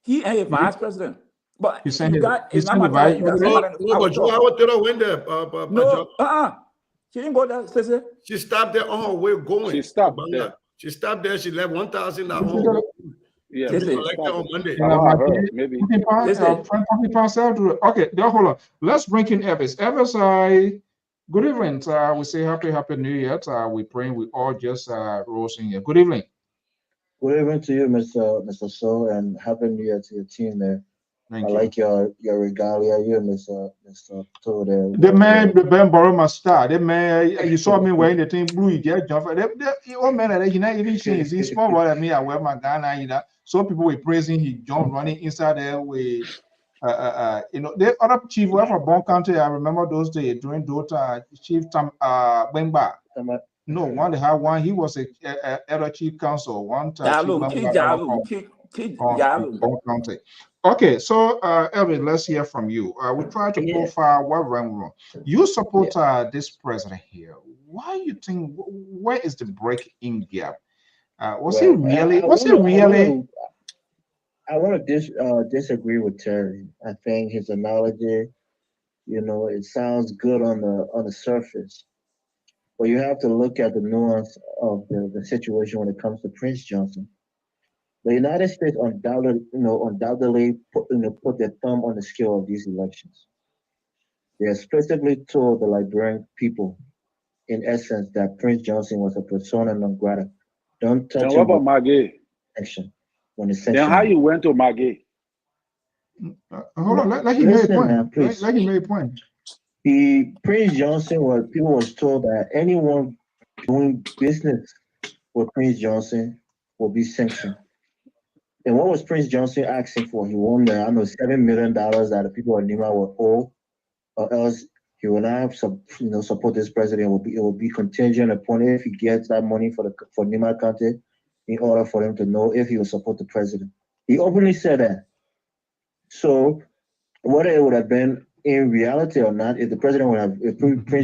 he ain't a vice president. But he sent it's not my time. No, she didn't go there. She stopped there on her way going. She stopped there. She stopped there. She left 1,000 at home. Yeah, on Monday. Maybe. Okay, hold on. Let's bring in Elvis. Elvis, good evening. We say happy New Year. We praying we all just rose in here. Good evening. Good evening to you, Mr. So, and happy New Year to your team there. I like your regalia, you, Mr. So there. The man, borrow my star. The man, you saw me wearing the thing blue. You get jump. The old man, he not even changed. He's small brother me. I wear my Ghana. You know, some people were praising. He jumped running inside there with, the other chief were Bon County. I remember those days during Dota Chief Bengba. No, one they had one. He was a other chief counsel. One County. Okay, so Elvin, let's hear from you. We try to profile what went wrong. You support this president here. Why you think? Where is the break-in gap? Was he really? I want to disagree with Terry. I think his analogy, it sounds good on the surface, but you have to look at the nuance of the situation when it comes to Prince Johnson. The United States undoubtedly put their thumb on the scale of these elections. They explicitly told the Liberian people, in essence, that Prince Johnson was a persona non grata. Don't touch him. What about Maggie? Then how you went to Maggie? Hold on, let him make a point. Let him make a point. Prince Johnson people was told that anyone doing business with Prince Johnson will be sanctioned. And what was Prince Johnson asking for? He won $7 million that the people of Nima were owe, or else he will not support this president. It will be contingent upon if he gets that money for Nima County, in order for him to know if he will support the president. He openly said that. So whether it would have been in reality or not, if Prince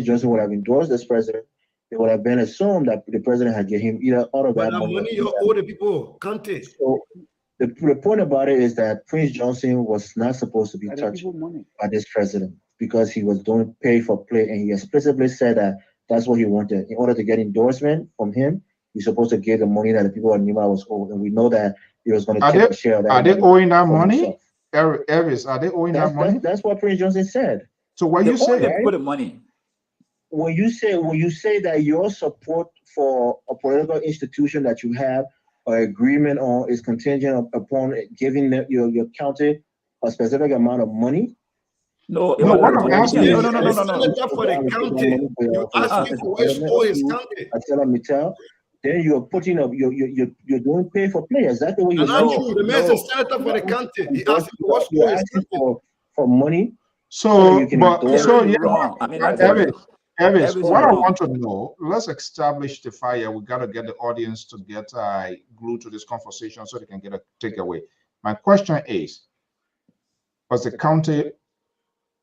Johnson would have endorsed this president, it would have been assumed that the president had given him either all of that money. You owe the people, County. So the point about it is that Prince Johnson was not supposed to be touched by this president. because he was doing pay for play, and he explicitly said that that's what he wanted. In order to get endorsement from him, he's supposed to give the money that the people at Nima was owed, and we know that he was going to take a share of that. Are they owing that money? Himself. Aries, are they owing that money? That's what Prince Johnson said. So what you say? Right? The money. When you say that your support for a political institution that you have an agreement on is contingent upon giving your county a specific amount of money. No, what I'm asking is, no. For the county, you asking for his county. Then you're putting up, you're doing pay for play. Exactly what you're saying. The man's a senator for the county. He asking for his county for money. So, wrong. I mean, Evis, what I want to know, let's establish the fire. We got to get the audience to get glued to this conversation so they can get a takeaway. My question is, was the county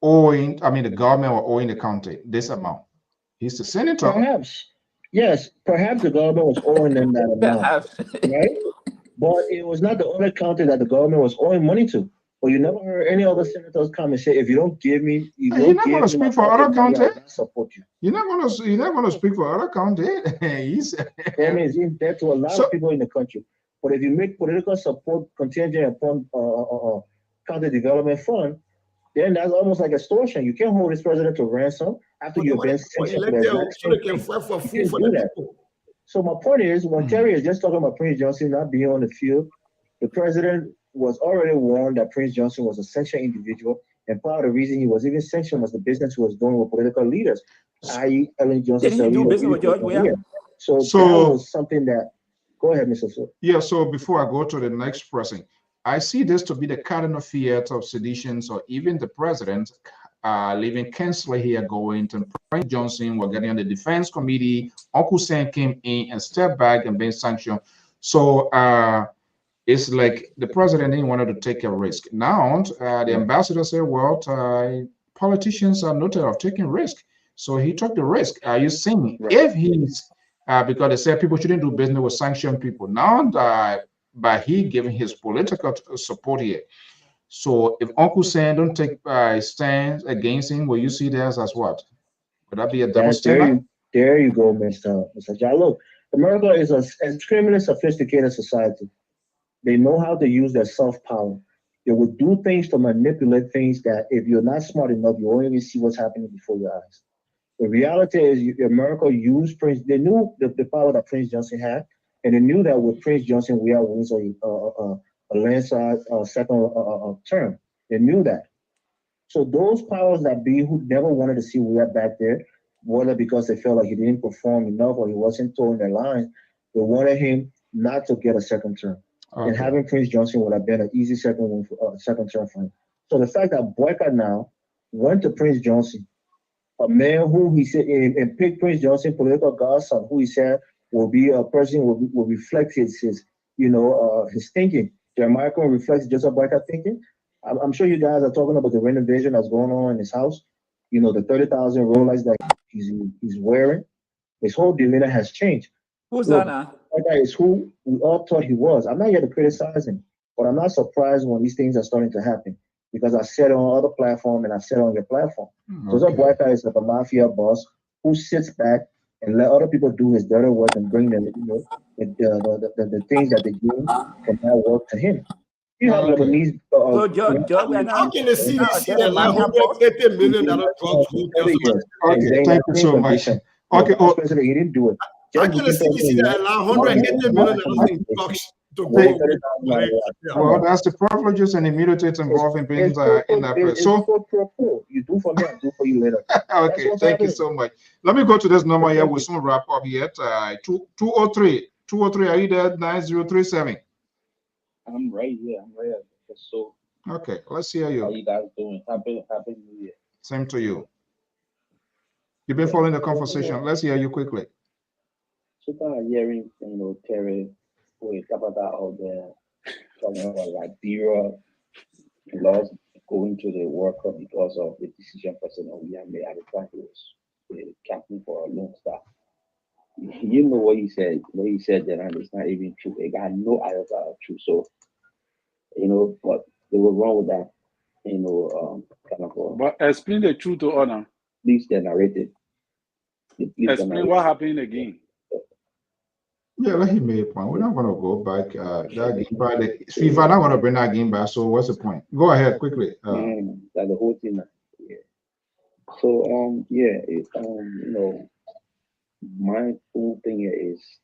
owing, the government were owing the county this amount? He's the senator. Perhaps. Yes, perhaps the government was owing them that amount. Right? But it was not the only county that the government was owing money to. But you never heard any other senators come and say, if you don't give me, you're not going to speak for other county. Support you. You're not going to speak for other county. That means he's dead to a lot of people in the country. But if you make political support contingent upon county development fund, then that's almost like extortion. You can't hold this president to ransom after you've been sanctioned for that. So my point is, when Terry is just talking about Prince Johnson not being on the field, the president was already warned that Prince Johnson was a sanctioned individual, and part of the reason he was even sanctioned was the business he was doing with political leaders, i.e. Ellen Johnson. Didn't he do business with George Weah? So that was something that, go ahead, Mr. Sir. Yeah, so before I go to the next person, I see this to be the cardinal fear of seditions, or even the president leaving Kensler here going to Prince Johnson. We're getting on the defense committee. Uncle Sam came in and stepped back and been sanctioned. So it's like the president didn't want to take a risk. Now the ambassador said, well, politicians are noted of taking risk. So he took the risk. Are you saying if he's, because they said people shouldn't do business with sanctioned people. Now by he giving his political support here. So if Uncle Sam don't take a stand against him, will you see this as what? Would that be a double standard? There you go, Mr. Jai. Look, America is an extremely sophisticated society. They know how to use their soft power. They will do things to manipulate things that if you're not smart enough, you won't even see what's happening before your eyes. The reality is America used Prince. They knew the power that Prince Johnson had, and they knew that with Prince Johnson, we are wins a landslide second term. They knew that. So those powers that be who never wanted to see Weah back there, whether because they felt like he didn't perform enough or he wasn't towing their lines, they wanted him not to get a second term. Okay. And having Prince Johnson would have been an easy second term for him. So the fact that Boycott now went to Prince Johnson, a man who he said and picked Prince Johnson, political godson, who he said will be a person will reflect his thinking. Jeremiah reflects Joseph Boycott thinking. I'm sure you guys are talking about the renovation that's going on in his house. You know, the 30,000 Rolex that he's wearing. His whole demeanor has changed. Who's that now? That guy is who we all thought he was. I'm not here to criticize him, but I'm not surprised when these things are starting to happen because I said on other platform and I said on your platform. Joseph Boycott is like a mafia boss who sits back and let other people do his dirty work and bring them, the things that they do from that work to him. You have Lebanese. So, George, how can the CDC allow $180 million drugs? Okay, thank you so much. Okay, President, he didn't do it. How can the CDC allow $180 million in drugs to go? Well, that's the privileges and immunities involved in being in that place. So, you do for me, I do for you later. Okay, thank you so much. Let me go to this number here. We'll soon wrap up here. 203. Are you there? 9037. I'm right here. So, okay, let's hear you. How you guys doing? Happy New Year. Same to you. You've been following the conversation. Let's hear you quickly. So kind of hearing, Terry, we talk about all the talking about Liberia laws going to the World Cup because of the decision President William made at the time he was the captain for a long staff. You know what he said? What he said that it's not even true. It got no iota of truth. So, but they were wrong with that. kind of But explain the truth to honor. leaves the narrative. Explain what happened again. Yeah, let him make a point. We're not going to go back. That game back. FIFA not going to bring that game back. So what's the point? Go ahead quickly. That the whole thing. Yeah. So my own thing here is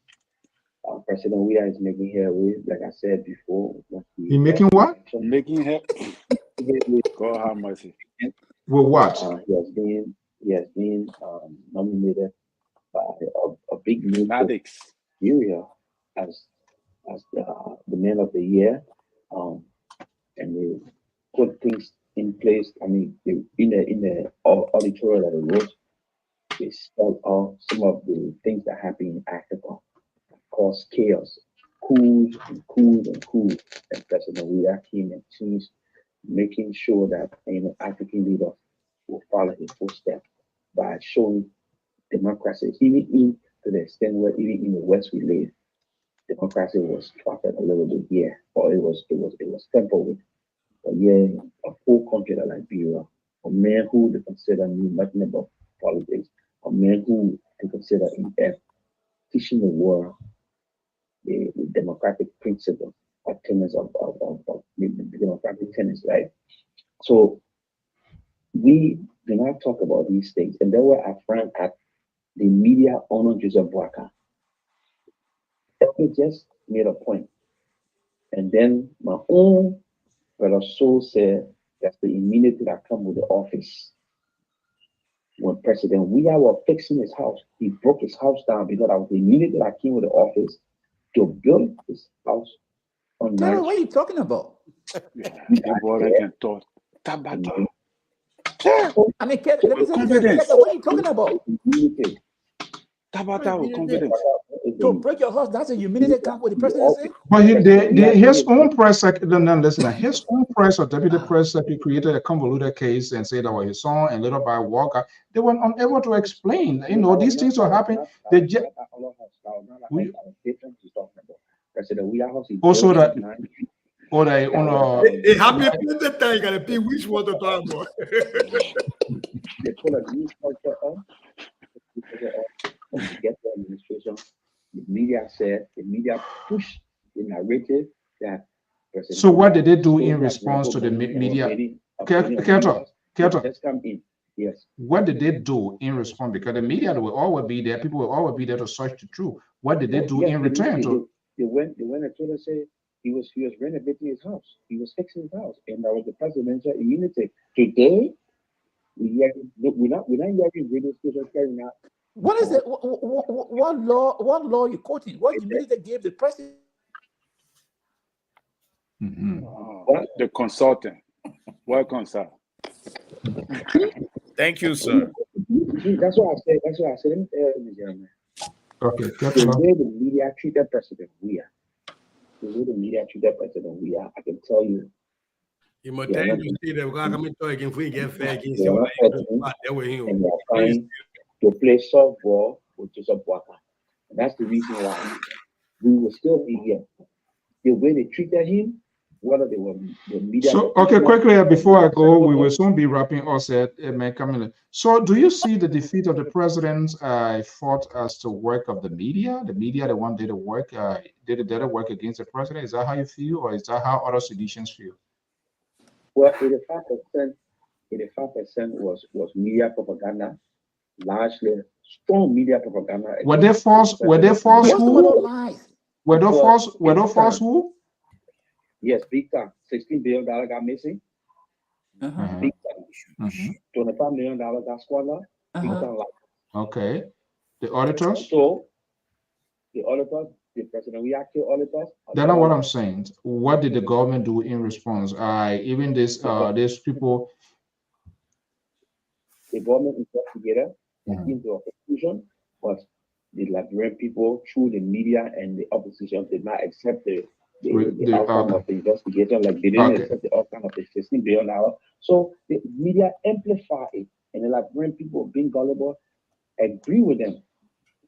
President Weah is making headway, like I said before. He making what? Making headway. God have mercy. With what? He has been nominated by a big name area as the man of the year, and they put things in place. I mean, in the auditorium that they wrote, they spelled out some of the things that happen in Africa, cause chaos, coups and coups and coups. And President Weah came and changed, making sure that African leaders will follow his footsteps by showing democracy, even to the extent where even in the West we live, democracy was throttled a little bit here, or it was tempered with. But yeah, a full country like Liberia, a man who they consider knew nothing about politics, a man who they consider in depth, teaching the world the democratic principles or tenets of the democratic tenets, right? So we do not talk about these things. And then where I find at the media honor Joseph Boakai. He just made a point. And then my own brother Soul said that's the immunity that comes with the office. When President Weah was fixing his house, he broke his house down because that was the immunity that came with the office to build his house on Tell what are you talking about? I mean, let me say, what are you talking about? Tabata with confidence. To break your house, that's a humiliating camp with the presidency. But his own press secretary, listen, his own press or deputy press secretary created a convoluted case and said that was his son and little by Walker. They were unable to explain. These things are happening. They just also that. Or they it happened the time you gotta pick which one to talk about. They pull a new culture on. Get the administration. The media pushed the narrative that. So what did they do in response to the media? Just come in. Yes. What did they do in response? Because the media will always be there. People will always be there to search the truth. What did they do in return to? They went and told us say he was renovating his house. He was fixing his house, and that was the presidential immunity. Today, we're not hearing radio stations carrying out. What is it? What law you quoting? What immunity gave the president? The consultant. Welcome, sir. Thank you, sir. That's what I said. Let me tell you, gentlemen. Okay. The way the media treated President Weah, I can tell you. You must tell you see that we're coming to again if we get fair against they are trying to play softball with Joseph Boakai. And that's the reason why we will still be here. The way they treated him, whether they were the media. So, okay, quickly before I go, we will soon be wrapping us at Camilla. So, do you see the defeat of the president fought as the work of the media? The media, the one did the work, did the work against the president? Is that how you feel, or is that how other citizens feel? Well, 85% was media propaganda, largely strong media propaganda. Were they false? Who? Were they false who? Yes, big time. $16 billion got missing. Big time. $25 million got squandered. Big time. Okay. The auditors? So, the auditors, the President Weah killed auditors. That's not what I'm saying. What did the government do in response? Even these people. The government investigator came to a conclusion, but the Liberian people, through the media and the opposition, did not accept the outcome of the investigation. Like they didn't accept the outcome of the $16 billion. So the media amplify it, and the Liberian people, being gullible, agree with them.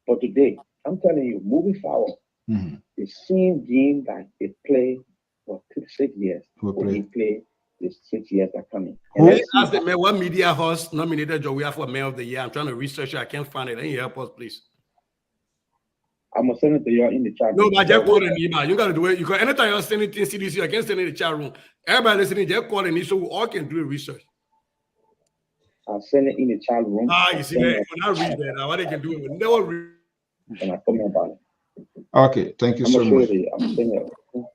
But today, I'm telling you, moving forward, the same game that they play for 6 years, they play these 6 years are coming. Who? And let's see. Ask the man what media host nominated Joey for Mayor of the Year. I'm trying to research it. I can't find it. Can you help us, please? I'm gonna send it to you in the chat. No, but just call an email. You gotta do it. You can anytime you're sending things CDC, I can send it in the chat room. Everybody listening, just call an email so we all can do the research. I'll send it in the chat room. You see, they will not read that. Now what they can do, we never read. And I comment about it. Okay, thank you so much. I'm sending it.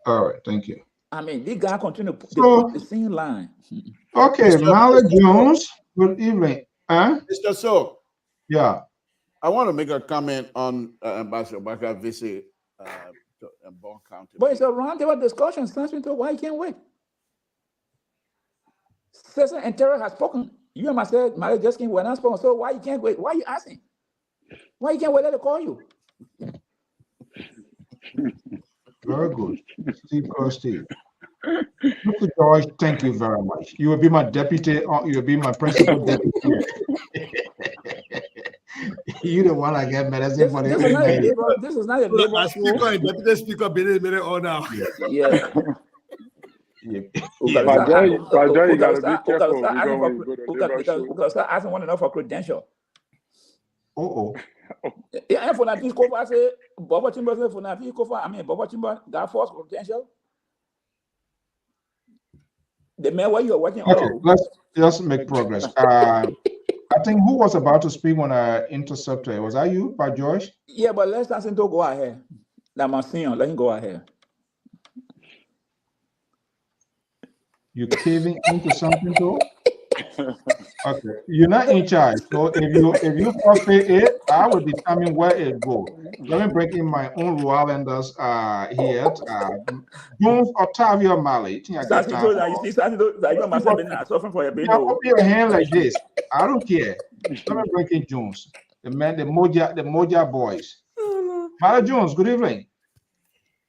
All right, thank you. I mean, this guy continue to So- put the same line. Okay, Mr. Malik Mr. Jones, good evening. Huh? Mr. So, Yeah. I want to make a comment on Ambassador Bakar visit to Bon County. But it's a roundtable discussion. Why you can't wait? Cesar and Terry has spoken. You and myself, Malik just came when I spoke. So why you can't wait? Why you asking? Why you can't wait? Let it call you. Very good. Steve. Mr. George, thank you very much. You will be my deputy, or you will be my principal deputy. You the one I get medicine for This is not a labor As speaker and deputy speaker, minute all now. Yeah. But Joy, you gotta be careful. We gotta start asking one another for credential. Yeah, for that, I say, Bobo Timber, for that, Bobo Timber, got force credential. The man where you're watching. Okay, let's make progress. I think who was about to speak when I intercepted? Was that you, by George? Yeah, but let's ask him to go ahead. That Monsignor, let him go ahead. You caving into something too? Okay, you're not in charge. So if you forfeit it, I will determine where it goes. Let me break in my own Rhode Islanders here. Jones Octavio Mali. You see, suffering for your put your hand like this. I don't care. Let me break in Jones. The Moja boys. Mali Jones, good evening.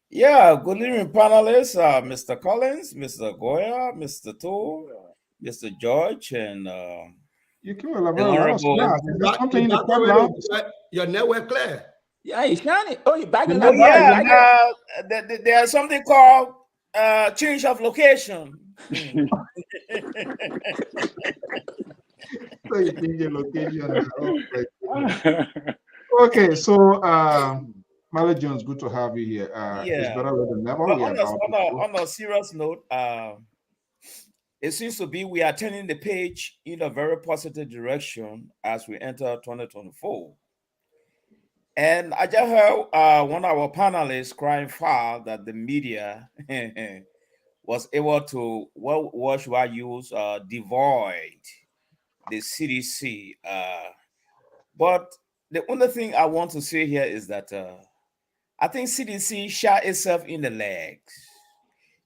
Yeah, good evening, panelists. Mr. Collins, Mr. Goya, Mr. Toole, Mr. George, and you can elaborate. Your network clear. Yeah, he's shining. Oh, you're back in that. Yeah, there's something called change of location. So you change your location. Okay, so Mali Jones, good to have you here. It's better than never. On a serious note, it seems to be we are turning the page in a very positive direction as we enter 2024. And I just heard one of our panelists crying foul that the media was able to, what should I use, devoid the CDC. But the only thing I want to say here is that I think CDC shot itself in the legs.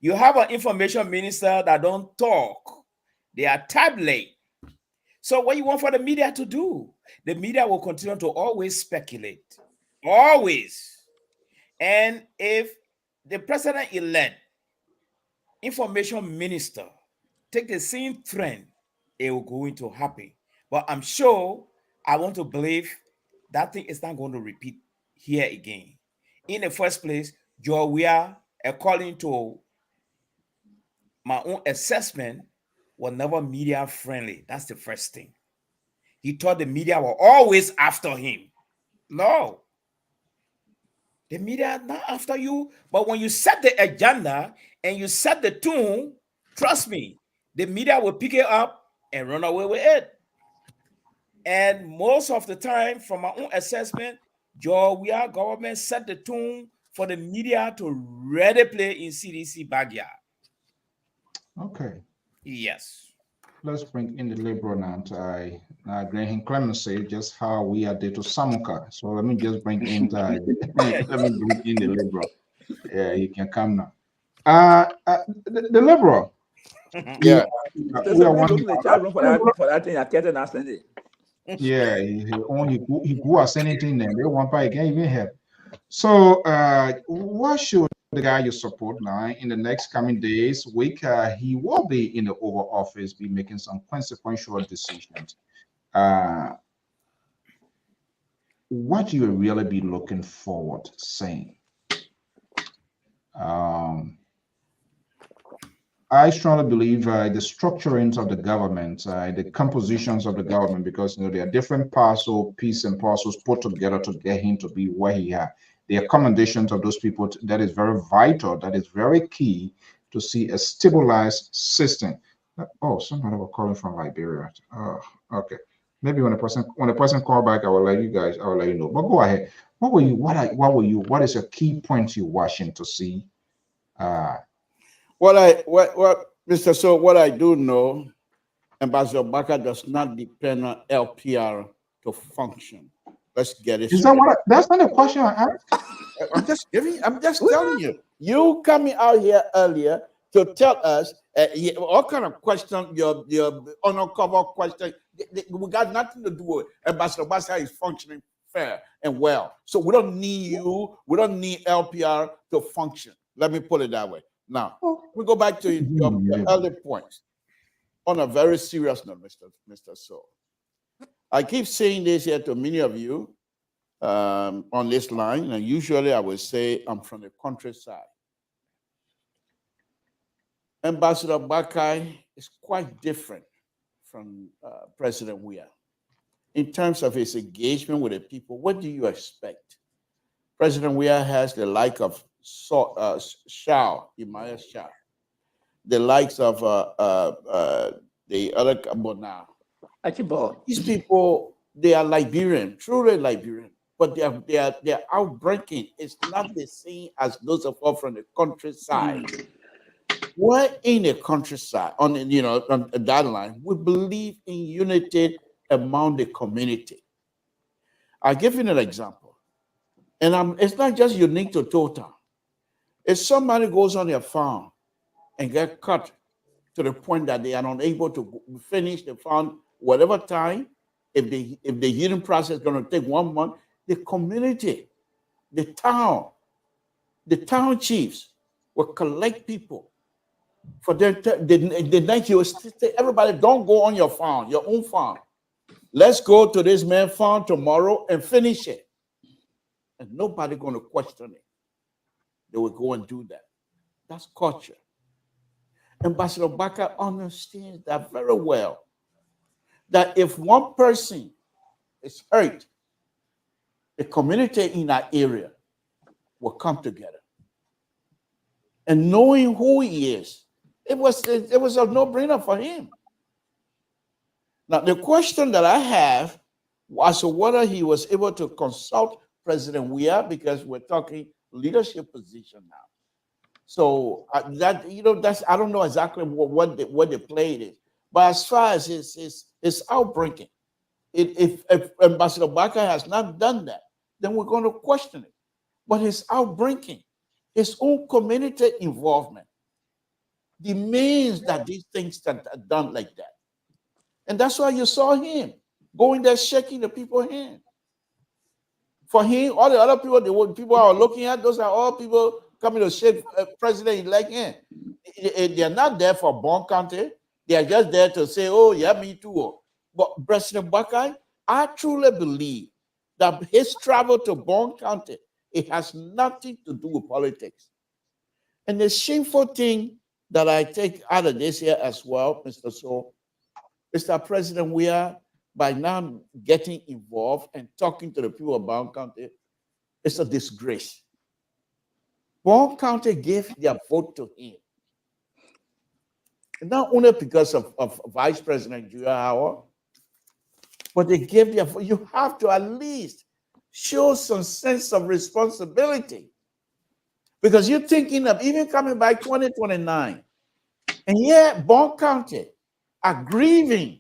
You have an information minister that don't talk. They are tablet. So what you want for the media to do? The media will continue to always speculate. Always. And if the president-elect information minister take the same trend, it will going to happen. But I'm sure, I want to believe that thing is not going to repeat here again. In the first place, we are, according to my own assessment, was never media friendly. That's the first thing. He thought the media were always after him. No. The media are not after you. But when you set the agenda and you set the tune, trust me, the media will pick it up and run away with it. And most of the time, from my own assessment, Georgia government set the tune for the media to ready play in CDC backyard. Okay. Yes. Let's bring in the liberal now. I grant him clemency, just how we are there to Samuka. So let me just bring in let me bring in the liberal. Yeah, he can come now. The liberal. Yeah. We are one. For that thing, I can't understand it. Yeah, he go as anything then. They want by can't even help. So what should the guy you support now in the next coming days, week, he will be in the Oval Office, be making some consequential decisions. What do you really be looking forward saying? I strongly believe the structurings of the government, the compositions of the government, because there are different pieces and parcels put together to get him to be where he is. The accommodations of those people, that is very vital, that is very key to see a stabilized system. Oh, somebody was calling from Liberia. Oh, okay. Maybe when a person call back, I will let you know. But go ahead. What is your key points you're watching to see? What Mr. So what I do know, Ambassador Baka does not depend on LPR to function. Let's get it. Is that what? That's not a question I asked. I'm just telling you. You coming out here earlier to tell us all kind of question, your uncover question. We got nothing to do with it. Ambassador Baka is functioning fair and well. So we don't need you. We don't need LPR to function. Let me put it that way. Now, we go back to your early points. On a very serious note, Mr. So, I keep saying this here to many of you on this line, and usually I will say I'm from the countryside. Ambassador Bakai is quite different from President Weah. In terms of his engagement with the people, what do you expect? President Weah has the like of Shao, Imaya Shah, the likes of the other Kabona. These people, they are Liberian, truly Liberian, but they are outbreaking. It's not the same as those of us from the countryside. We're in the countryside, on that line. We believe in unity among the community. I'll give you an example, and it's not just unique to Total. If somebody goes on their farm and get cut to the point that they are unable to finish the farm whatever time, if the healing process is going to take 1 month, the community, the town chiefs will collect people for the night. You will say, everybody, don't go on your farm, your own farm. Let's go to this man's farm tomorrow and finish it. And nobody going to question it. They will go and do that. That's culture. Ambassador Baka understands that very well. That if one person is hurt, the community in that area will come together. And knowing who he is, it was a no-brainer for him. Now, the question that I have was whether he was able to consult President Weah, because we're talking leadership position now. So I don't know exactly what the play is, but as far as his outbreaking, if Ambassador Baka has not done that, then we're going to question it. But his outbreaking, his own community involvement, demands that these things are done like that. And that's why you saw him going there shaking the people's hand. For him, all the other people are looking at, those are all people coming to shake President-elect hand. They're not there for Bon County. They are just there to say, oh, yeah, me too. But President Bakai, I truly believe that his travel to Bon County, it has nothing to do with politics. And the shameful thing that I take out of this here as well, Mr. So, is that President Weah, by now getting involved and talking to the people of Bon County, it's a disgrace. Bon County gave their vote to him. Not only because of Vice President Julia Howard, but they gave their vote. You have to at least show some sense of responsibility. Because you're thinking of even coming by 2029. And yet, Bon County are grieving.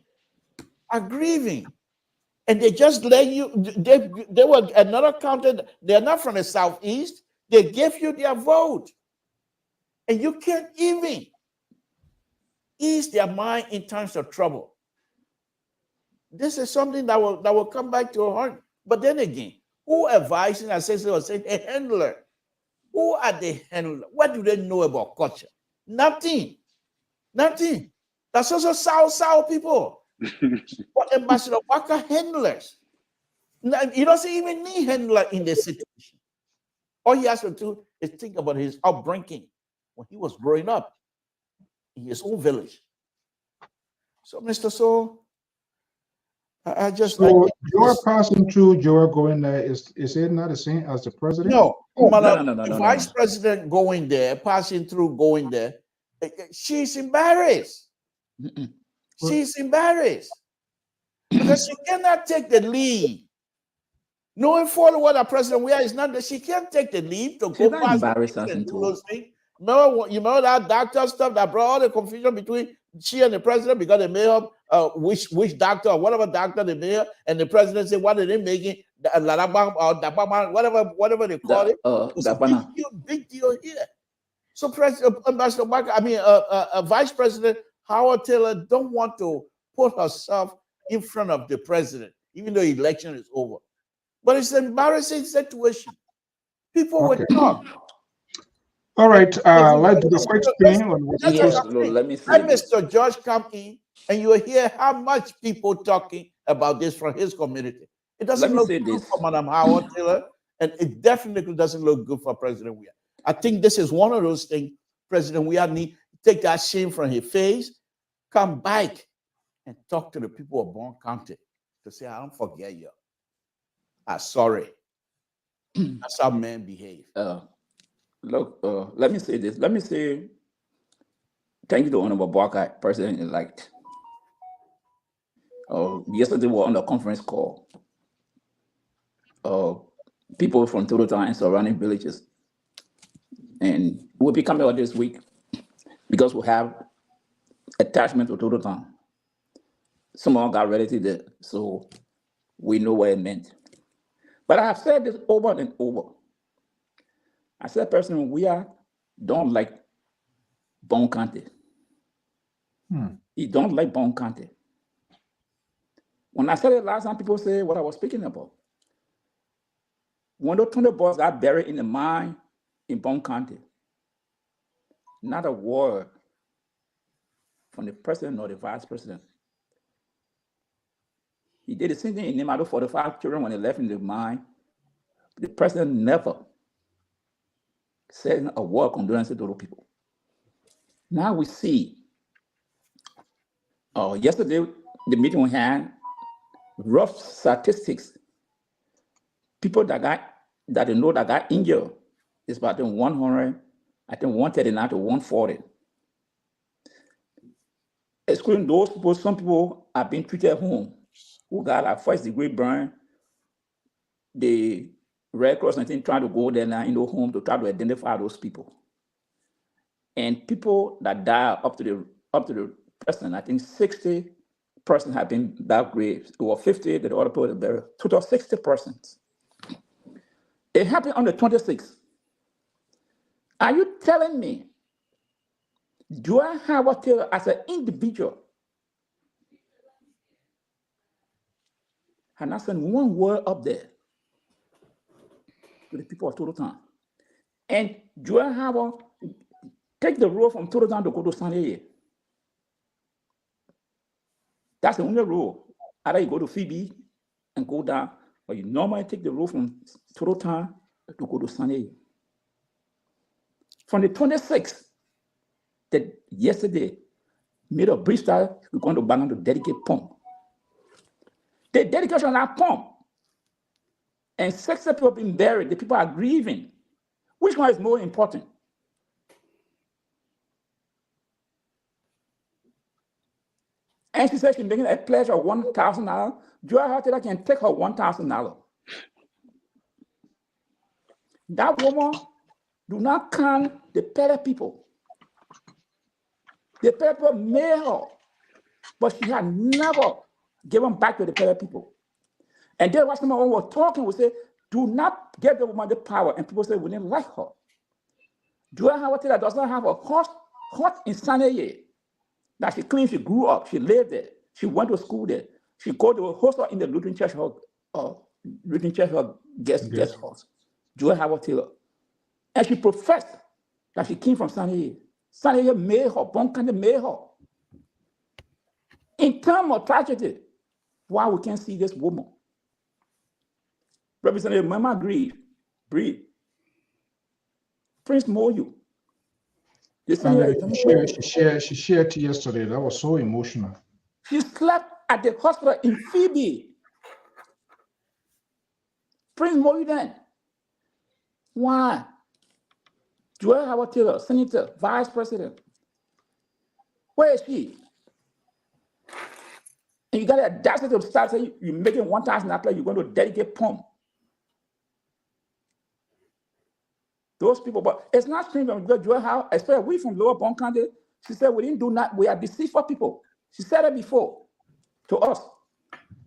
And they just let you, they were another county, they're not from the Southeast, they gave you their vote. And you can't even ease their mind in times of trouble. This is something that will come back to heart. But then again, who advising, as I said, a handler? Who are the handlers? What do they know about culture? Nothing. That's also South people. But Ambassador Walker handlers. He doesn't even need handler in this situation. All he has to do is think about his upbringing when he was growing up. in his own village. So, Mr. So, I just So you're passing through, you're going there. Is it not the same as the president? no, No. the vice president going there, passing through, going there. She's embarrassed. She's embarrassed because she cannot take the lead. Knowing fully what a president we are is not that she can't take the lead to go past and do those things. You remember that doctor stuff that brought all the confusion between she and the president because they made up which doctor or whatever doctor they made up, and the president said, what are they making? Whatever they call it. It's a big deal here. So Ambassador Mark, Vice President Howard Taylor don't want to put herself in front of the president, even though the election is over. But it's an embarrassing situation. People would talk. All right, let's do the quick spin. Let me see. Let Mr. George come in, and you will hear how much people talking about this from his community. It doesn't look good for Madam Howard Taylor, and it definitely doesn't look good for President Weah. I think this is one of those things President Weah need to take that shame from his face, come back, and talk to the people of Bond County to say, I don't forget you. I'm sorry. That's how men behave. Look, let me say this. Let me say thank you to Honorable Barker, President-elect. Yesterday we were on the conference call. People from Tototown and surrounding villages. And we'll be coming out this week because we have attachment to Tototown. Some of them got relative there, so we know what it meant. But I have said this over and over. I said, personally, we don't like Bond County. He don't like Bond County. When I said it last time, people say what I was speaking about. When the 20 boys got buried in the mine in Bond County, not a word from the president or the vice president. He did the same thing in Nemado for the 5 children when they left in the mine. The president never said a word condolence to those people. Now we see, yesterday, the meeting we had, rough statistics, people that they know that got injured is about 100, I think 139 to 140. Excluding those people, some people have been treated at home who got a first-degree burn. The Red Cross and things trying to go there now in the home to try to identify those people. And people that died up to the present, I think 60 persons have been that graves. It was 50 that the other people buried. Total 60 persons. It happened on the 26th. Are you telling me, do I have a Taylor as an individual? And I sent one word up there to the people of Tototown. And do I have a take the road from Tototown to go to Saneye? That's the only road. Either you go to Phoebe and go down, or you normally take the road from Tototown to go to Saneye. From the 26th, that yesterday, made a brief start, we're going to Banana to dedicate pump. The dedication of that pump, and 60 people have been buried, the people are grieving. Which one is more important? And she said she's making a pledge of $1,000. Joy Hartela can take her $1,000. That woman do not count the Pele people. The Pele people made her, but she had never given back to the Pele people. And then when someone was talking, we say, do not give the woman the power. And people say, we didn't like her. Joy Hartela does not have a hot in Saneye. That she clean, she grew up, she lived there, she went to school there. She go to a hostel in the Lutheran Church guest house. Joy Howard Taylor. And she professed that she came from Saneye. Saneye made her, Bond County made her. In terms of tragedy, why we can't see this woman? Representative Mama breathe. Prince Moyu. The senator She shared yesterday. That was so emotional. She slept at the hospital in Phoebe. Prince Moynihan. Why? Joel Howard Taylor, senator, vice president. Where is she? And you got the audacity to start saying you're making $1,000, you're going to dedicate pump. Those people, but it's not strange because Joel Howard, especially we from Lower Bon County, she said we didn't do that. We are deceitful people. She said it before to us.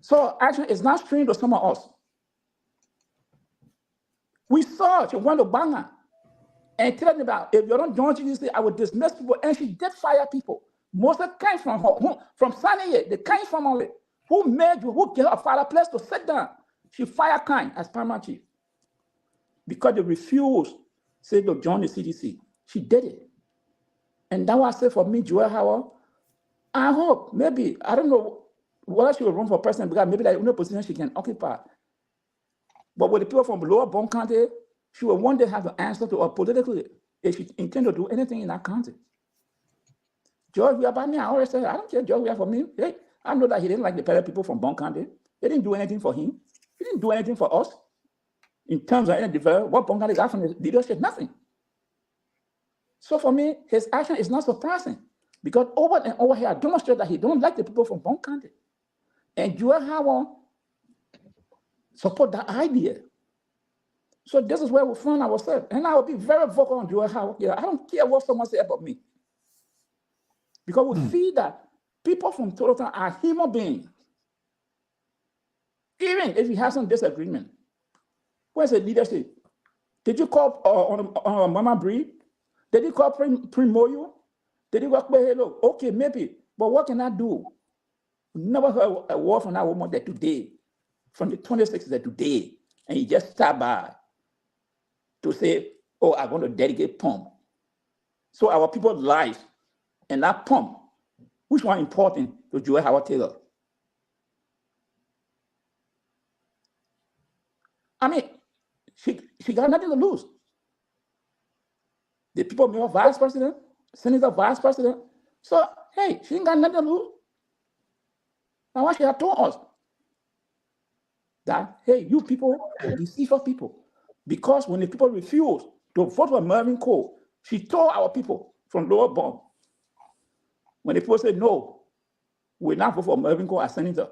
So actually, it's not strange to some of us. We saw she went to Banga and telling about if you don't join GDC, I will dismiss people. And she did fire people. Most of them came from her, from Sunny. They came from all it. Who made you, who gave her father place to sit down? She fired Kine as paramount chief because they refused say to join the CDC. She did it. And that was it for me, Joel Howard. I hope, maybe, I don't know whether she will run for president because maybe that's the only position she can occupy. But with the people from Lower Bon County, she will one day have an answer to her politically if she intends to do anything in that county. George Weah, by me, I always say, I don't care George Weah for me. Hey, I know that he didn't like the people from Bon County. They didn't do anything for him. He didn't do anything for us. In terms of any development, what Bon County got from the leadership, nothing. So for me, his action is not surprising because over and over here, I demonstrate that he don't like the people from Bon County. And Joel Howard support that idea. So this is where we find ourselves. And I will be very vocal on Joel Howard. I don't care what someone says about me. Because we feel that people from Toronto are human beings. Even if you have some disagreement. Where's the leadership? Did you call on Mama Bree? Did you call Primoyo? Did you call Hello? Okay, maybe. But what can I do? Never heard a word from that woman that today, from the 26th to today, and you just stop by to say, oh, I'm going to dedicate pump. So our people's lives and that pump, which one important to Joel Howard Taylor? I mean, she got nothing to lose. The people made her vice president, senator vice president. So, hey, she ain't got nothing to lose. Now, what she had told us that, hey, you people are deceitful people. Because when the people refuse to vote for Mervyn Cole, she told our people from Lower Bon, when the people said, no, we're not vote for Mervyn Cole as senator,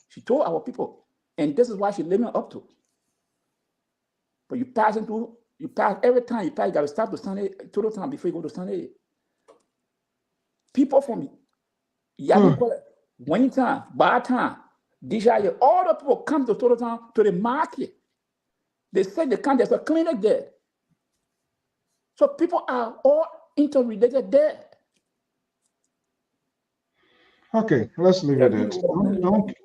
she told our people, and this is why she's living up to. But you pass every time you pass, you got to stop to Sunday, total time before you go to Sunday. People from Yabucola, Winter, Bartown, Desire, all the people come to Total Town to the market. They say they come, there's a clinic there. So people are all interrelated there. Okay, let's leave it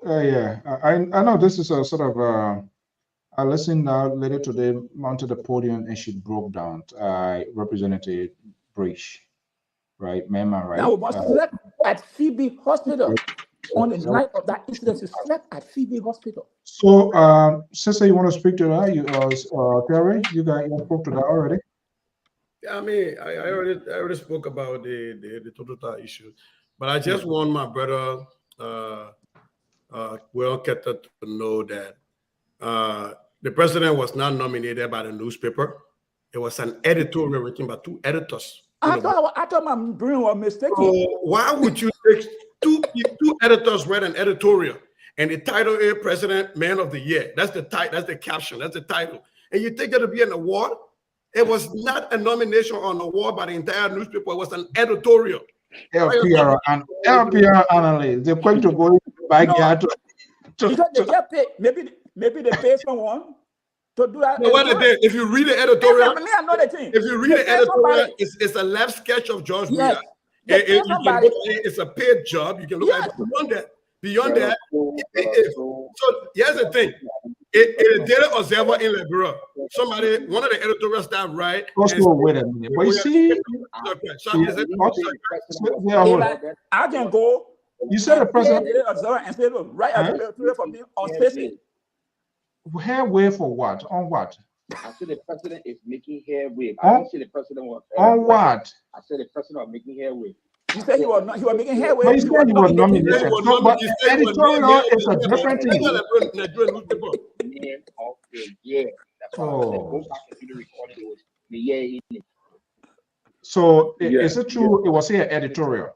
there. I know this is a sort of I listened later today onto the podium and she broke down Representative Breach, right? Mema, right? Now we must slept at Phoebe Hospital. On the night of that incident, she slept at Phoebe Hospital. So, Sister, you want to speak to that? Terry, you spoke to that already? Yeah, I mean, I already spoke about the total issue, but I just want my brother, Will Ketter, to know that the president was not nominated by the newspaper. It was an editorial written by two editors. I thought my brain was mistaken. So why would you take two editors read an editorial and the title is President Man of the Year? That's the title. That's the caption. That's the title. And you take it to be an award? It was not a nomination or an award by the entire newspaper. It was an editorial. LPR analyst. They're going to go by because they get paid. Maybe they pay someone to do that. No, what they did, if you read the editorial, I know the thing. If you read the editorial, it's a left sketch of George Weah. It's a paid job. You can look at it beyond that. So here's the thing. A daily observer in Liberia, one of the editorial staff, right? Wait a minute. But you see, I can go. You said the president and say, look, right for me on Facebook. Where for what? On what? I said the president is making headway. I On, didn't say the president was. on what? I said the president was making headway. You said he was not. He was making headway. But you He said was you were nominated. He said he nominated. was So, but he said he was editorial is a different thing. Man of the year. That's why I said Oh. go back and do the recording. It was the year in it. So Yeah, is it true? It was here editorial.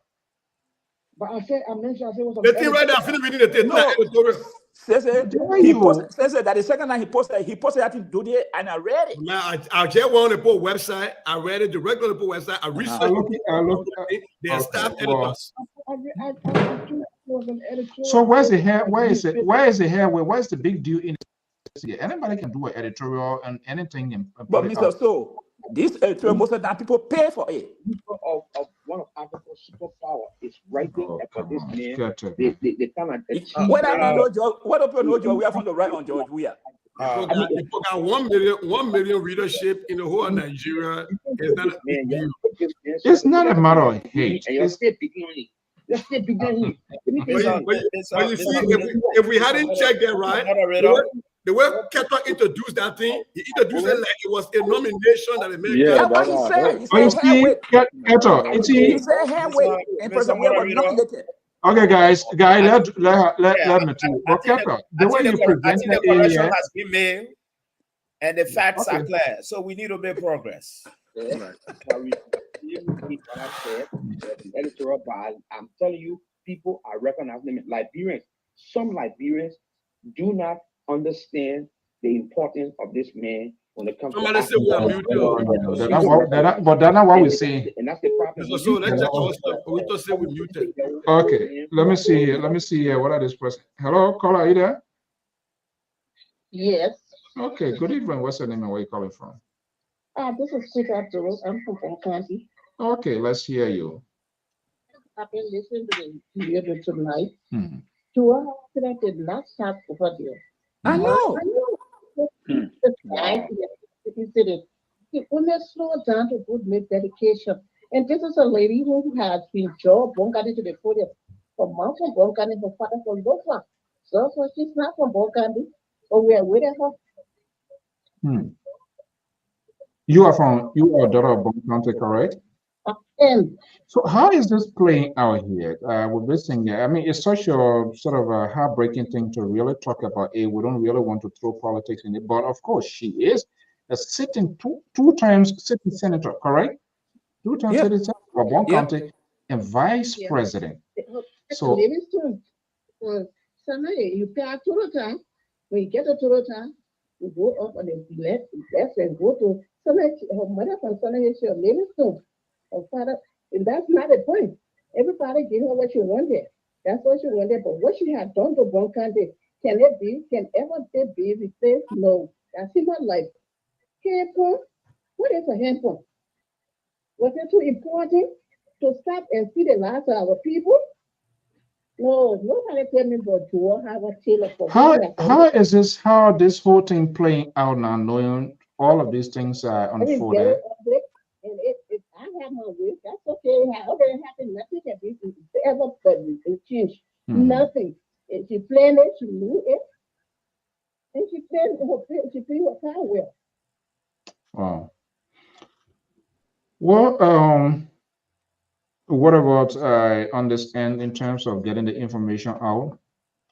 But I mentioned, I said it was The thing right now, finish reading the thing. No. Editorial. Says Why he you? posted. Says that the second time he posted that thing today, and I read it. Now, I just went on the Post website. I read it directly on the Post website. I researched it. They staff editors. I was an editorial. So where's the hair? Where is it? Where is the hair? Where's the big deal in this here? Anybody can do an editorial and anything. And But put it Mr. out. So this editorial, most of the time people pay for it. Of one of Africa's superpower is writing Oh, about come this on. man. Get it. They kind of achieve. What I know, George. What up, no George? We are from the right on George. We are. People got 1 million readership in the whole of Nigeria. It's not a big deal. It's not a matter of hate. And you're It's, still beginning. You're still beginning. Let me tell you. But you see, if we hadn't checked that right, the way Keto introduced that thing, he introduced it like it was a nomination that they made. Yeah, That's what that's he how I said. heard. He but you said see, halfway. Keto, you see, He said halfway. In person, we were nominated. okay, guys, let me too. I But think Keto, the way you I think presented the it correction here, has been made, and the facts are okay. clear. So we need to make progress. Right. What I said, the editorial, but I'm telling you, people are recognizing them. Liberians, some Liberians do not understand the importance of this man when it comes Somebody to say we are muted. But that's not what we're saying. and that's the problem. So let's check our stuff. We just say we muted. Okay, let me see here. Let me see here. What are this person? Hello, caller, are you there? Yes. Okay, good evening. What's your name and where you calling from? This is Sweet Abdul. I'm from Bonn County. Okay, let's hear you. I've been listening to the radio tonight. Hmm. To a hospital did not stop over there. I know. He said it. He only slowed down to good make dedication. And this is a lady who has been job Bonkani to the podium for months from Bonkani for father for Lofa. So she's not from Bonkani, but we are waiting for. Hmm. You are daughter of Bonn County, correct? And So how is this playing out here with this thing? I mean, it's such a sort of a heartbreaking thing to really talk about. We don't really want to throw politics in it, but of course she is a sitting two times sitting senator, correct? 2 times sitting senator of Bonn County and vice president. So Livingston, Sunday, you pay a total time. When you get a total time, you go up on the left and go to Sunday. Her mother from Sunday, she Livingston. Her father, and that's not the point. Everybody give her what she wanted. That's what she wanted. But what she had done to Bonn County, can ever be replaced? No. That's in my life. Handphone? What is a handphone? Was it too important to stop and see the lives of our people? No, nobody tell me but to have a tailor for how this whole thing playing out now, knowing all of these things are unfolded? And if I have my wish, that's okay. However it happened, nothing can be ever but change. Nothing. And she planned it, she knew it, and she planned her power well. Wow. Well, what about I understand in terms of getting the information out?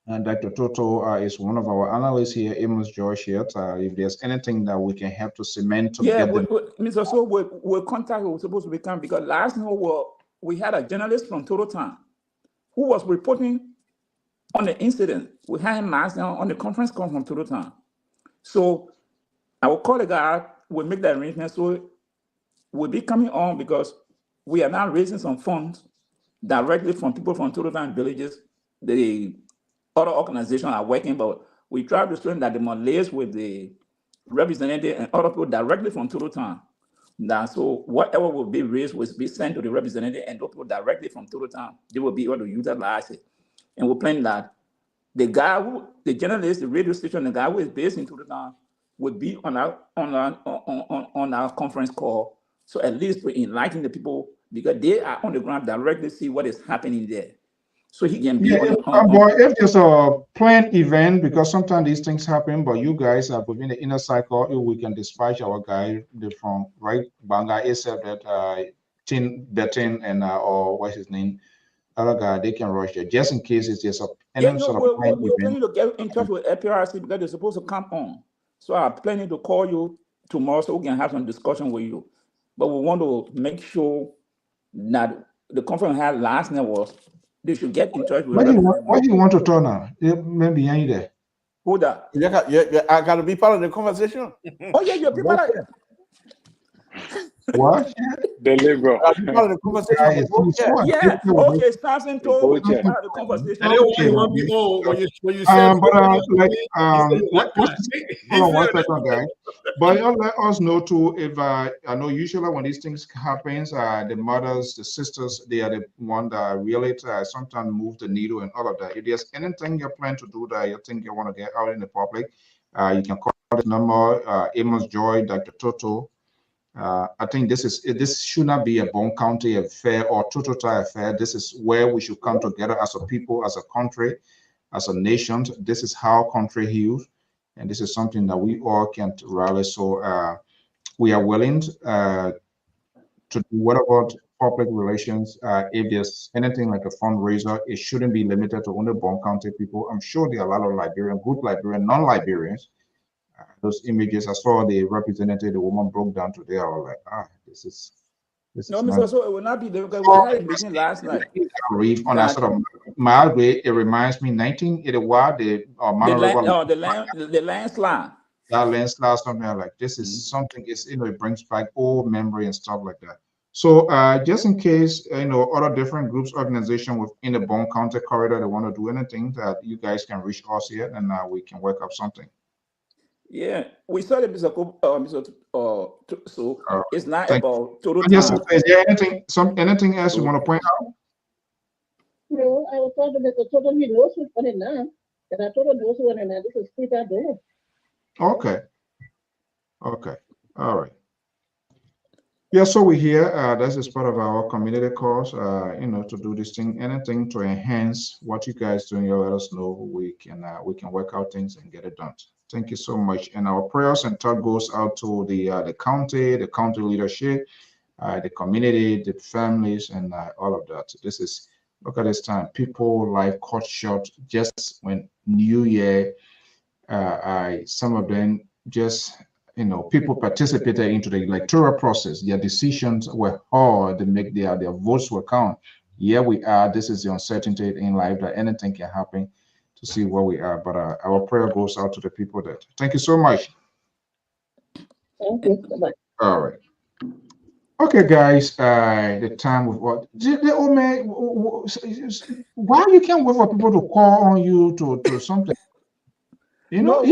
And Dr. Toto is one of our analysts here, Amos George here. If there's anything that we can help to cement to get them. Mr. So we'll contact who was supposed to become because last night we had a journalist from Total Time who was reporting on the incident. We had him last night on the conference call from Total Time. So I will call the guy, we'll make the arrangement. So we'll be coming on because we are now raising some funds directly from people from Total Time villages. The other organizations are working, but we try to strengthen that they must liaise with the representative and other people directly from Total Time. Now, so whatever will be raised will be sent to the representative and those people directly from Total Time. They will be able to utilize it. And we're planning that the journalist, the radio station, the guy who is based in Total Time would be on our conference call. So at least to enlighten the people because they are on the ground directly see what is happening there. so he can be Yeah, on. but if there's a planned event, because sometimes these things happen, but you guys are within the inner cycle, if we can dispatch our guy from right Banga, except that Tin Betin and or what's his name, other guy, they can rush there just in case it's just any sort of planned We're event. planning to get in touch with Lpr-Tv because they're supposed to come on. So I'm planning to call you tomorrow so we can have some discussion with you. But we want to make sure that the conference we had last night was they should get in touch with Why do you want to turn now? Maybe you there. Who that? I got to be part of the conversation. Oh yeah, you're people like What? The liberal. Part of the conversation. Yeah. Okay, Samson told me part of the conversation. I didn't want you to be on when you said. Hold on one second, guys. But you let us know too if I know usually when these things happens, the mothers, the sisters, they are the one that really sometimes move the needle and all of that. If there's anything you plan to do that you think you want to get out in the public, you can call this number, Amos Joy, Dr. Toto. I think this should not be a Bone County affair or Total affair. This is where we should come together as a people, as a country, as a nation. This is how country heals, and this is something that we all can rally. So we are willing to do whatever public relations. If there's anything like a fundraiser, it shouldn't be limited to only Bone County people. I'm sure there are a lot of Liberian, good Liberian, non-Liberians. Those images, I saw the representative, the woman broke down today. I was like, this is no, not. Mr. So it will not be there because we had a meeting last night. Reef on that sort of mild way. It reminds me 1981, the landslide. That landslide, something like this is something is it brings back old memory and stuff like that. So just in case other different groups, organization within the Bone County corridor, they want to do anything, that you guys can reach us here and we can work up something. Yeah, we saw the Mr. So it's not about total Yes, time. is there anything else you want to point out? No, I was talking about the total he knows what's on it now. And I told him those who now this is free that day. Okay. All right. Yeah, so we're here. This is part of our community cause, to do this thing, anything to enhance what you guys doing. You let us know. We can work out things and get it done. Thank you so much. And our prayers and thought goes out to the county leadership, the community, the families, and all of that. This is, look at this time. People life cut short just when New Year. Some of them just, people participated into the electoral process. Their decisions were hard to make their votes will count. Here we are. This is the uncertainty in life that anything can happen. To see where we are, but our prayer goes out to the people that. Thank you so much. Thank you so much. All right. Okay, guys. The time with what? Oh man, why you can't wait for people to call on you to something? No,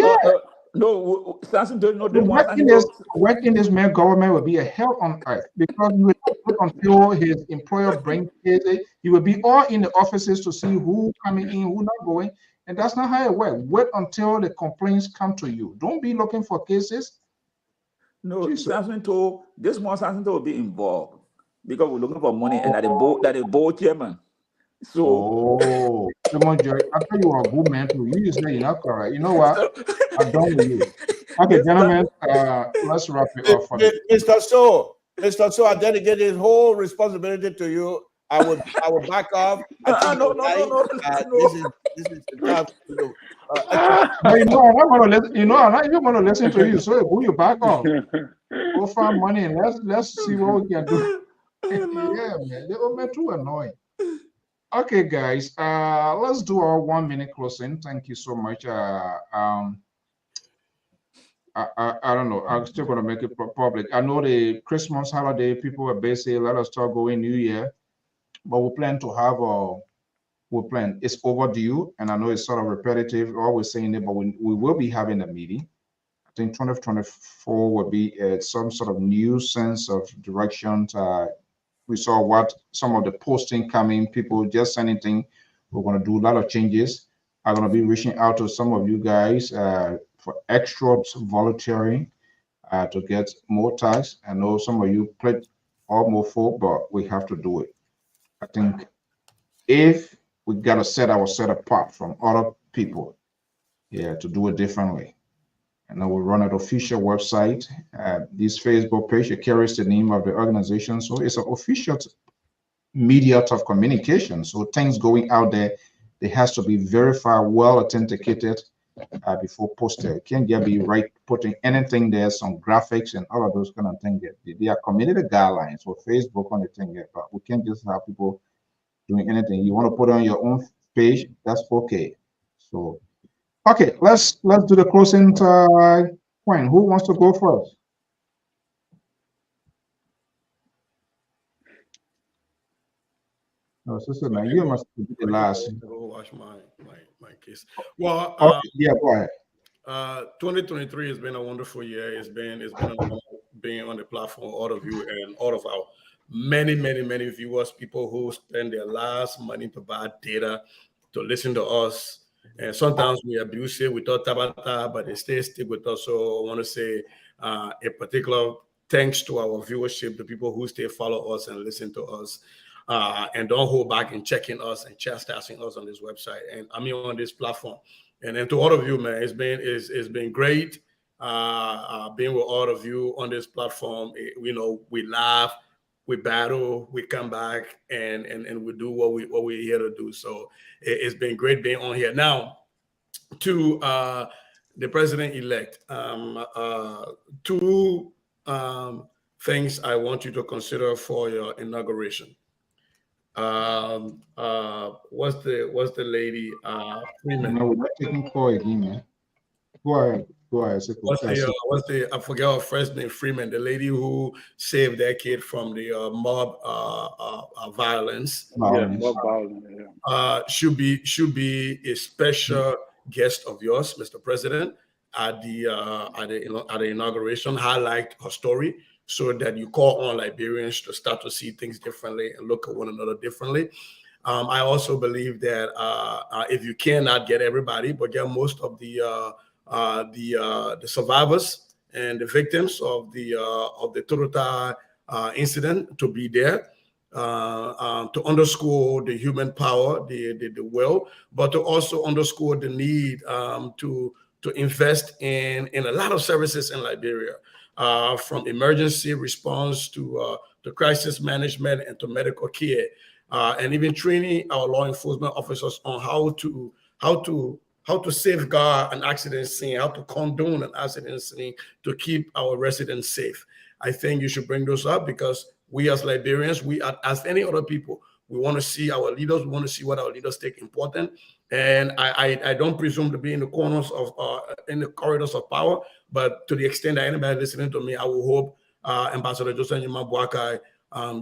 Samson don't know the working this man government will be a hell on earth because you will wait until his employer brings it. You will be all in the offices to see who coming in, who not going, and that's not how it works. Wait until the complaints come to you. Don't be looking for cases. No, Samson told will be involved because we're looking for money and that the board chairman. So, Jerry, I thought you were a good man too. You just say you're not correct. You know what? I'm done with you. Okay, gentlemen, let's wrap it up for Mr. So, I dedicate this whole responsibility to you. I would back off. No. This is the time. I'm not even going to listen to you. So who you back off? Go find money and let's see what we can do. Yeah, man, they're too annoying. Okay, guys, let's do our 1 minute closing. Thank you so much. I don't know. I'm still going to make it public. I know the Christmas holiday, people are busy. Let us start going New Year. But we plan to have it's overdue. And I know it's sort of repetitive, always saying it, but we will be having a meeting. I think 2024 will be some sort of new sense of direction. We saw what some of the posting coming, people just sending things. We're going to do a lot of changes. I'm going to be reaching out to some of you guys for extra volunteering to get more tags. I know some of you played all more full, but we have to do it. I think if we got to set ourselves apart from other people, yeah, to do it differently. And I will run an official website. This Facebook page, it carries the name of the organization, so it's an official media of communication. So things going out there, it has to be verified, well authenticated before posted. It can't just be right putting anything there, some graphics and all of those kind of things. They are community guidelines for Facebook on the thing there, but we can't just have people doing anything. You want to put on your own page, that's okay. So okay, let's do the closing point. Who wants to go first? No, Sister Man, you must be the last. Go watch my case. Well, okay, yeah, go ahead. 2023 has been a wonderful year. It's been being on the platform, all of you and all of our many viewers, people who spend their last money to buy data, to listen to us. And sometimes we abuse it. We thought Tabata, but they stick with us. So I want to say a particular thanks to our viewership, the people who stay follow us and listen to us. And don't hold back in checking us and chastising us on this website. And I mean on this platform. And then to all of you, man, it's been great being with all of you on this platform. We laugh, we battle, we come back, and we do what we're here to do. So it's been great being on here. Now, to the president-elect, two things I want you to consider for your inauguration. What's the lady Freeman? No, we're not taking call again, man. Go ahead. What's the I forget her first name, Freeman, the lady who saved that kid from the mob violence. Yeah, mob violence. Yeah. Should be a special guest of yours, Mr. President, at the inauguration. Highlight her story, so that you call on Liberians to start to see things differently and look at one another differently. I also believe that if you cannot get everybody, but get most of the survivors and the victims of the Toyota incident to be there, to underscore the human power, the will, but to also underscore the need to invest in a lot of services in Liberia. From emergency response to crisis management and to medical care, and even training our law enforcement officers on how to safeguard an accident scene, how to condone an accident scene to keep our residents safe. I think you should bring those up, because we as Liberians, we are, as any other people, we want to see our leaders. We want to see what our leaders take important. And I don't presume to be in the corners of in the corridors of power, but to the extent that anybody listening to me, I will hope Ambassador Joseph Boakai,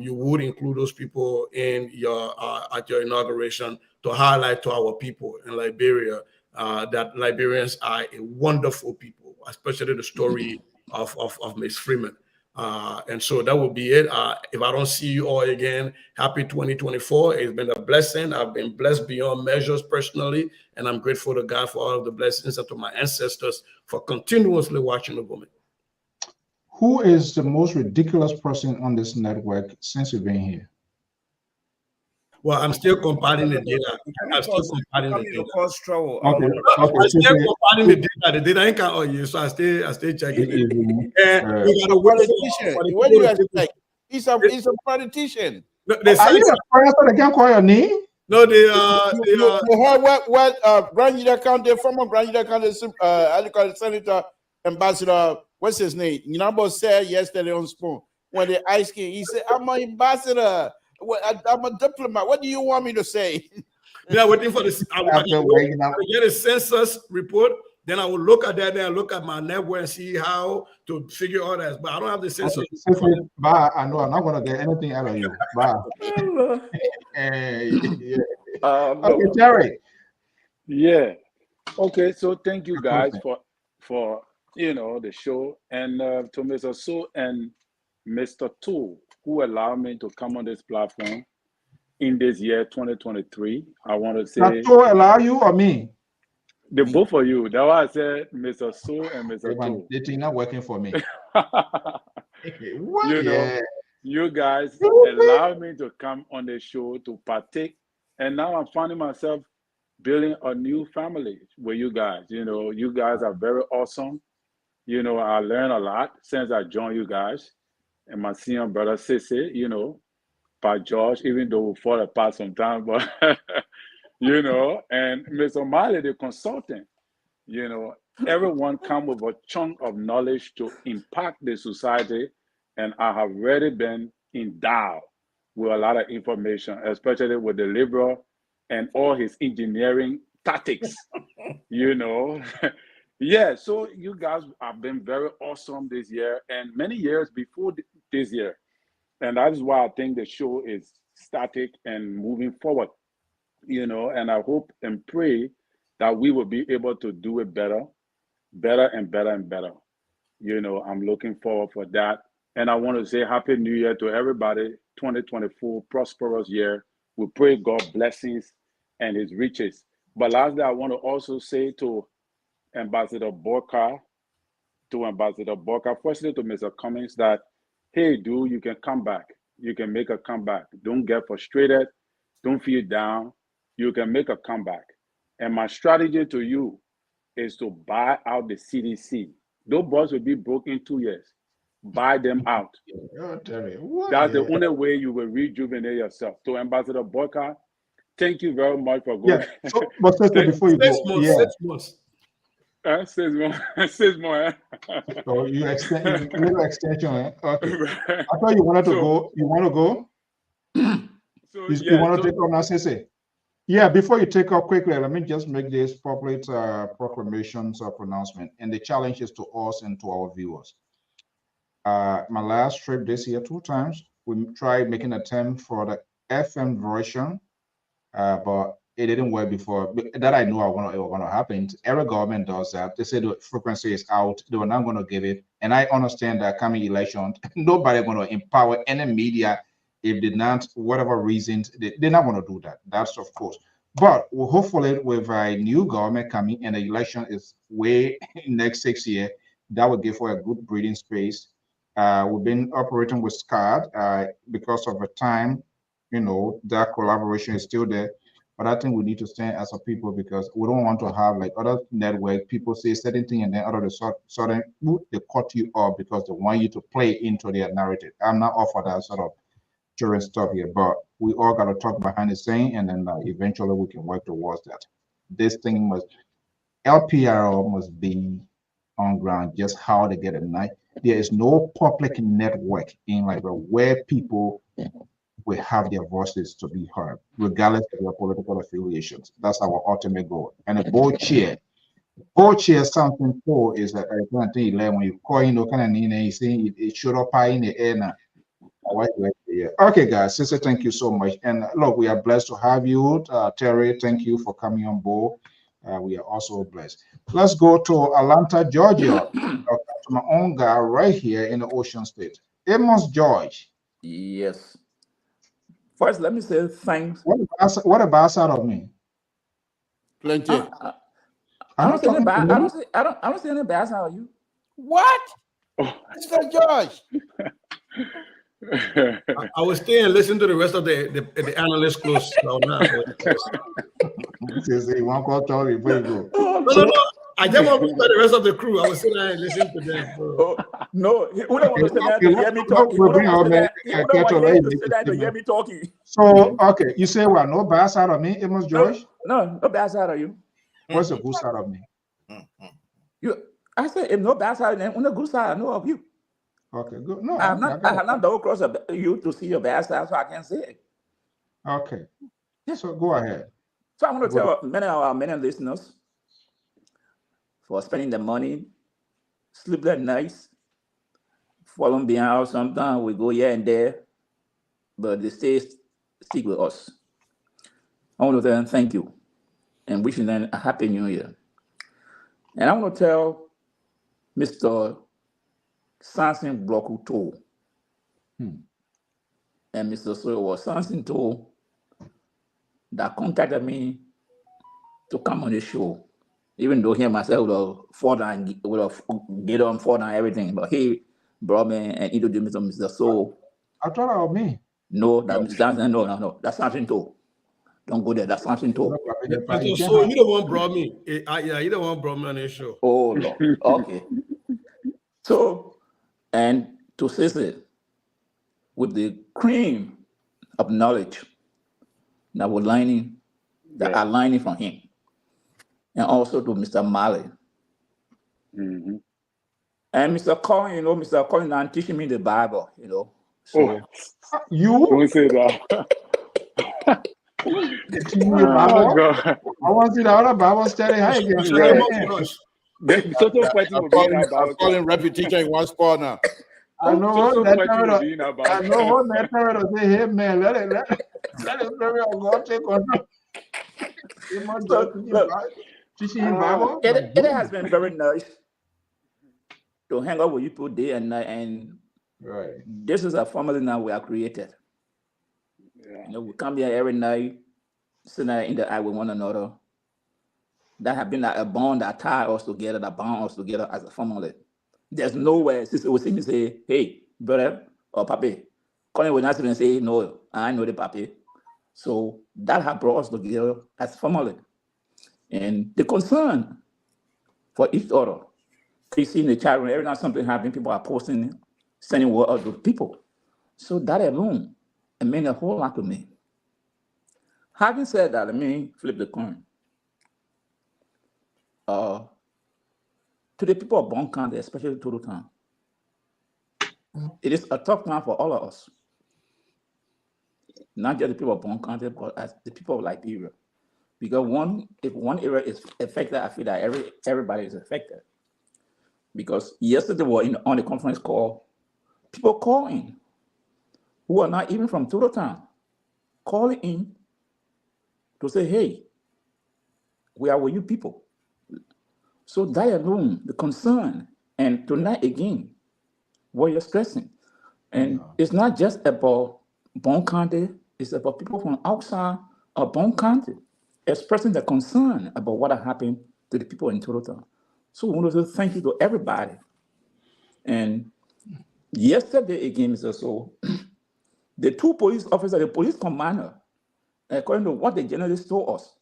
you would include those people in your at your inauguration to highlight to our people in Liberia that Liberians are a wonderful people, especially the story of Ms. Freeman. And so that will be it. If I don't see you all again, happy 2024. It's been a blessing. I've been blessed beyond measures personally, and I'm grateful to God for all of the blessings, and to my ancestors for continuously watching over me. Who is the most ridiculous person on this network since you've been here? Well, I'm still compiling the data. I'm still compiling the data. I'm still compiling the data. The data ain't count all you, so I stay checking. And we gotta wait for the what do you expect? He's a politician. No, are you a person that can't call your name? No, you heard what Grand Union County, former Grand Union County, Senator Ambassador, what's his name? Nabo said yesterday on Spoon when they asked him, he said, "I'm an ambassador. I'm a diplomat. What do you want me to say?" Yeah, waiting for the I get a census report. Then I will look at that and look at my network and see how to figure all that. But I don't have the census. Bye. I know I'm not gonna get anything out of you. Bye. Okay, Terry. Yeah. Okay. So thank you guys for the show, and to Mr. So and Mr. Tool, who allowed me to come on this platform in this year 2023. I want to say, Does Tool allow you or me? The both of you. That's why I said Mr. So and Mr. Tool. The thing not working for me. You guys allowed me to come on the show to partake And now I'm finding myself building a new family with you guys. You guys are very awesome. I learned a lot since I joined you guys. And my senior brother, Sissy, by George, even though we fall apart sometimes, but, and Ms. O'Malley, the consultant, everyone come with a chunk of knowledge to impact the society. And I have already been endowed with a lot of information, especially with the liberal and all his engineering tactics, Yeah, so you guys have been very awesome this year and many years before this year. And that is why I think the show is static and moving forward, and I hope and pray that we will be able to do it better and better and better. I'm looking forward for that. And I want to say Happy New Year to everybody. 2024, prosperous year. We pray God blessings and his riches. But lastly, I want to also say to Ambassador Borka, firstly to Mr. Cummings that, hey, dude, you can come back. You can make a comeback. Don't get frustrated. Don't feel down. You can make a comeback. And my strategy to you is to buy out the CDC. Those boys will be broke in 2 years. Buy them out. That's the only way you will rejuvenate yourself. To Ambassador Borka, thank you very much for going. Yeah. So, but before you go, 6 months. 6 months. 6 more. So you extend little extension. Okay. I thought you wanted to go. You want to go? You want to take off now, Sissy? Yeah. Before you take off quickly, let me just make this public proclamations or pronouncement, and the challenge is to us and to our viewers. My last trip this year, 2 times, we tried making an attempt for the FM version, but it didn't work before. That I know it was going to happen. Every government does that. They say the frequency is out. They were not going to give it. And I understand that coming election, nobody going to empower any media if they not, whatever reasons, they're not going to do that. That's of course. But hopefully with a new government coming and the election is way next 6 years, that will give for a good breathing space. We've been operating with SCAD because of the time, that collaboration is still there. But I think we need to stand as a people because we don't want to have like other network people say certain thing and then other sudden they cut you off because they want you to play into their narrative. I'm not all for that sort of children stuff here, but we all got to talk behind the scene and then eventually we can work towards that. This thing LPR must be on ground, just how they get a night. There is no public network in like where people will have their voices to be heard, regardless of their political affiliations. That's our ultimate goal. And a board chair something for is that I can't think when you call kind of you see it showed up high in the air now. Okay, guys, Sister, thank you so much. And look, we are blessed to have you. Terry, thank you for coming on board. We are also blessed. Let's go to Atlanta, Georgia. To my own guy right here in the Ocean State. Amos George. Yes. First, let me say thanks. What about outside of me? Plenty. I don't see any bad. I don't see any bad side of you. What? Mr. George. I will stay and listen to the rest of the analysts close. You want to call before you go? No. I just want to look at the rest of the crew. I will sit there and listen to them. No, who don't want to sit there to hear me talking? Who don't want to sit there to hear me talking? So, okay, you say, well, no bad side of me, Amos George? No bad side of you. What's the good side of me? I said, if no bad side of them, on the good side, I know of you. Okay, good. No, I have not double crossed you to see your bad side, so I can say it. Okay, so go ahead. So I want to tell many listeners for spending the money, sleepless nights, falling behind sometimes. We go here and there, but they stick with us. I want to tell them thank you and wishing them a happy new year. And I want to tell Mr. Samson Blokuto and Mr. Soyo Samson To that contacted me to come on the show. Even though he myself would have get on fall down everything, but he brought me and introduced me to Mr. So. I thought it was me. No, that's Samson. No. That's Samson too. Don't go there. That's something too. So you don't want brought me. Yeah, you don't want brought me on this show. Oh Lord. Okay. So, and to Sissy, with the cream of knowledge that we're learning, that are learning from him, and also to Mr. Malley. And Mr. Collin, you know, Mr. Collin now teaching me the Bible, you know. So you don't say that. Oh, God. I want to see the other Bible study. Hey, I'm calling repetition in one spot now. I know what that I know what that say. Hey man, let it God take control. It has been very nice to hang out with you people day and night, and this is a family now we are created. You know, we come here every night, sitting in the eye with one another. That have been like a bond that tie us together, that bound us together as a family. There's nowhere sister will see me say, hey, brother or papi. Colin will not sit and say, no, I know the papi. So that have brought us together as family. And the concern for each other. You see in the chat room, every time something happens, people are posting, sending word out to people. So that alone, it meant a whole lot to me. Having said that, let me flip the coin. To the people of Bon County, especially Total Town, it is a tough time for all of us. Not just the people of Bon County, but as the people of Liberia. Because if one area is affected, I feel that everybody is affected. Because yesterday we were on the conference call, people calling who are not even from Total Town, calling in to say, hey, we are with you people. So that alone, the concern, and tonight again, what you're stressing. And it's not just about Bon County, it's about people from outside of Bon County expressing the concern about what happened to the people in Total Town. So we want to say thank you to everybody. And yesterday again, Mr. So, the two police officers, the police commander, according to what the journalist told us,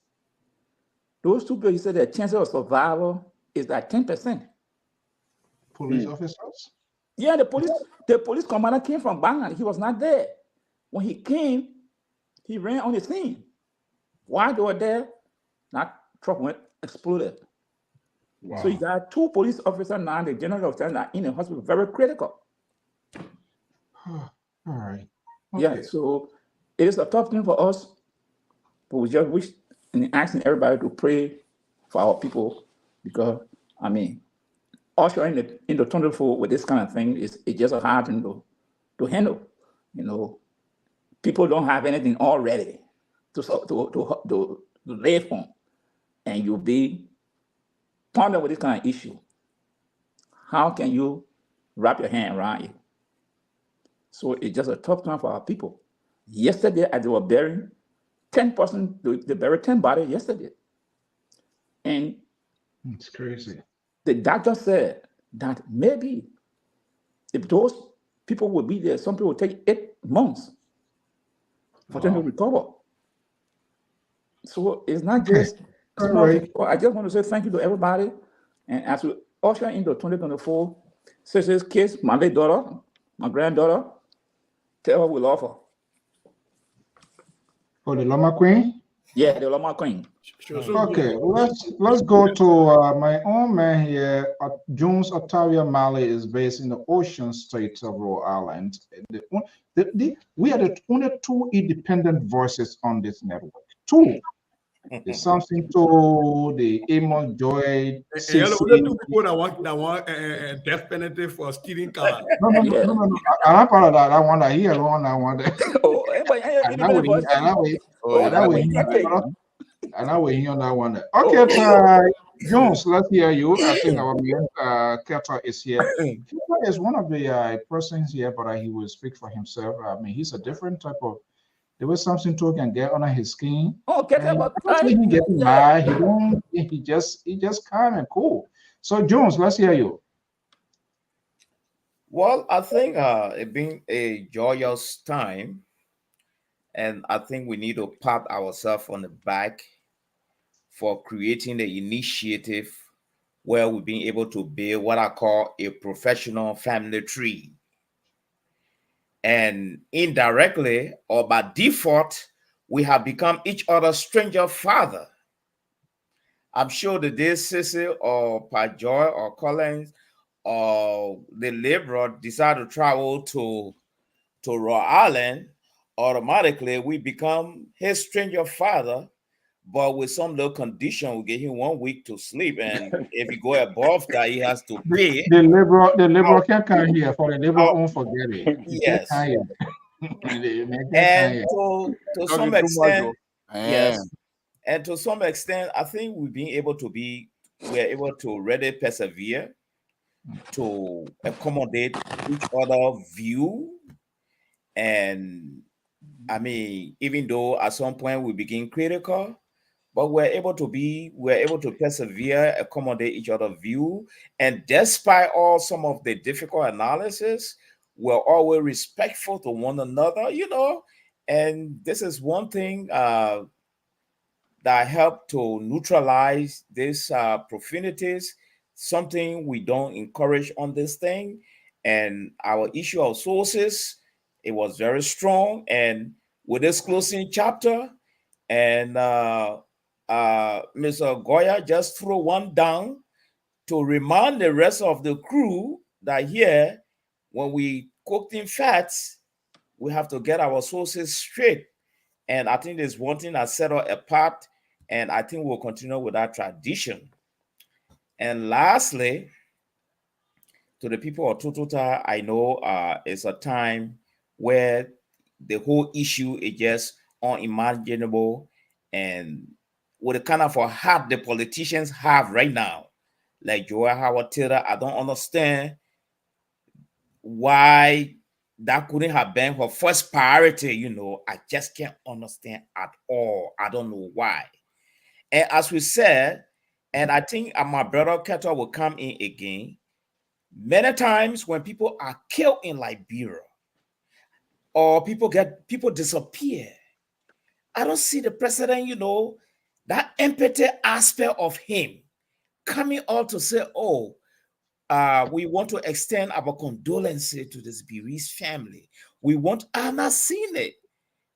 those two people said the chances of survival is at 10%. Police officers? Yeah, the police commander came from Bangladesh. He was not there. When he came, he ran on the scene. While they were there, that truck went exploded. Wow. So you got two police officers now, the general of are in the hospital, very critical. All right. Okay. Yeah, so it is a tough thing for us, but we just wish and asking everybody to pray for our people because, I mean, also in the 24 with this kind of thing it's just a hard thing to handle. You know, people don't have anything already to live on, and you'll be partnered with this kind of issue. How can you wrap your hand around it? So it's just a tough time for our people. Yesterday, as they were burying 10%, they buried 10 bodies yesterday. And it's crazy. The doctor said that maybe if those people would be there, some people would take 8 months for them to recover. So it's not just small people. I just want to say thank you to everybody. And as we usher into 2024, Sissy's kids, my late daughter, my granddaughter, tell her we love her. Oh, the Lama Queen? Yeah, the Lama Queen. Okay, let's go to my own man here. Jones Otavia Malley is based in the Ocean State of Rhode Island. We are the only two independent voices on this network. Two. The something to the Amos Joy. Two people that want death penalty for stealing cars. No. I'm part of that. I want to hear alone. I want that. And I will hear on that one. Okay, Jones, let's hear you. I think our man Keta is here. Keta is one of the persons here, but he will speak for himself. I mean, he's a different type of. There was something to can get under his skin. Oh, Keta, he getting mad. He just calm and cool. So Jones, let's hear you. Well, I think it's been a joyous time. And I think we need to pat ourselves on the back for creating the initiative where we've been able to build what I call a professional family tree. And indirectly or by default, we have become each other's stranger father. I'm sure that this Sissy or Pajoy or Collins or the Liberal decide to travel to Rhode Island, automatically we become his stranger father, but with some little condition, we give him 1 week to sleep. And if he go above that, he has to pay. The liberal can't come here for the liberal won't forget it. Yes. And to some extent, yes. And to some extent, I think we're able to really persevere to accommodate each other view. And I mean, even though at some point we begin critical, but we're able to persevere, accommodate each other view. And despite all some of the difficult analysis, we're always respectful to one another, and this is one thing that helped to neutralize these profanities, something we don't encourage on this thing. And our issue of sources, it was very strong. And with this closing chapter, and Mr. Goya just throw one down to remind the rest of the crew that here, when we cook in fats, we have to get our sources straight. And I think there's one thing that set us apart, and I think we'll continue with that tradition. And lastly, to the people of Tututa, I know it's a time where the whole issue is just unimaginable, and with the kind of a heart the politicians have right now, like Joel Howard Taylor, I don't understand why that couldn't have been her first priority. I just can't understand at all. I don't know why. And as we said, and I think my brother Keto will come in again, many times when people are killed in Liberia or people disappear, I don't see the president, that empathy aspect of him coming out to say, oh, we want to extend our condolences to this bereaved family. I'm not seeing it.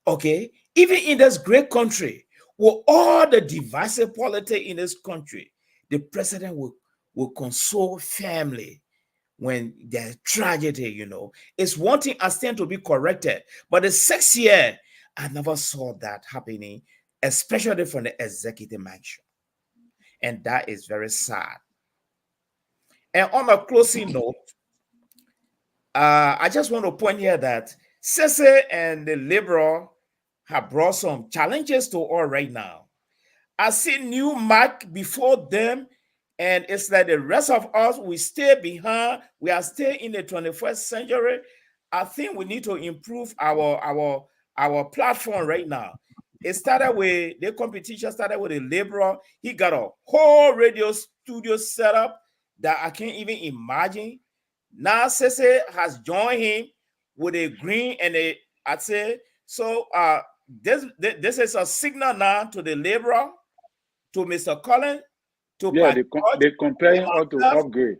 Okay. Even in this great country, with all the divisive politics in this country, the president will console family when there's tragedy. It's one thing I stand to be corrected, but the 6 year, I never saw that happening, especially from the executive mansion. And that is very sad. And on a closing note, I just want to point here that Sese and the Liberal have brought some challenges to all right now. I see new mark before them, and it's like the rest of us, we stay behind. We are still in the 21st century. I think we need to improve our platform right now. The competition started with a Liberal. He got a whole radio studio set up that I can't even imagine. Now Sese has joined him with a green and I'd say, so this is a signal now to the Liberal, to Mr. Collins, to they're comparing how to upgrade.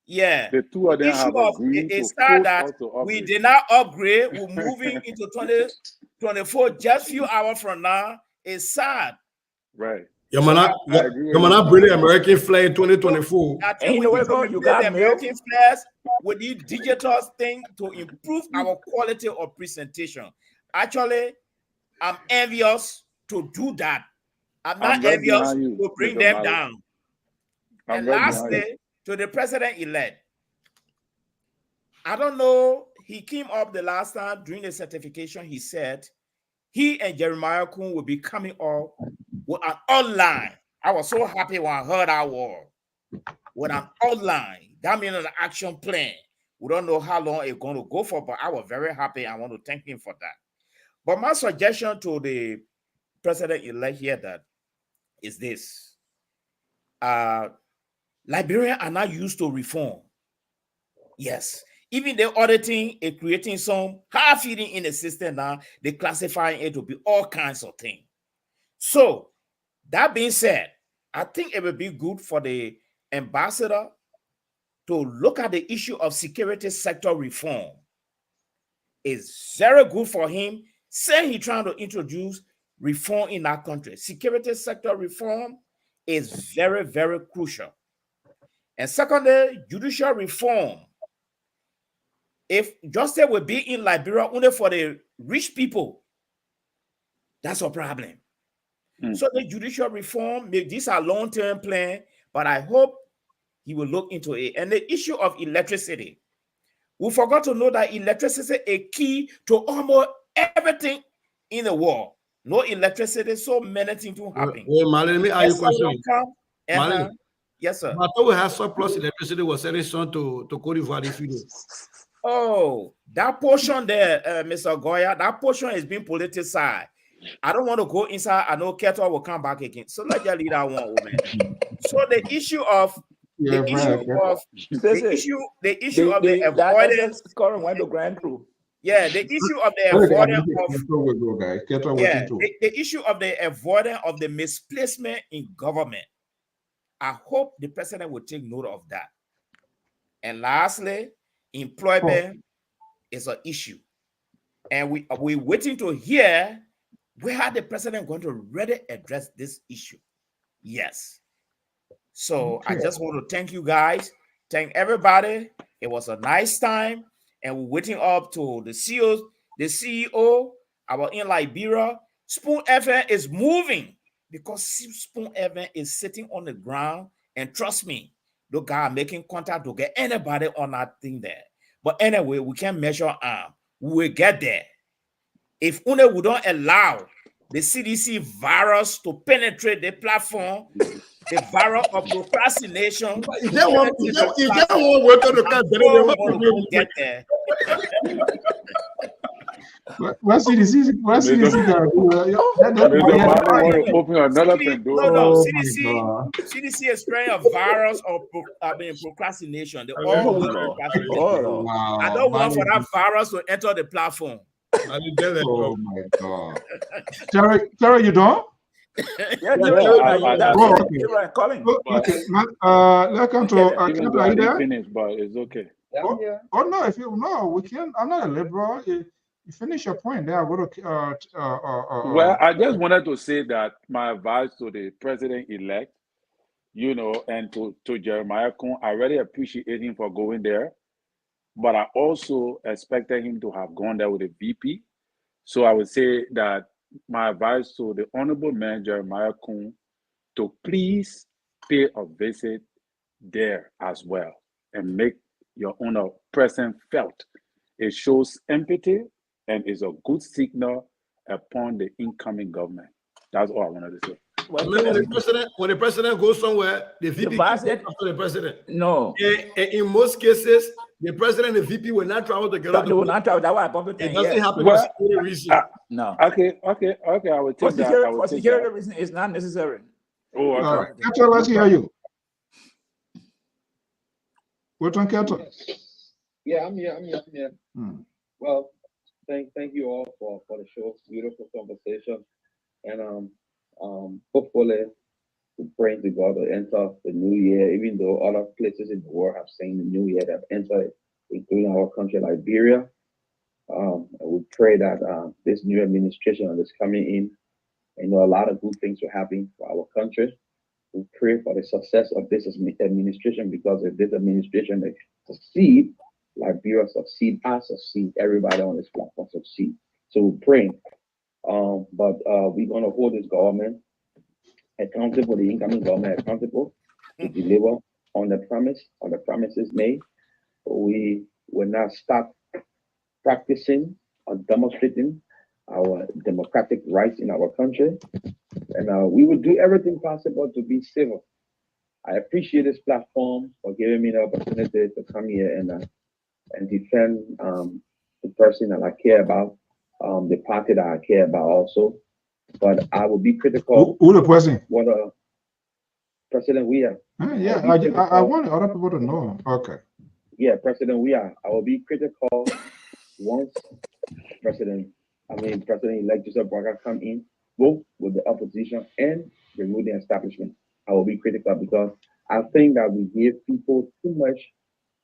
Yeah, the two of them have agreed to start that we did not upgrade. We're moving into 2024 just few hours from now. It's sad. Right. You're not bring American flag in 2024. I think we need to replace the American flags with the digital thing to improve our quality of presentation. Actually, I'm envious to do that. I'm not envious to bring them down. And lastly, to the president-elect, I don't know, he came up the last time during the certification, he said he and Jeremiah Kuhn will be coming up with an online. I was so happy when I heard that word. With an online, that means an action plan. We don't know how long it's going to go for, but I was very happy. I want to thank him for that. But my suggestion to the president-elect here that is this. Liberians are not used to reform. Yes, Even the auditing is creating some half feeding in the system now. They classifying it to be all kinds of things. So that being said, I think it would be good for the ambassador to look at the issue of security sector reform. It's very good for him. Say he's trying to introduce reform in our country. Security sector reform is very, very crucial. And secondly, judicial reform. If justice will be in Liberia only for the rich people, that's a problem. So the judicial reform, these are long-term plan, but I hope he will look into it. And the issue of electricity. We forgot to know that electricity is a key to almost everything in the world. No electricity, so many things will happen. Well, Marley, let me ask you a question. Yes, sir. But I thought we had surplus electricity was selling some to Cote d'Ivoire this week. Oh, that portion there, Mr. Goya, that portion is being politicized. I don't want to go inside. I know Keto will come back again. So let's just leave that one, woman. So the issue of the issue of the avoidance. Yeah, the issue of the avoidance the issue of the avoidance of the misplacement in government. I hope the president will take note of that. And lastly, employment is an issue. And we're waiting to hear where the president going to really address this issue. Yes. So I just want to thank you guys. Thank everybody. It was a nice time. And we're waiting up to the CEO, our in Liberia. Spoon FM is moving because Spoon FM is sitting on the ground. And trust me, the guy making contact to get anybody on that thing there. But anyway, we can measure arm. We will get there. If only we don't allow the CDC virus to penetrate the platform, the virus of procrastination. Is that one way to get there? What CDC? What CDC got CDC is spraying a virus of procrastination. The procrastination. I don't want for that virus to enter the platform. Oh my God. Terry, you don't? Calling. Okay. Welcome to I didn't finish, but it's okay. Oh no, if you we can. I'm not a liberal. You finish your point there. Well, I just wanted to say that my advice to the president-elect, and to Jeremiah Kuhn, I really appreciate him for going there. But I also expected him to have gone there with a VP. So I would say that my advice to the honorable man, Jeremiah Kuhn, to please pay a visit there as well and make your own presence felt. It shows empathy and is a good signal upon the incoming government. That's all I wanted to say. When the president goes somewhere, the VP goes after the president. No. In most cases, the president and the VP will not travel together. They will not travel. That's why I bumped it doesn't happen for security reasons. No. Okay. I would take that. For security reason, it's not necessary. Oh, okay. Keto, let's hear you. What's on Keto? Yeah, I'm here. Well, thank you all for the show. Beautiful conversation. And hopefully we pray to God to enter the new year, even though other places in the world have seen the new year that have entered, including our country, Liberia. We pray that this new administration that's coming in, a lot of good things will happen for our country. We pray for the success of this administration, because if this administration succeed, Liberia succeed, I succeed, everybody on this platform succeed. So we pray. But we're going to hold this government accountable, the incoming government accountable to deliver on the promises made. We will not stop practicing or demonstrating our democratic rights in our country. And we will do everything possible to be civil. I appreciate this platform for giving me the opportunity to come here and defend the person that I care about. The party that I care about also, but I will be critical. Who the president? What President we are. Yeah, I want other people to know. Okay. yeah, I will be critical once President-elect Joseph Boakai come in, both with the opposition and the ruling establishment. I will be critical because I think that we give people too much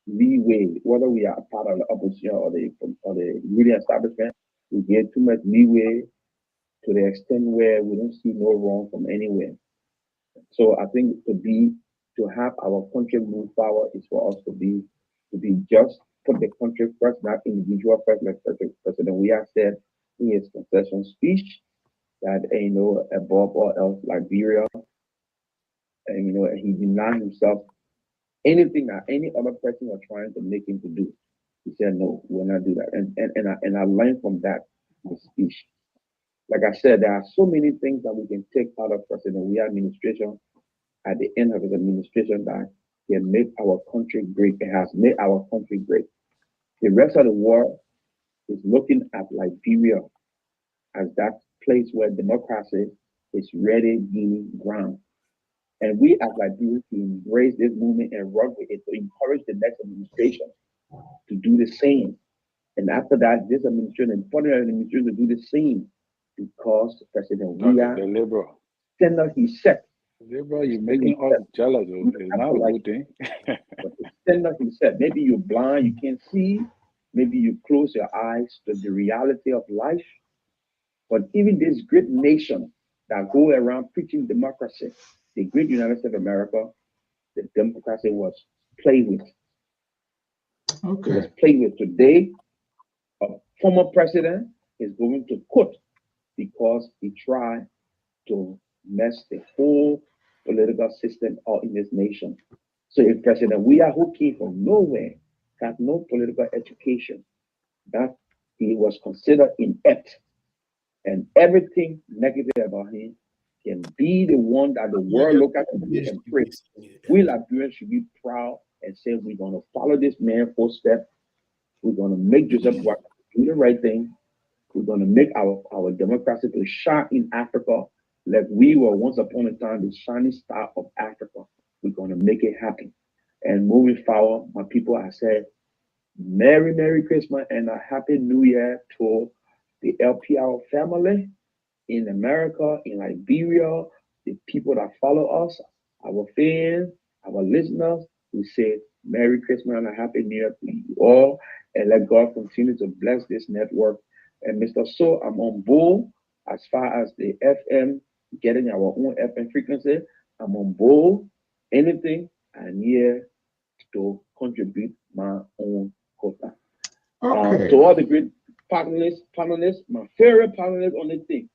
leeway, whether we are a part of the opposition or the ruling establishment. We give too much leeway to the extent where we don't see no wrong from anywhere. So I think to have our country move forward is for us to be just, put the country first, not individual first, like President Weah said in his concession speech, that above all else, Liberia, and he denied himself anything that any other person was trying to make him to do. He said, no, we'll not do that. And I learned from that speech. Like I said, there are so many things that we can take out of President Weah administration at the end of his administration that can make our country great. It has made our country great. The rest of the world is looking at Liberia as that place where democracy is ready, gaining ground. And we as Liberians to embrace this movement and run with it, to encourage the next administration to do the same. And after that, this administration and further administration to do the same, because President Weah, the liberal standard he set. Liberal, you're making us jealous. It's not a good thing. But the standard he set, maybe you're blind, you can't see, maybe you close your eyes to the reality of life. But even this great nation that go around preaching democracy, the great United States of America, the democracy was played with. Okay. It was played with. Today, a former president is going to court because he tried to mess the whole political system out in this nation. So if President Weah, who came from nowhere, got no political education, that he was considered inept, and everything negative about him can be the one that the world look at and praise. We Liberians should be proud and say we're going to follow this man's footsteps. We're going to make Joseph Boakai do the right thing. We're going to make our democracy to shine in Africa like we were once upon a time the shining star of Africa. We're going to make it happen. And moving forward, my people, I said, Merry, Merry Christmas and a Happy New Year to the LPR family in America, in Liberia, the people that follow us, our fans, our listeners. We say Merry Christmas and a Happy New Year to you all, and let God continue to bless this network. And Mr. So, I'm on board as far as the FM, getting our own FM frequency. I'm on board. Anything I'm here to contribute my own quota. Okay. To all the great panelists, my favorite panelist on the thing.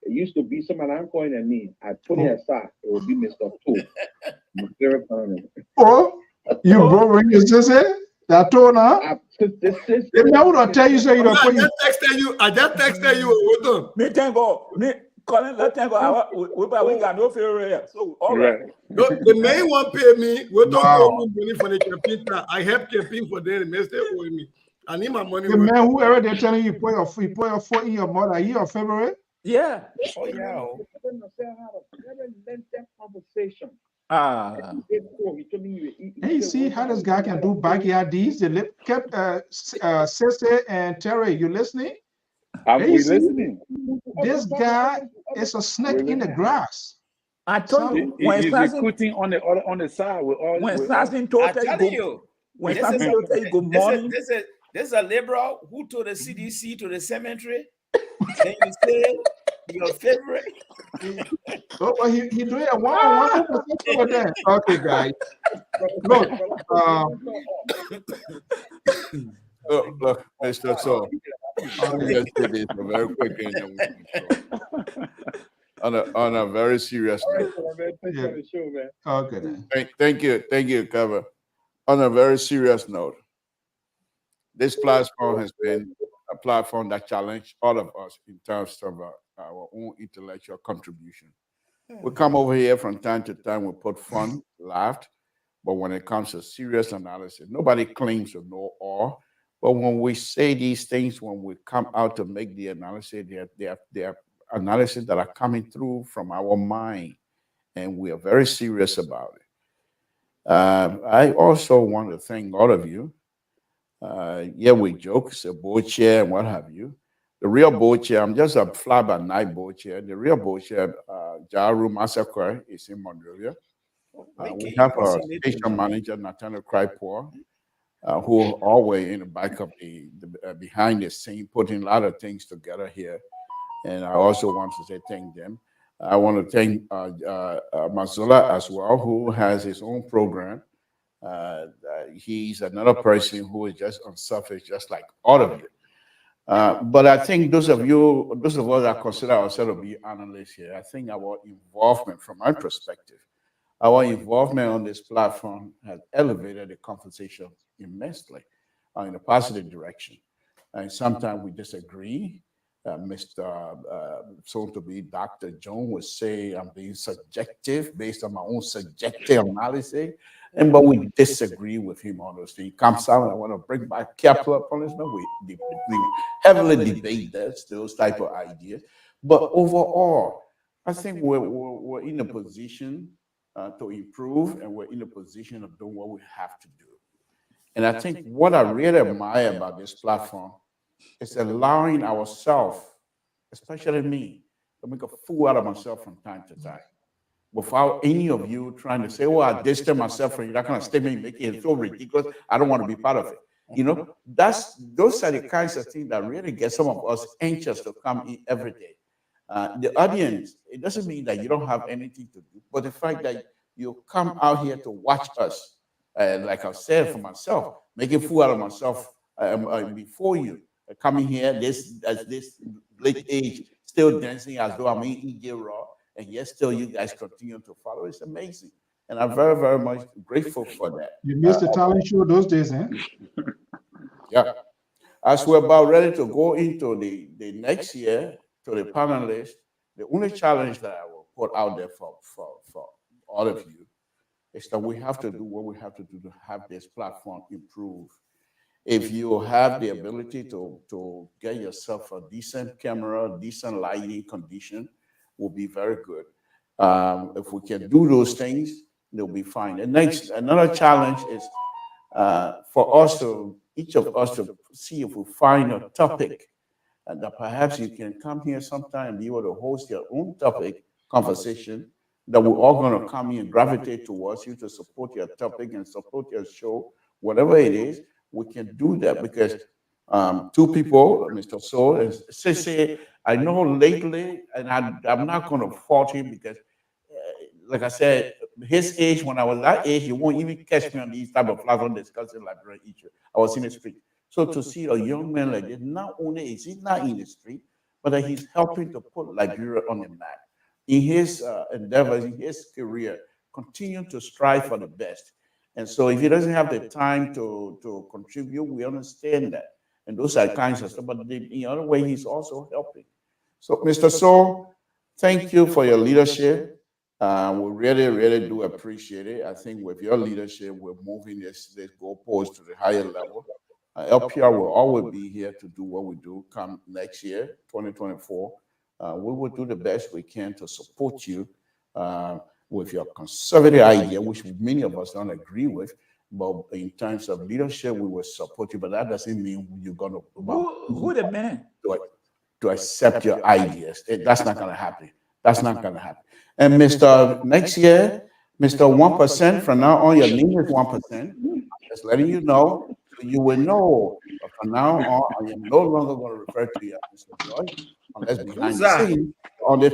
It used to be somebody I'm calling a name. I put it aside. It will be Mr. Two. My favorite panelist. Oh, you brought when you just said that tone, huh? If I would tell you, say you don't put you. I just texted you. Hold on. Me thank God. Me Colin, let thank God. We got no failure here. So all right. No, the main one pay me. We don't owe me money for the campaign. I help campaign for them. They still owe me. I need my money. The man whoever they're telling you put your foot in your mother here of February. Yeah. Oh yeah. Conversation. Hey, you see how this guy can do backyard deeds? They kept Sese and Terry. You listening? Hey, we listening. This guy is a snake in the grass. I told you when he's recruiting on the side with all. When Sassing told you, when Sassing told you good morning. This is a liberal who told the CDC to the cemetery. Then you say your favorite. Oh, well, he doing a one over there. Okay, guys. Look, look, Mr. So, let me just say this very quickly. On a very serious note. Yeah. Okay. Then. Thank you, Cover. On a very serious note, this platform has been a platform that challenged all of us in terms of our own intellectual contribution. We come over here from time to time, we put fun, laughed, but when it comes to serious analysis, nobody claims to know all. But when we say these things, when we come out to make the analysis, they are analysis that are coming through from our mind, and we are very serious about it. I also want to thank all of you. Yeah, we joke, it's a board chair and what have you. The real board chair, I'm just a fly-by-night board chair. The real board chair, Jaru Massacre, is in Monrovia. We have a station manager, Nathaniel Crypoor, who always in the back of the behind the scene, putting a lot of things together here. And I also want to say thank them. I want to thank Mazula as well, who has his own program. He's another person who is just on surface, just like all of you. But I think those of us that consider ourselves to be analysts here, I think our involvement, from my perspective, our involvement on this platform has elevated the conversation immensely in a positive direction. And sometimes we disagree. Mr. Soon to be Dr. Jones would say I'm being subjective based on my own subjective analysis, but we disagree with him on those things. He comes out, I want to bring back capital punishment. We heavily debate those type of ideas. But overall, I think we're in a position to improve, and we're in a position of doing what we have to do. And I think what I really admire about this platform is allowing ourselves, especially me, to make a fool out of myself from time to time, without any of you trying to say, "Oh, I distance myself from you." That kind of statement making it so ridiculous. I don't want to be part of it. You know, those are the kinds of things that really get some of us anxious to come in every day. The audience, it doesn't mean that you don't have anything to do, but the fact that you come out here to watch us, like I said for myself, making fool out of myself before you, coming here at this late age, still dancing as though I'm in EJ Raw, and yet still you guys continue to follow. It's amazing. And I'm very, very much grateful for that. You missed the talent show those days, eh? Yeah. As we're about ready to go into the next year, to the panelists, the only challenge that I will put out there for all of you is that we have to do what we have to do to have this platform improve. If you have the ability to get yourself a decent camera, decent lighting condition, will be very good. If we can do those things, they'll be fine. And next, another challenge is for us to, each of us, to see if we find a topic and that perhaps you can come here sometime and be able to host your own topic conversation that we're all going to come in and gravitate towards you to support your topic and support your show, whatever it is. We can do that because two people, Mr. Soul and Sissy, I know lately, and I'm not going to fault him because, like I said, his age, when I was that age, you won't even catch me on these type of platforms discussing library issues. I was in the street. So to see a young man like this, not only is he not in the street, but that he's helping to put Liberia on the map. In his endeavors, in his career, continue to strive for the best. And so if he doesn't have the time to contribute, we understand that. And those are kinds of stuff. But in the other way, he's also helping. So, Mr. So, thank you for your leadership. We really, really do appreciate it. I think with your leadership, we're moving this goalpost to the higher level. LPR will always be here to do what we do come next year, 2024. We will do the best we can to support you with your conservative idea, which many of us don't agree with. But in terms of leadership, we will support you. But that doesn't mean you're going to Who the man? To accept your ideas. That's not going to happen. That's not going to happen. And Mr. Next year, Mr. 1%, from now on, your name is 1%. Just letting you know, so you will know. But from now on, I am no longer going to refer to you as Mr. Joy, unless behind the scenes on this.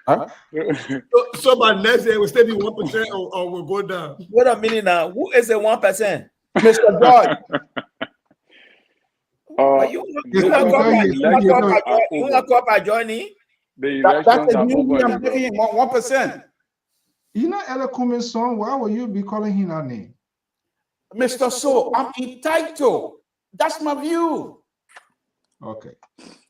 Huh? So by next year, we'll still be 1% or we'll go down. Wait a minute now. Who is the 1%? Mr. George. You want to go by joining? The elections are over. I'm giving him 1%. You know Ella Cummins' son, why would you be calling him that name? Mr. So, I'm entitled. That's my view. Okay.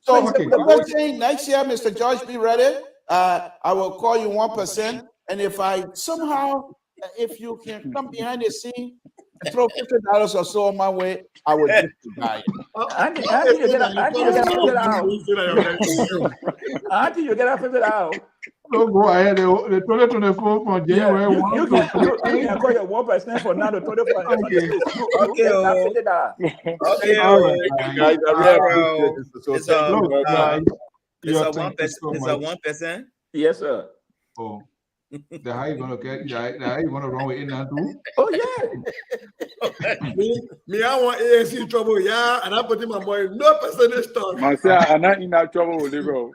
So the first thing next year, Mr. George, be ready. I will call you 1%. And if I somehow, if you can come behind the scene and throw $50 or so on my way, I will just buy it. Auntie, you get out $50. Don't go ahead. The 2024 from January 1 you to can call your 1% for now the 24 and Okay. Okay, okay, All right, Guys, I really appreciate this. So It's thank you Look, very much. guys, it's a thank you 1%. so It's a much. 1%. Yes, sir. Oh, the how you gonna get? How you gonna run with it now too? Oh yeah. Me, I want ANC trouble, yeah, and I put in my boy no percentage talk. Myself, I'm not in that trouble with liberal.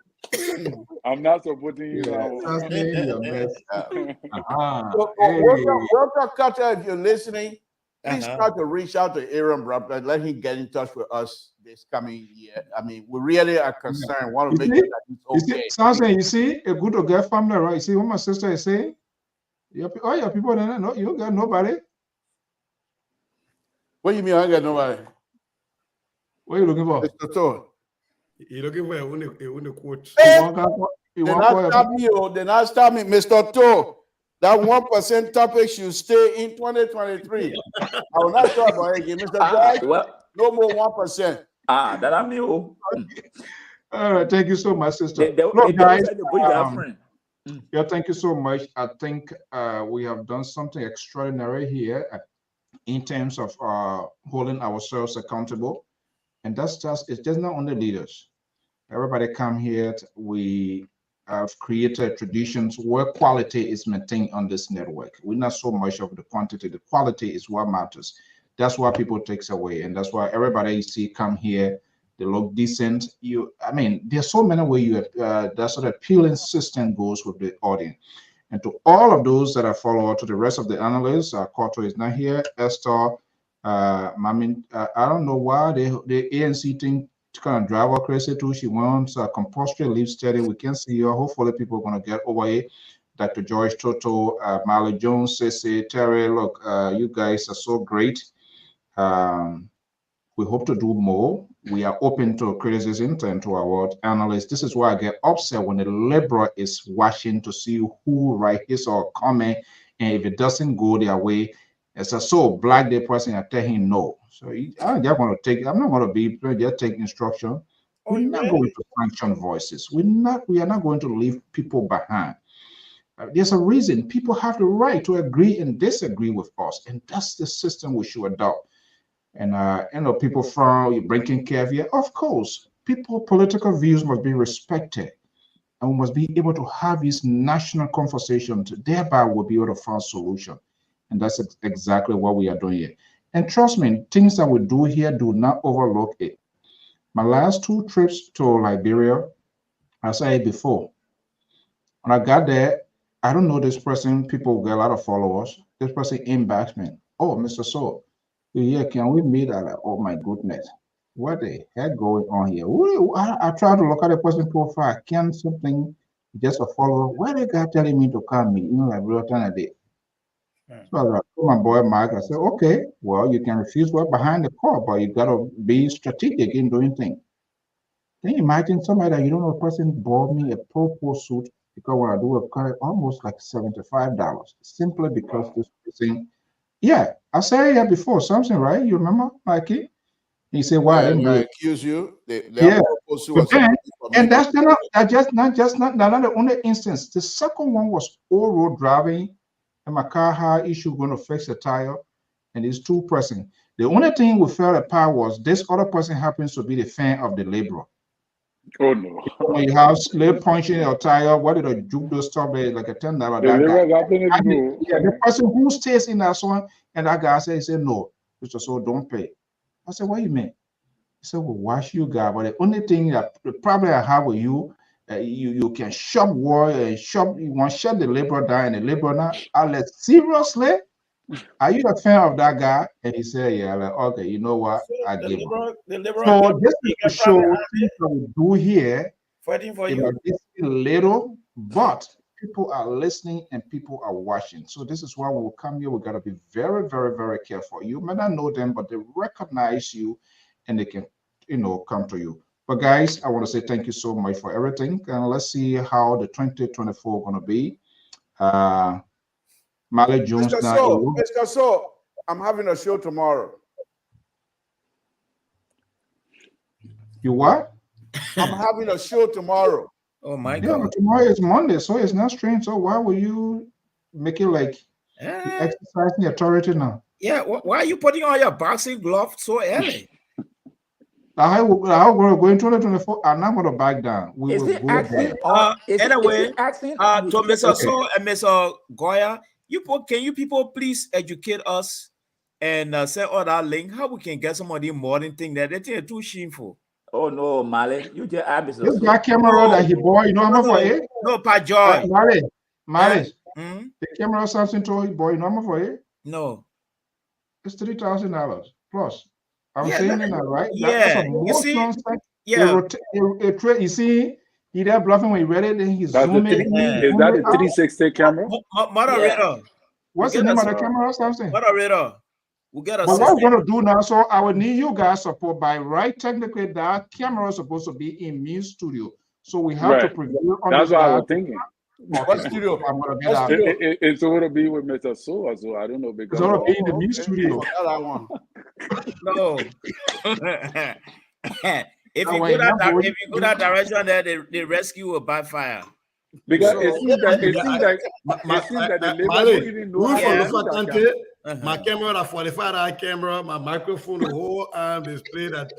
I'm not supporting you Yeah, now. trust me, you're a mess. So, Hey. Walter Carter, if you're listening, please Uh-huh. try to reach out to Aaron Bradford and let him get in touch with us this coming year. I mean, we really are concerned. Want to make sure that it's okay. Something you see, a good or get family, right? You see what my sister is saying? All your people, no, you don't got nobody. What do you mean I got nobody? What are you looking for? Mr. Todd. You're looking for a quote. You They're want not stop me, they're not stop me, Mr. Todd. That 1% topic should stay in 2023. I will not talk about it again, Mr. Guy. No more 1%. That I'm you. All right, thank you so much, sister. Look, guys, yeah, thank you so much. I think we have done something extraordinary here in terms of holding ourselves accountable, and it's just not only leaders. Everybody come here. We have created traditions where quality is maintained on this network. We're not so much of the quantity. The quality is what matters. That's what people takes away, and that's why everybody you see come here. They look decent. I mean, there's so many ways you that sort of appealing system goes with the audience. And to all of those that are followers, to the rest of the analysts, Koto is not here. Esther, I don't know why the ANC thing kind of drive her crazy too. She wants a compulsory leave study. We can see her. Hopefully, people are going to get over it. Dr. George Toto, Marley Jones, Cece, Terry, look, you guys are so great. We hope to do more. We are open to criticism and to our analysts. This is why I get upset when the liberal is watching to see who write his or comment, and if it doesn't go their way, it's a so black day person. I tell him no. So I'm just going to take. I'm not going to be just take instruction. We're not going to sanction voices. We are not going to leave people behind. There's a reason people have the right to agree and disagree with us, and that's the system we should adopt. And people from breaking caveat. Of course, political views must be respected, and we must be able to have these national conversations. Thereby, we'll be able to find solution, and that's exactly what we are doing here. And trust me, things that we do here, do not overlook it. My last 2 trips to Liberia, I said it before. When I got there, I don't know this person. People get a lot of followers. This person inboxed me. Oh, Mr. So. Yeah, can we meet? Oh my goodness, what the heck going on here? I try to look at the person profile. Can something just a follower? Why the guy telling me to come meet? Like real time a day. So I told my boy Mike, I said, okay, well, you can refuse what's behind the call, but you gotta be strategic in doing things. Can you imagine somebody that you don't know a person bought me a purple suit because when I do a car, almost like $75, simply because this person. Yeah, I said it before, something, right? You remember, Mikey? He said, "Why I didn't do it?" Accuse you. Yeah, and that's not the only instance. The second one was all road driving, and my car had issue going to fix the tire, and it's 2 person. The only thing we felt apart was this other person happens to be the fan of the Liberal. Oh no! When you have slip punching your tire, what did a juke do stop there like a $10? The person who stays in that one, and that guy said, no, Mr. So don't pay. I said, what do you mean? He said, well, why should you guy? But the only thing that the problem I have with you, you can shop war and shop. You want to shut the Liberal down and the Liberal now. I like, seriously? Are you a fan of that guy? And he said, yeah. Like, okay, you know what? I give up. So this is to show things that we do here. Fighting for you. you. It's little, but people are listening and people are watching. So this is why when we come here, we got to be very, very, very careful. You may not know them, but they recognize you and they can, come to you. But guys, I want to say thank you so much for everything. And let's see how the 2024 going to be. Marley Jones. Mr. So, I'm having a show tomorrow. You what? I'm having a show tomorrow. Oh my Yeah, God. but tomorrow is Monday, so it's not strange. So why will you make it like you exercising authority now? Yeah, why are you putting on your boxing glove so early? How we're going to go in 2024, I'm not going to back down. We Is will it go asking there. or Anyway, asking to Mr. Okay. So and Mr. Goya, can you people please educate us and send all that link how we can get some of the modern thing that they think are too shameful. Oh no, Male, you just add Mr. This So. black camera that he bought, you know how much for it? No, Pa Joy. Malice. The camera something to he bought, you know how much for it? No. It's $3,000 plus. I'm Yeah, saying that right. Yeah, That's a you see, motion. yeah. You see, he there bluffing when he read it, then he zoom in. Is that a 360 camera? Moderator. What's the name of the camera or something? Moderator. We'll get a But what we're going to do now, so I will need you guys support by right. Technically, that camera is supposed to be in Muse Studio, so we have to preview on That's this what I guy. was thinking. What studio? I'm gonna be What studio? It's going to be with Mr. So or so. I don't know because It's going to be in the Muse Studio. That one. No. If you go that direction, there the rescue will backfire. Because it seems that the labor don't even know how to use that camera. My camera, that 45 camera, my microphone, the whole display that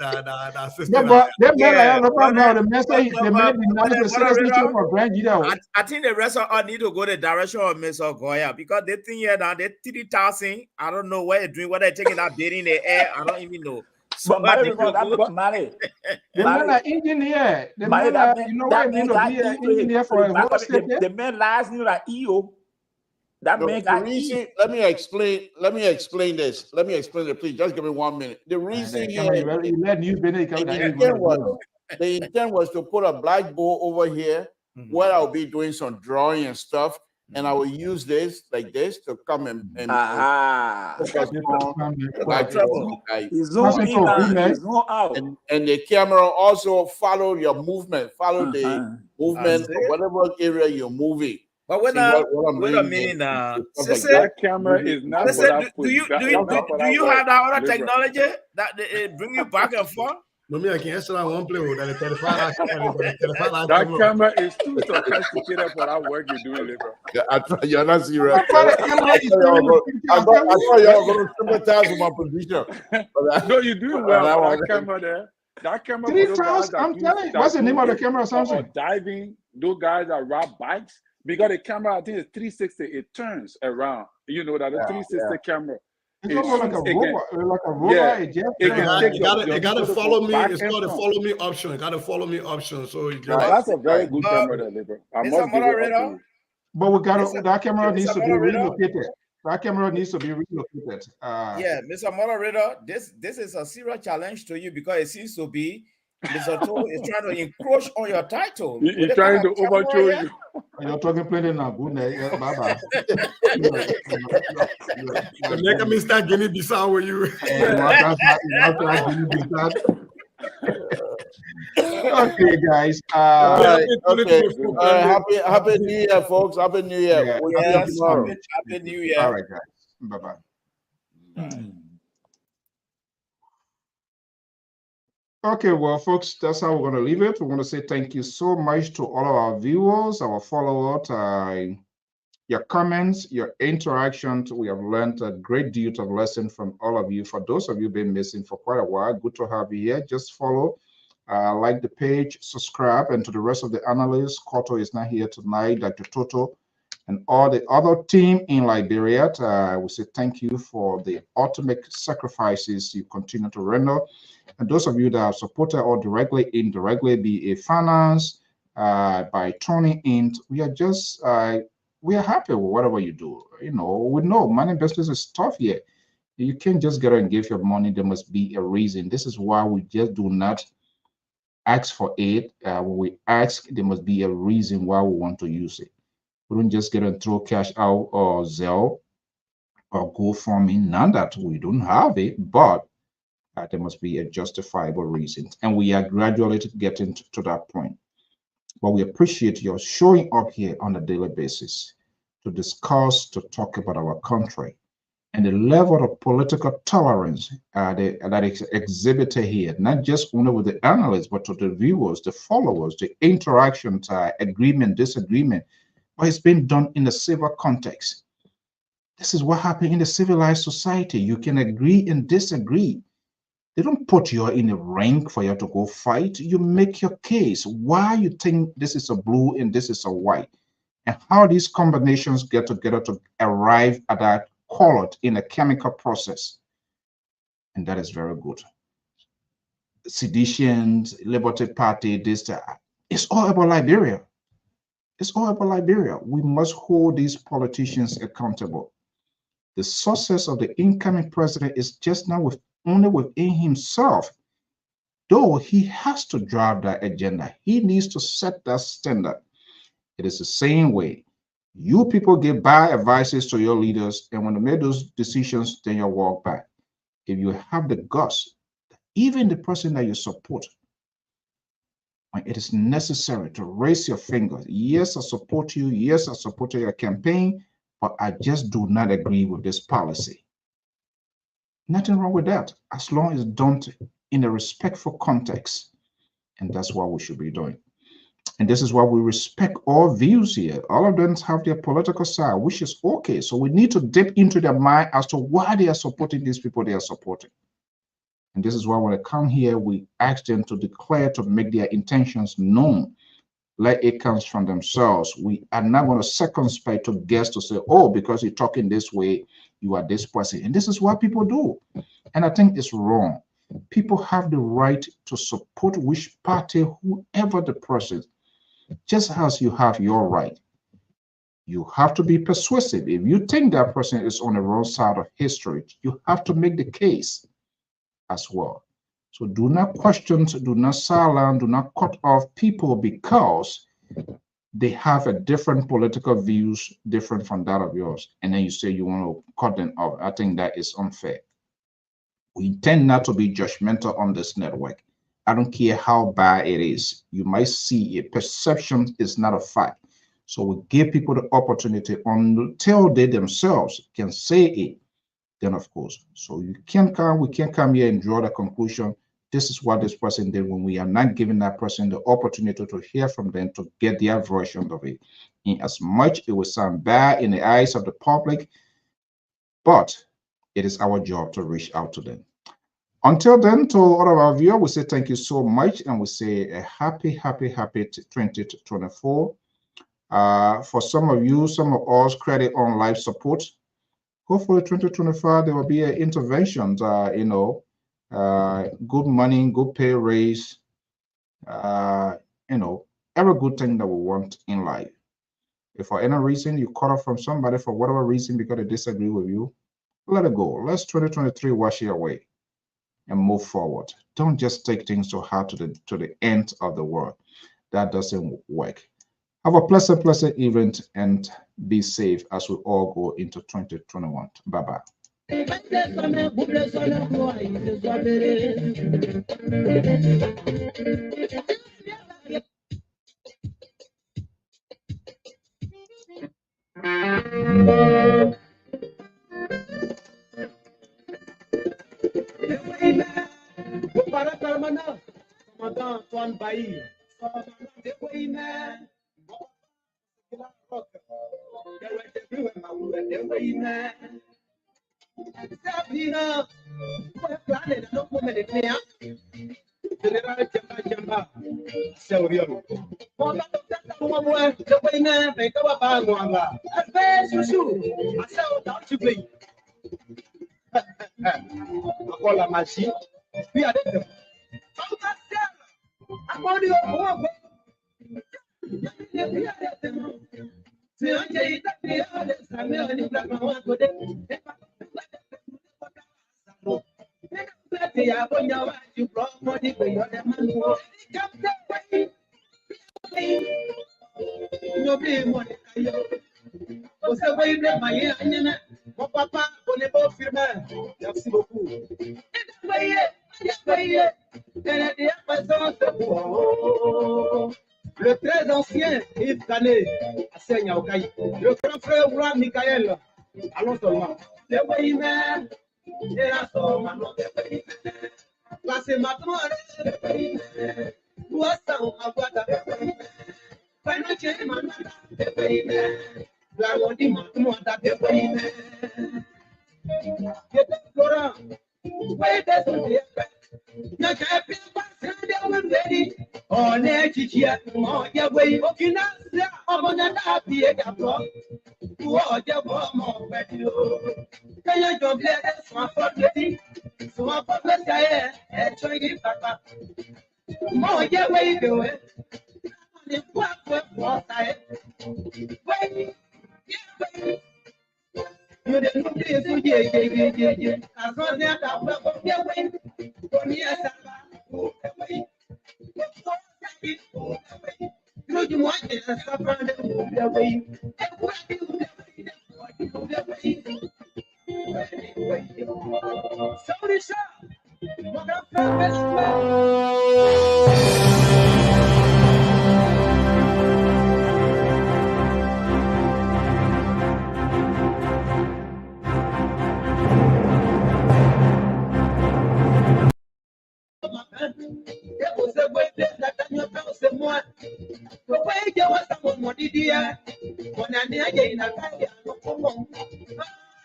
system. I think the rest of us need to go the direction of Mr. Goya because they think here now they 3,000. I don't know what they're doing, what they're taking that bit in the air. I don't even know. So but Male, the man are engineer. The man are, you know what I mean to be an engineer for a whole state. The man lies in like EO. That man got reason, let me explain this. Let me explain it, please. Just give me 1 minute. The reason the intent was to put a blackboard over here where I'll be doing some drawing and stuff. And I will use this like this to come and zoom in and zoom out. And the camera also follow your movement, follow the movement of whatever area you're moving. But wait a minute now. That camera is not for that. Do you have that other technology that bring you back and forth? No, me, I can't answer that one play with that 35. That camera is too sophisticated for that work you're doing, Libra. You're not serious. I thought you were going to sympathize with my position. No, you're doing well. That camera there. That camera. I'm telling you. What's the name of the camera or something? Diving. Those guys that ride bikes. Because the camera, I think it's 360. It turns around. You know that the 360 camera. It's almost like a robot. It got to follow me. It's got a follow me option. It got to follow me option. So that's a very good camera, there, Libra. I must give it up. But we got that camera needs to be relocated. That camera needs to be relocated. Yeah, Mr. Moderator, this is a serious challenge to you because it seems to be Mr. Toe is trying to encroach on your title. He's trying to overthrow you. You're talking plenty now. Good night. Bye-bye. You're making me start Guinea Bissau with you. Okay, guys. Happy New Year, folks. Happy New Year. Yes, happy New Year. All right, guys. Bye-bye. Okay, well, folks, that's how we're going to leave it. We want to say thank you so much to all of our viewers, our followers, your comments, your interactions. We have learned a great deal of lesson from all of you. For those of you been missing for quite a while, good to have you here. Just follow, like the page, subscribe, and to the rest of the analysts. Koto is not here tonight, Dr. Toto, and all the other team in Liberia. We say thank you for the ultimate sacrifices you continue to render. And those of you that have supported or directly, indirectly, be a finance, by tuning in, we are just, we are happy with whatever you do. You know, we know money business is tough here. You can't just get and give your money. There must be a reason. This is why we just do not ask for it. When we ask, there must be a reason why we want to use it. We don't just get and throw cash out or Zelle or GoFundMe. None that we don't have it, but there must be a justifiable reason. And we are gradually getting to that point. But we appreciate your showing up here on a daily basis to discuss, to talk about our country. And the level of political tolerance that is exhibited here, not just only with the analysts, but to the viewers, the followers, the interactions, agreement, disagreement, but it's been done in a civil context. This is what happened in a civilized society. You can agree and disagree. They don't put you in a rank for you to go fight. You make your case. Why you think this is a blue and this is a white, and how these combinations get together to arrive at that color in a chemical process. And that is very good. Seditions, Liberty Party, this, that. It's all about Liberia. It's all about Liberia. We must hold these politicians accountable. The success of the incoming president is just now only within himself. Though he has to drive that agenda, he needs to set that standard. It is the same way. You people give bad advices to your leaders, and when they make those decisions, then you walk back. If you have the guts, even the person that you support, when it is necessary to raise your finger, yes, I support you, yes, I support your campaign, but I just do not agree with this policy. Nothing wrong with that, as long as it's done in a respectful context. And that's what we should be doing. And this is why we respect all views here. All of them have their political side, which is okay. So we need to dip into their mind as to why they are supporting these people they are supporting. And this is why when they come here, we ask them to declare, to make their intentions known. Let it come from themselves. We are not going to circumspect to guess to say, oh, because you're talking this way, you are this person. And this is what people do. And I think it's wrong. People have the right to support which party, whoever the person, just as you have your right. You have to be persuasive. If you think that person is on the wrong side of history, you have to make the case as well. So do not question, do not silence, do not cut off people because they have a different political views, different from that of yours. And then you say you want to cut them off. I think that is unfair. We tend not to be judgmental on this network. I don't care how bad it is. You might see it. Perception is not a fact. So we give people the opportunity until they themselves can say it. Then of course, so we can't come here and draw the conclusion. This is what this person did, when we are not giving that person the opportunity to hear from them, to get their version of it. In as much it will sound bad in the eyes of the public, but it is our job to reach out to them. Until then, to all of our viewers, we say thank you so much, and we say a happy 2024. For some of you, some of us, credit on life support. Hopefully 2025, there will be an intervention, good money, good pay raise, every good thing that we want in life. If for any reason you cut off from somebody for whatever reason because they disagree with you, let it go. Let's 2023 wash it away and move forward. Don't just take things so hard to the end of the world. That doesn't work. Have a pleasant event and be safe as we all go into 2021. Bye-bye. Le très ancien Yves Canet, à Seigneur, le grand frère Michael, allons seulement. the way man. Era so man of the way. Class in mathematics, the way man. Was some of what the way. Financial man, the way man. I want him to know that the way man. Get the Torah. Wait, that's the na happy birthday when ready. Oh, next year, oh, yeah, way, okay, now, I'm on that happy again. Oh, yeah, more better. Can you jump there? So I'm forgetting. So I'm forgetting. I try to back up. More, yeah, way, go away. Wait, yeah, you didn't know this, so yeah. As long as I'm not going away, for me, as I'm away. You want it, as I'm away. Sorry, sir. What up, it was a way that you found someone. The way you was someone more dear. When I near you in a car, no problem.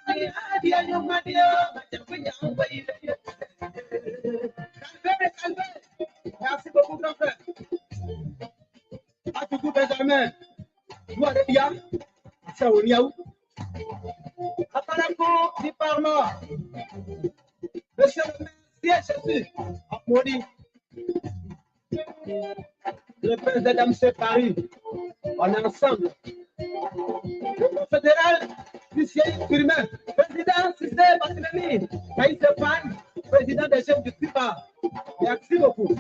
I had your money, but you're young, but you merci beaucoup, grand frère. À tout Benjamin. Moi, les gars, ça on y a où? À Panako, du Parlement. Monsieur le maire, Jésus, applaudis. Le président de Paris, on est ensemble. Le fédéral, Lucien Firmin, président Cissé Barthélemy, Maïs Fan, président des chefs du CIPA. Merci beaucoup.